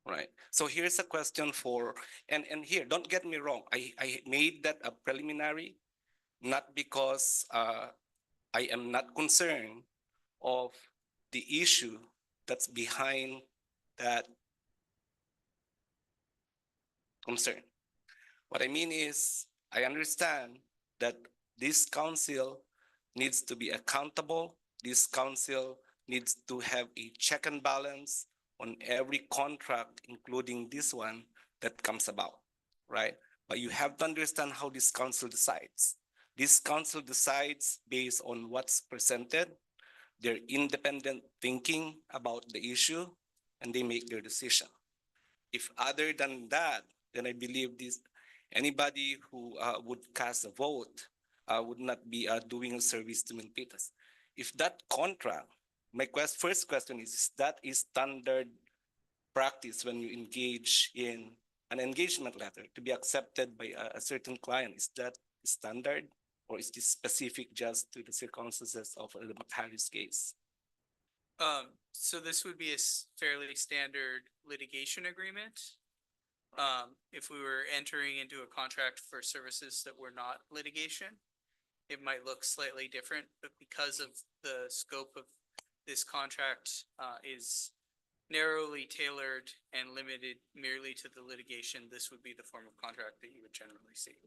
[SPEAKER 2] Right. So here's a question for, and here, don't get me wrong. I made that a preliminary, not because I am not concerned of the issue that's behind that concern. What I mean is, I understand that this council needs to be accountable. This council needs to have a check and balance on every contract, including this one that comes about, right? But you have to understand how this council decides. This council decides based on what's presented, their independent thinking about the issue, and they make their decision. If other than that, then I believe anybody who would cast a vote would not be doing a service to Milpitas. If that contract, my first question is that is standard practice when you engage in an engagement letter to be accepted by a certain client? Is that standard, or is this specific just to the circumstances of the McHarris case?
[SPEAKER 5] So this would be a fairly standard litigation agreement. If we were entering into a contract for services that were not litigation, it might look slightly different, but because of the scope of this contract is narrowly tailored and limited merely to the litigation, this would be the form of contract that you would generally see.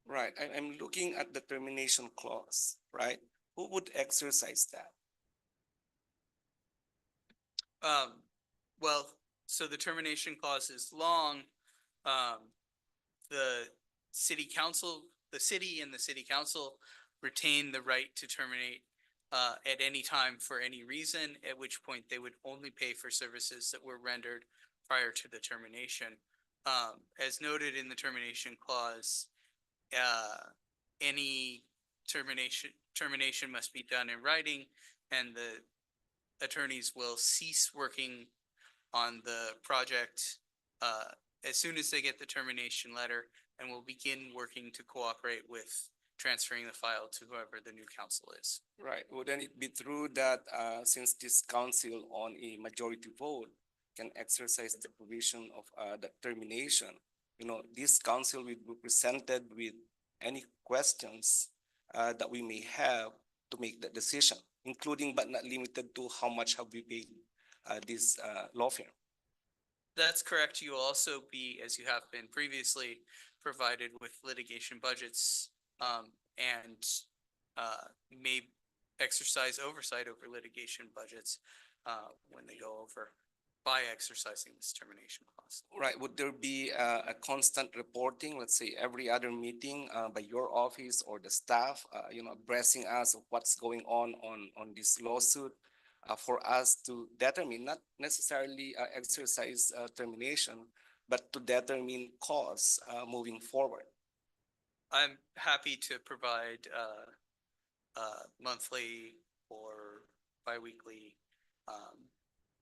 [SPEAKER 2] Right, I'm looking at the termination clause, right? Who would exercise that?
[SPEAKER 5] Well, so the termination clause is long. The city and the city council retain the right to terminate at any time for any reason, at which point they would only pay for services that were rendered prior to the termination. As noted in the termination clause, any termination must be done in writing, and the attorneys will cease working on the project as soon as they get the termination letter, and will begin working to cooperate with transferring the file to whoever the new council is.
[SPEAKER 2] Right, wouldn't it be true that since this council on a majority vote can exercise the provision of the termination, this council will be presented with any questions that we may have to make the decision, including but not limited to how much have we paid this law firm.
[SPEAKER 5] That's correct. You will also be, as you have been previously, provided with litigation budgets and may exercise oversight over litigation budgets when they go over by exercising this termination clause.
[SPEAKER 2] Right, would there be a constant reporting, let's say every other meeting by your office or the staff, abreasting us of what's going on this lawsuit for us to determine, not necessarily exercise termination, but to determine cause moving forward?
[SPEAKER 5] I'm happy to provide monthly or biweekly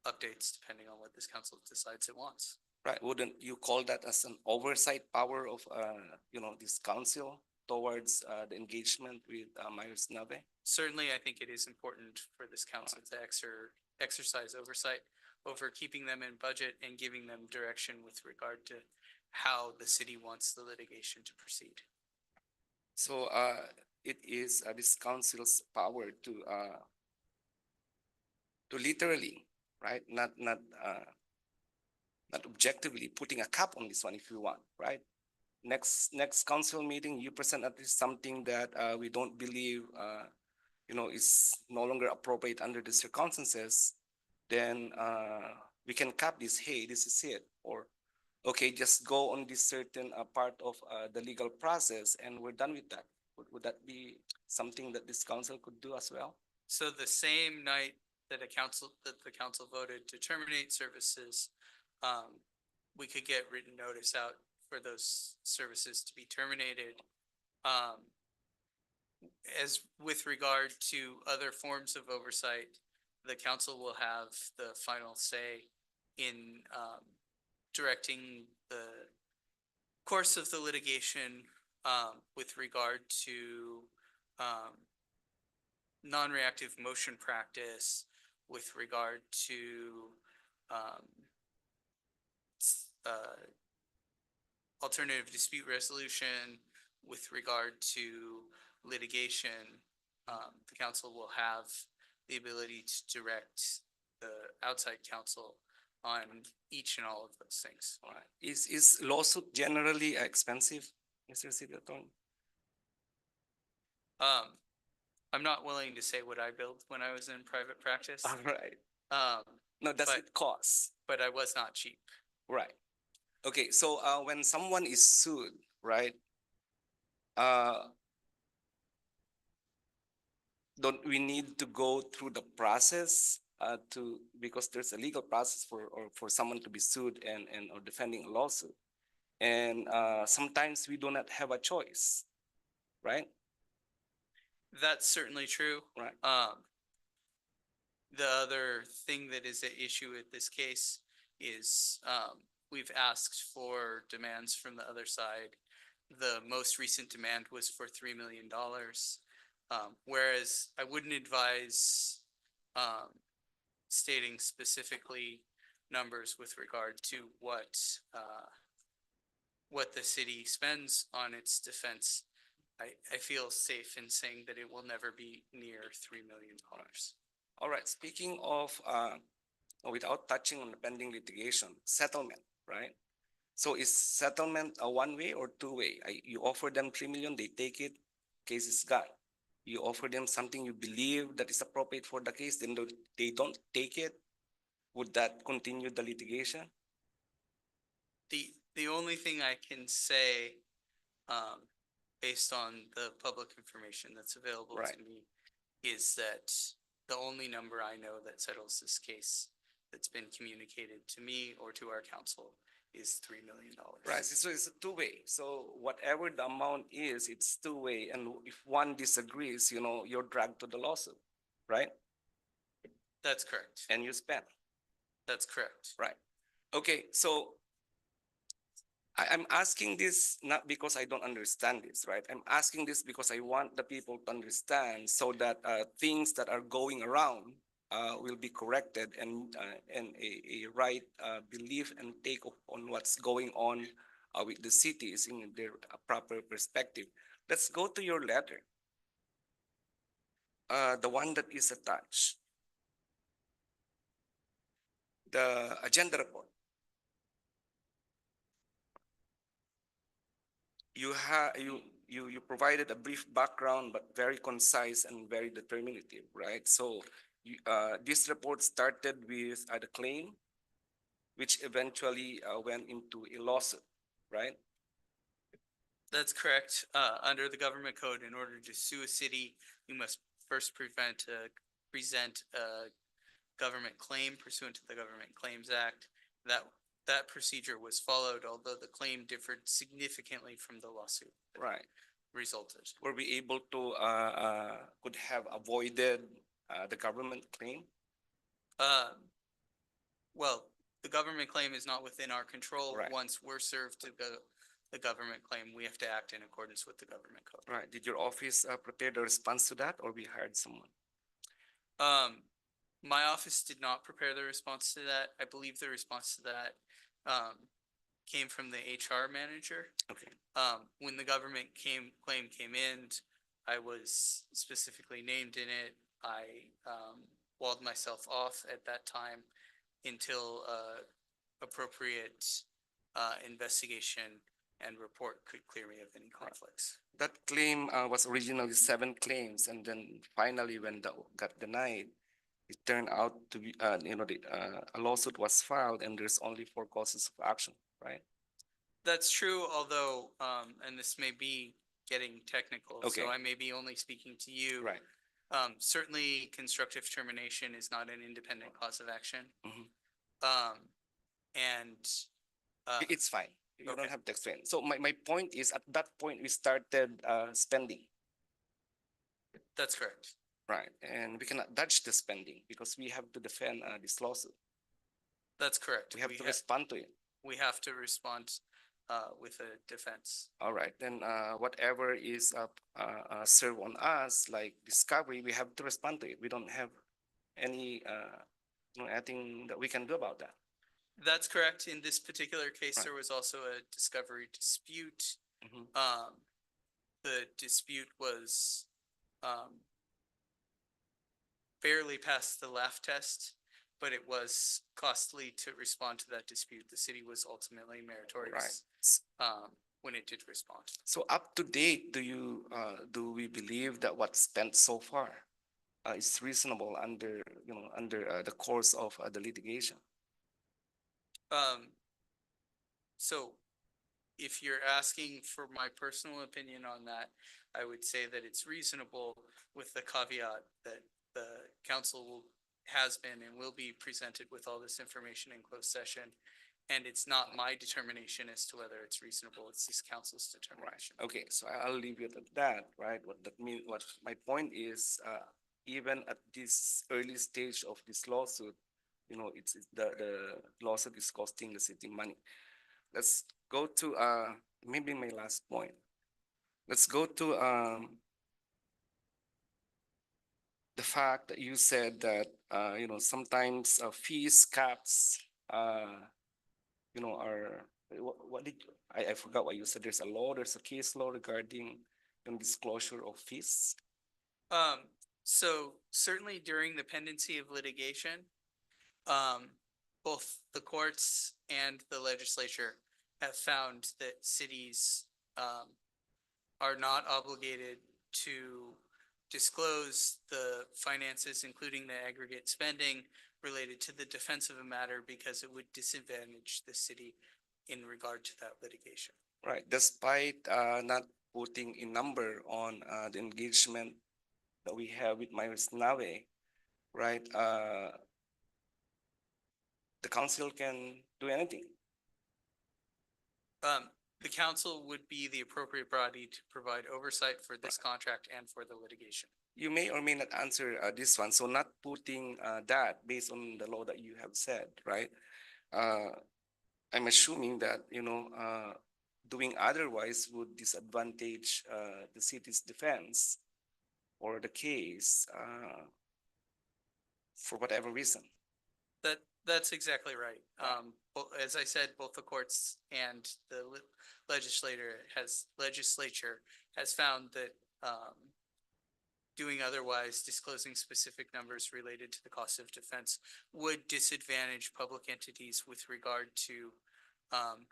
[SPEAKER 5] updates depending on what this council decides it wants.
[SPEAKER 2] Right, wouldn't you call that as an oversight power of, this council towards the engagement with Myers Nave?
[SPEAKER 5] Certainly, I think it is important for this council to exercise oversight over keeping them in budget and giving them direction with regard to how the city wants the litigation to proceed.
[SPEAKER 2] So it is this council's power to literally, right, not objectively putting a cap on this one if you want, right? Next council meeting, you present at least something that we don't believe is no longer appropriate under the circumstances, then we can cap this, hey, this is it, or okay, just go on this certain part of the legal process and we're done with that. Would that be something that this council could do as well?
[SPEAKER 5] So the same night that the council voted to terminate services, we could get written notice out for those services to be terminated. As with regard to other forms of oversight, the council will have the final say in directing the course of the litigation with regard to non-reactive motion practice, with regard to alternative dispute resolution, with regard to litigation. The council will have the ability to direct the outside counsel on each and all of those things.
[SPEAKER 2] All right. Is lawsuit generally expensive, Mr. City Attorney?
[SPEAKER 5] I'm not willing to say what I built when I was in private practice.
[SPEAKER 2] All right. No, does it cost?
[SPEAKER 5] But I was not cheap.
[SPEAKER 2] Right. Okay, so when someone is sued, right? Don't we need to go through the process because there's a legal process for someone to be sued and or defending a lawsuit, and sometimes we do not have a choice, right?
[SPEAKER 5] That's certainly true.
[SPEAKER 2] Right.
[SPEAKER 5] The other thing that is at issue with this case is we've asked for demands from the other side. The most recent demand was for $3 million. Whereas I wouldn't advise stating specifically numbers with regard to what the city spends on its defense. I feel safe in saying that it will never be near $3 million.
[SPEAKER 2] All right, speaking of, without touching on the pending litigation, settlement, right? So is settlement a one-way or two-way? You offer them 3 million, they take it, case is gone. You offer them something you believe that is appropriate for the case, then they don't take it. Would that continue the litigation?
[SPEAKER 5] The only thing I can say, based on the public information that's available to me, is that the only number I know that settles this case that's been communicated to me or to our council is $3 million.
[SPEAKER 2] Right, so it's a two-way. So whatever the amount is, it's two-way. And if one disagrees, you're dragged to the lawsuit, right?
[SPEAKER 5] That's correct.
[SPEAKER 2] And you spend.
[SPEAKER 5] That's correct.
[SPEAKER 2] Right. Okay, so I'm asking this not because I don't understand this, right? I'm asking this because I want the people to understand so that things that are going around will be corrected and a right belief and take on what's going on with the cities in their proper perspective. Let's go to your letter. The one that is attached. The agenda report. You provided a brief background, but very concise and very determinative, right? So this report started with the claim, which eventually went into a lawsuit, right?
[SPEAKER 5] That's correct. Under the government code, in order to sue a city, you must first present a government claim pursuant to the Government Claims Act. That procedure was followed, although the claim differed significantly from the lawsuit
[SPEAKER 2] Right.
[SPEAKER 5] resulted.
[SPEAKER 2] Were we able to could have avoided the government claim?
[SPEAKER 5] Well, the government claim is not within our control.
[SPEAKER 2] Right.
[SPEAKER 5] Once we're served the government claim, we have to act in accordance with the government code.
[SPEAKER 2] Right. Did your office prepare the response to that, or we hired someone?
[SPEAKER 5] My office did not prepare the response to that. I believe the response to that came from the HR manager.
[SPEAKER 2] Okay.
[SPEAKER 5] When the government claim came in, I was specifically named in it. I walled myself off at that time until appropriate investigation and report could clear me of any conflicts.
[SPEAKER 2] That claim was originally 7 claims, and then finally, when that got denied, it turned out to be, a lawsuit was filed, and there's only 4 causes of action, right?
[SPEAKER 5] That's true, although, and this may be getting technical,
[SPEAKER 2] Okay.
[SPEAKER 5] so I may be only speaking to you.
[SPEAKER 2] Right.
[SPEAKER 5] Certainly constructive termination is not an independent cause of action.
[SPEAKER 2] Mhm.
[SPEAKER 5] And
[SPEAKER 2] It's fine. You
[SPEAKER 5] okay.
[SPEAKER 2] don't have to explain. So my point is, at that point, we started spending,
[SPEAKER 5] That's correct.
[SPEAKER 2] right? And we cannot dodge the spending because we have to defend this lawsuit.
[SPEAKER 5] That's correct.
[SPEAKER 2] We have to respond to it.
[SPEAKER 5] We have to respond with a defense.
[SPEAKER 2] All right, then whatever is served on us, like discovery, we have to respond to it. We don't have any anything that we can do about that.
[SPEAKER 5] That's correct. In this particular case,
[SPEAKER 2] Right.
[SPEAKER 5] there was also a discovery dispute.
[SPEAKER 2] Mhm.
[SPEAKER 5] The dispute was barely past the laugh test, but it was costly to respond to that dispute. The city was ultimately meritorious when it did respond.
[SPEAKER 2] So up to date, do we believe that what's spent so far is reasonable under the course of the litigation?
[SPEAKER 5] So if you're asking for my personal opinion on that, I would say that it's reasonable with the caveat that the council has been and will be presented with all this information in closed session. And it's not my determination as to whether it's reasonable, it's this council's determination.
[SPEAKER 2] Okay, so I'll leave it at that, right? What my point is, even at this early stage of this lawsuit, it's the lawsuit is costing the city money. Let's go to maybe my last point. Let's go to the fact that you said that sometimes fees caps are what did I forgot what you said. There's a case law regarding disclosure of fees.
[SPEAKER 5] So certainly during the pendency of litigation, both the courts and the legislature have found that cities are not obligated to disclose the finances, including the aggregate spending related to the defense of a matter, because it would disadvantage the city in regard to that litigation.
[SPEAKER 2] Right, despite not putting a number on the engagement that we have with Myers Nave, right? The council can do anything.
[SPEAKER 5] The council would be the appropriate body to provide oversight for this contract and for the litigation.
[SPEAKER 2] You may or may not answer this one. So not putting that based on the law that you have said, right? I'm assuming that, doing otherwise would disadvantage the city's defense or the case for whatever reason.
[SPEAKER 5] That's exactly right. As I said, both the courts and the legislature has found that, doing otherwise, disclosing specific numbers related to the cost of defense would disadvantage public entities with regard to,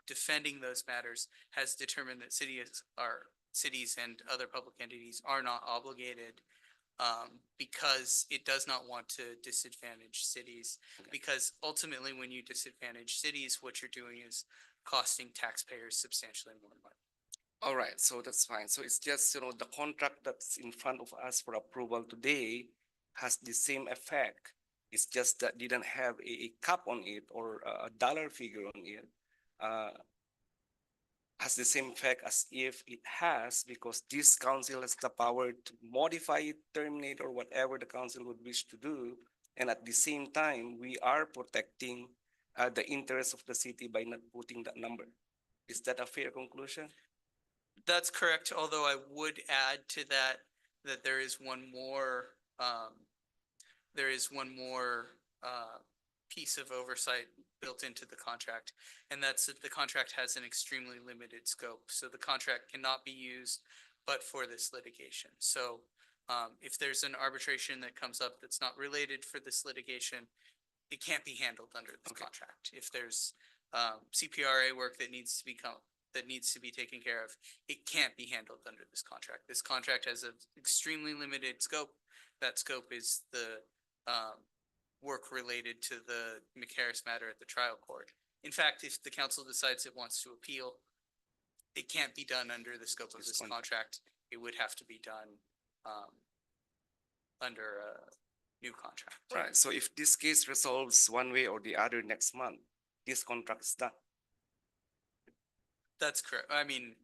[SPEAKER 5] defending those matters, has determined that cities and other public entities are not obligated, because it does not want to disadvantage cities. Because ultimately, when you disadvantage cities, what you're doing is costing taxpayers substantially more money.
[SPEAKER 2] All right, so that's fine. So it's just, the contract that's in front of us for approval today has the same effect. It's just that didn't have a cap on it or a dollar figure on it. Has the same effect as if it has, because this council has the power to modify it, terminate, or whatever the council would wish to do. And at the same time, we are protecting the interests of the city by not putting that number. Is that a fair conclusion?
[SPEAKER 5] That's correct, although I would add to that, that there is one more, piece of oversight built into the contract. And that's that the contract has an extremely limited scope. So the contract cannot be used but for this litigation. So, if there's an arbitration that comes up that's not related for this litigation, it can't be handled under this contract. If there's, CPRA work that needs to be taken care of, it can't be handled under this contract. This contract has an extremely limited scope. That scope is the, work related to the McHarris matter at the trial court. In fact, if the council decides it wants to appeal, it can't be done under the scope of this contract. It would have to be done, under a new contract.
[SPEAKER 2] Right, so if this case resolves one way or the other next month, this contract is done.
[SPEAKER 5] That's correct. I mean,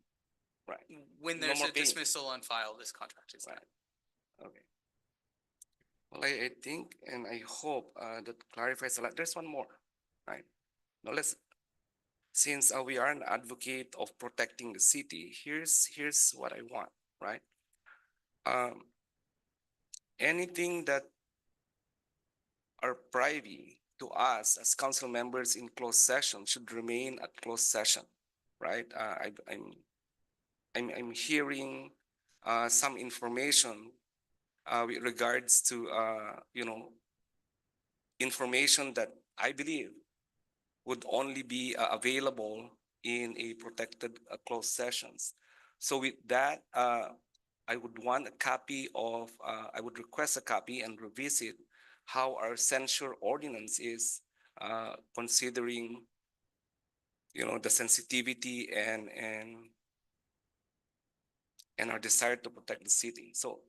[SPEAKER 2] Right.
[SPEAKER 5] when
[SPEAKER 2] No
[SPEAKER 5] there's
[SPEAKER 2] more
[SPEAKER 5] a
[SPEAKER 2] paying.
[SPEAKER 5] dismissal on file, this contract is done.
[SPEAKER 2] Okay. Well, I think and I hope that clarifies a lot. There's one more, right? Now since we are an advocate of protecting the city, here's what I want, right? Anything that are privy to us as council members in closed session should remain at closed session, right? I'm hearing some information with regards to information that I believe would only be available in a protected closed sessions. So with that, I would want a copy of, I would request a copy and revisit how our censure ordinance is considering, the sensitivity and our desire to protect the city. So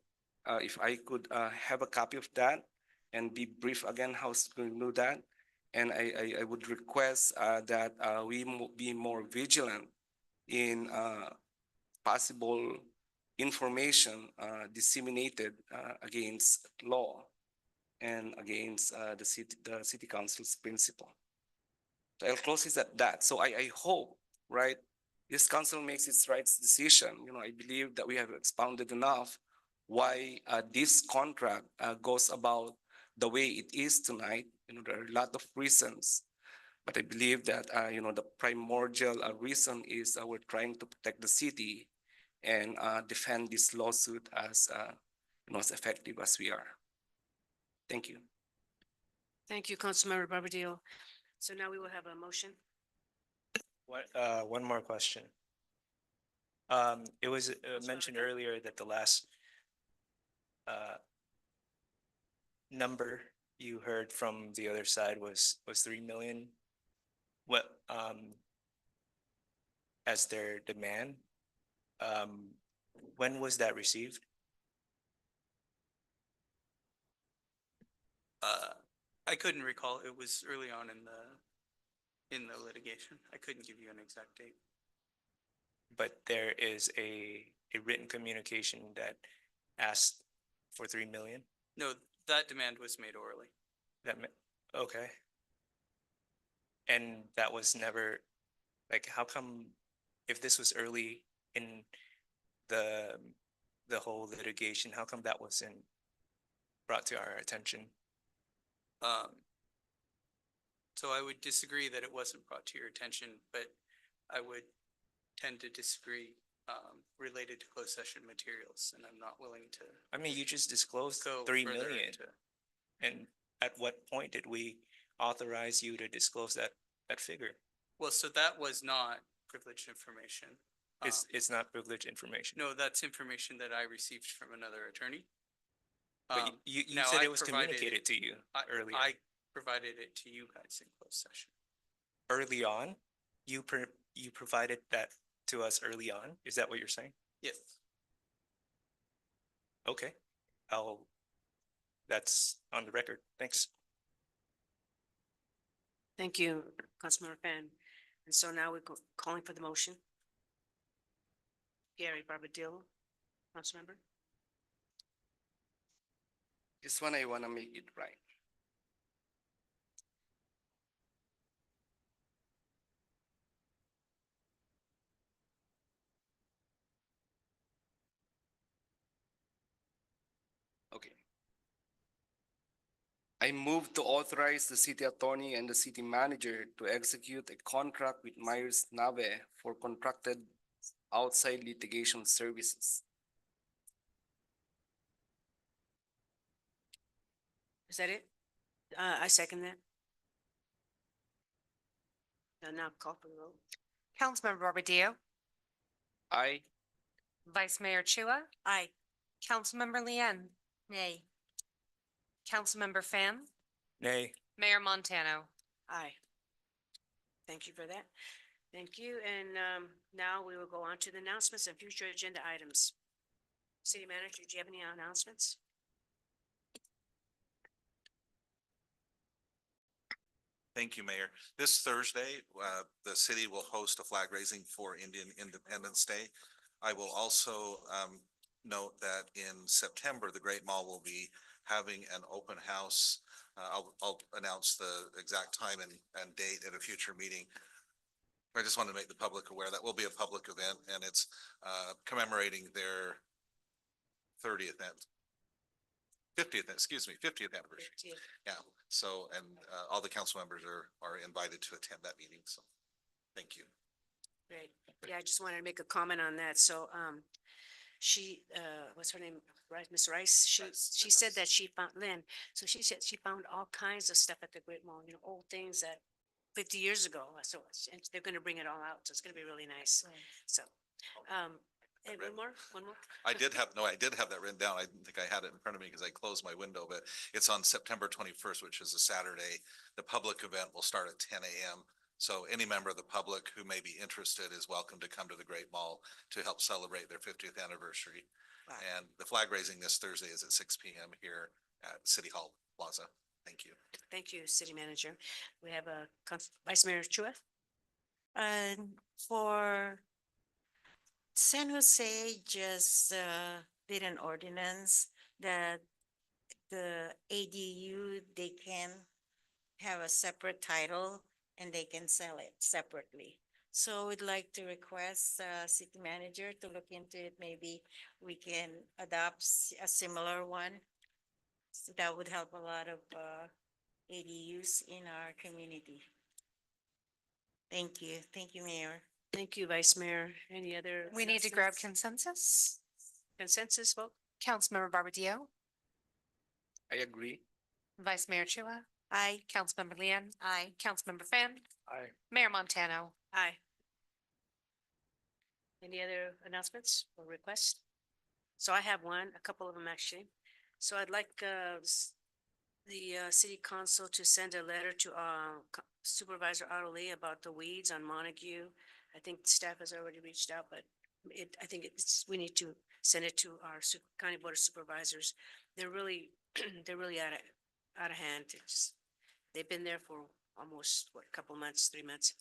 [SPEAKER 2] if I could have a copy of that and be brief again how it's going to do that. And I would request that we be more vigilant in possible information disseminated against law and against the city council's principle. So I'll close this at that. So I hope, right, this council makes its right decision. I believe that we have expounded enough why this contract goes about the way it is tonight. There are a lot of reasons, but I believe that, the primordial reason is we're trying to protect the city and defend this lawsuit as, as effective as we are. Thank you.
[SPEAKER 3] Thank you, Councilmember Barbadillo. So now we will have a motion.
[SPEAKER 18] One more question. It was mentioned earlier that the last number you heard from the other side was 3 million. What as their demand? When was that received?
[SPEAKER 5] I couldn't recall. It was early on in the litigation. I couldn't give you an exact date.
[SPEAKER 18] But there is a written communication that asked for 3 million?
[SPEAKER 5] No, that demand was made orally.
[SPEAKER 18] Okay. And that was never, like, how come if this was early in the, the whole litigation, how come that wasn't brought to our attention?
[SPEAKER 5] So I would disagree that it wasn't brought to your attention, but I would tend to disagree related to closed session materials, and I'm not willing to
[SPEAKER 18] I mean, you just disclosed
[SPEAKER 5] go
[SPEAKER 18] 3
[SPEAKER 5] further
[SPEAKER 18] million.
[SPEAKER 5] into.
[SPEAKER 18] And at what point did we authorize you to disclose that figure?
[SPEAKER 5] Well, so that was not privileged information.
[SPEAKER 18] It's not privileged information.
[SPEAKER 5] No, that's information that I received from another attorney.
[SPEAKER 18] But you
[SPEAKER 5] now
[SPEAKER 18] said
[SPEAKER 5] I
[SPEAKER 18] it was
[SPEAKER 5] provided
[SPEAKER 18] communicated to you earlier.
[SPEAKER 5] I provided it to you guys in closed session.
[SPEAKER 18] Early on, you provided that to us early on? Is that what you're saying?
[SPEAKER 5] Yes.
[SPEAKER 18] Okay, that's on the record. Thanks.
[SPEAKER 3] Thank you, Councilmember Fan. And so now we're calling for the motion. Gary Barbadillo, Councilmember.
[SPEAKER 2] This one I wanna make it right. Okay. I move to authorize the city attorney and the city manager to execute a contract with Myers Nave for contracted outside litigation services.
[SPEAKER 3] Is that it? I second that. And now call for the vote.
[SPEAKER 7] Councilmember Barbadillo,
[SPEAKER 2] Aye.
[SPEAKER 7] Vice Mayor Chua,
[SPEAKER 3] Aye.
[SPEAKER 7] Councilmember Lian,
[SPEAKER 17] Nay.
[SPEAKER 7] Councilmember Pham,
[SPEAKER 18] Nay.
[SPEAKER 7] Mayor Montano.
[SPEAKER 3] Aye. Thank you for that. Thank you. And now we will go on to the announcements and future agenda items. City Manager, do you have any announcements?
[SPEAKER 10] Thank you, Mayor. This Thursday, the city will host a flag raising for Indian Independence Day. I will also note that in September, the Great Mall will be having an open house. I'll announce the exact time and date at a future meeting. I just want to make the public aware that will be a public event, and it's commemorating their 50th anniversary.
[SPEAKER 3] 50th.
[SPEAKER 10] Yeah, so, and all the council members are invited to attend that meeting, so, thank you.
[SPEAKER 3] Great. Yeah, I just wanted to make a comment on that. So, she, what's her name? Right, Miss Rice, she said that she found Lynn. So she said she found all kinds of stuff at the Great Mall, you know, old things that 50 years ago. So and they're gonna bring it all out. So it's gonna be really nice. So, and one more?
[SPEAKER 10] I did have that written down. I didn't think I had it in front of me because I closed my window, but it's on September 21st, which is a Saturday. The public event will start at 10 a.m. So any member of the public who may be interested is welcome to come to the Great Mall to help celebrate their 50th anniversary.
[SPEAKER 3] Wow.
[SPEAKER 10] And the flag raising this Thursday is at 6 p.m. here at City Hall Plaza. Thank you.
[SPEAKER 3] Thank you, City Manager. We have a Vice Mayor Chua.
[SPEAKER 13] For San Jose just did an ordinance that the ADU, they can have a separate title and they can sell it separately. So we'd like to request city manager to look into it. Maybe we can adopt a similar one. So that would help a lot of ADUs in our community. Thank you. Thank you, Mayor.
[SPEAKER 3] Thank you, Vice Mayor. Any other?
[SPEAKER 7] We need to grab
[SPEAKER 3] announcements?
[SPEAKER 7] consensus.
[SPEAKER 3] Consensus vote?
[SPEAKER 7] Councilmember Barbadillo,
[SPEAKER 2] I agree.
[SPEAKER 7] Vice Mayor Chua,
[SPEAKER 13] Aye.
[SPEAKER 7] Councilmember Lian,
[SPEAKER 17] Aye.
[SPEAKER 7] Councilmember Pham,
[SPEAKER 2] Aye.
[SPEAKER 7] Mayor Montano.
[SPEAKER 3] Aye. Any other announcements or requests? So I have a couple of them actually. So I'd like the city council to send a letter to Supervisor Ottilie about the weeds on Montague. I think staff has already reached out, but I think we need to send it to our County Board of Supervisors. They're really, they're really out of hand. They've been there for almost, a couple months, 3 months.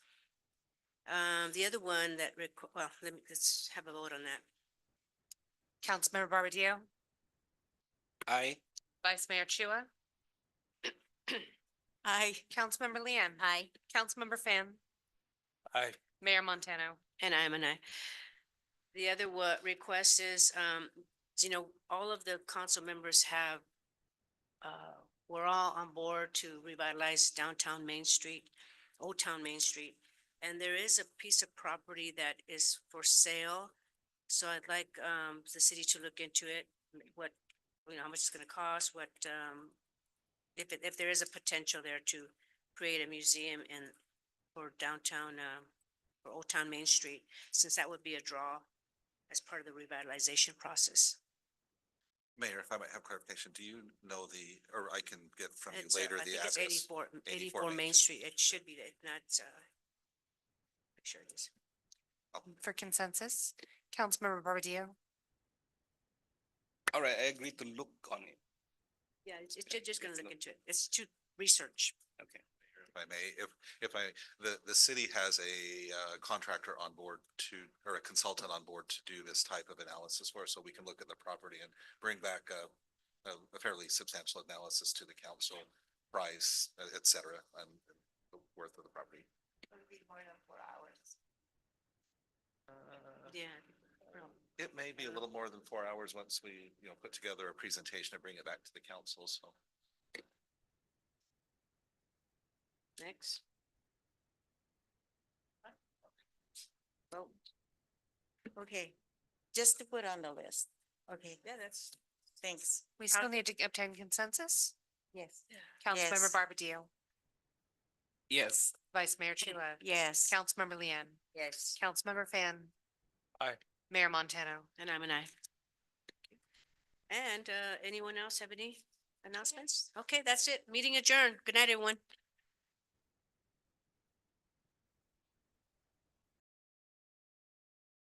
[SPEAKER 3] The other one that, let's have a vote on that.
[SPEAKER 7] Councilmember Barbadillo,
[SPEAKER 2] Aye.
[SPEAKER 7] Vice Mayor Chua,
[SPEAKER 13] Aye.
[SPEAKER 7] Councilmember Lian.
[SPEAKER 17] Aye.
[SPEAKER 7] Councilmember Pham,
[SPEAKER 18] Aye.
[SPEAKER 7] Mayor Montano.
[SPEAKER 3] And I am an aye. The other request is, all of the council members have, we're all on board to revitalize downtown Main Street, Old Town Main Street. And there is a piece of property that is for sale. So I'd like, the city to look into it, what, how much it's gonna cost, what, if there is a potential there to create a museum for downtown, for Old Town Main Street, since that would be a draw as part of the revitalization process.
[SPEAKER 10] Mayor, if I might have clarification, do you know or I can get from you
[SPEAKER 3] It's,
[SPEAKER 10] later
[SPEAKER 3] I
[SPEAKER 10] the
[SPEAKER 3] think it's
[SPEAKER 10] address?
[SPEAKER 3] 84 Main Street. It should be, if not, make sure it is.
[SPEAKER 7] For consensus, Councilmember Barbadillo.
[SPEAKER 2] All right, I agree to look on it.
[SPEAKER 3] Yeah, it's just gonna look into it. It's to research.
[SPEAKER 2] Okay.
[SPEAKER 10] If I may, the city has a contractor on board or a consultant on board to do this type of analysis for us, so we can look at the property and bring back a fairly substantial analysis to the council, price, et cetera, and the worth of the property.
[SPEAKER 1] It'll be more than 4 hours.
[SPEAKER 3] Yeah.
[SPEAKER 10] It may be a little more than 4 hours once we, put together a presentation and bring it back to the council, so.
[SPEAKER 3] Next. Oh,
[SPEAKER 13] Okay, just to put on the list. Okay,
[SPEAKER 3] yeah, that's.
[SPEAKER 13] thanks.
[SPEAKER 7] We still need to obtain consensus.
[SPEAKER 13] Yes.
[SPEAKER 7] Councilmember
[SPEAKER 13] Yes.
[SPEAKER 7] Barbadillo,
[SPEAKER 2] Yes.
[SPEAKER 7] Vice Mayor Chua,
[SPEAKER 13] Yes.
[SPEAKER 7] Councilmember Liane,
[SPEAKER 13] Yes.
[SPEAKER 7] Councilmember Fan.
[SPEAKER 18] Aye.
[SPEAKER 7] Mayor Montano.
[SPEAKER 3] And I'm an aye. And anyone else have any announcements? Okay, that's it. Meeting adjourned. Good night, everyone.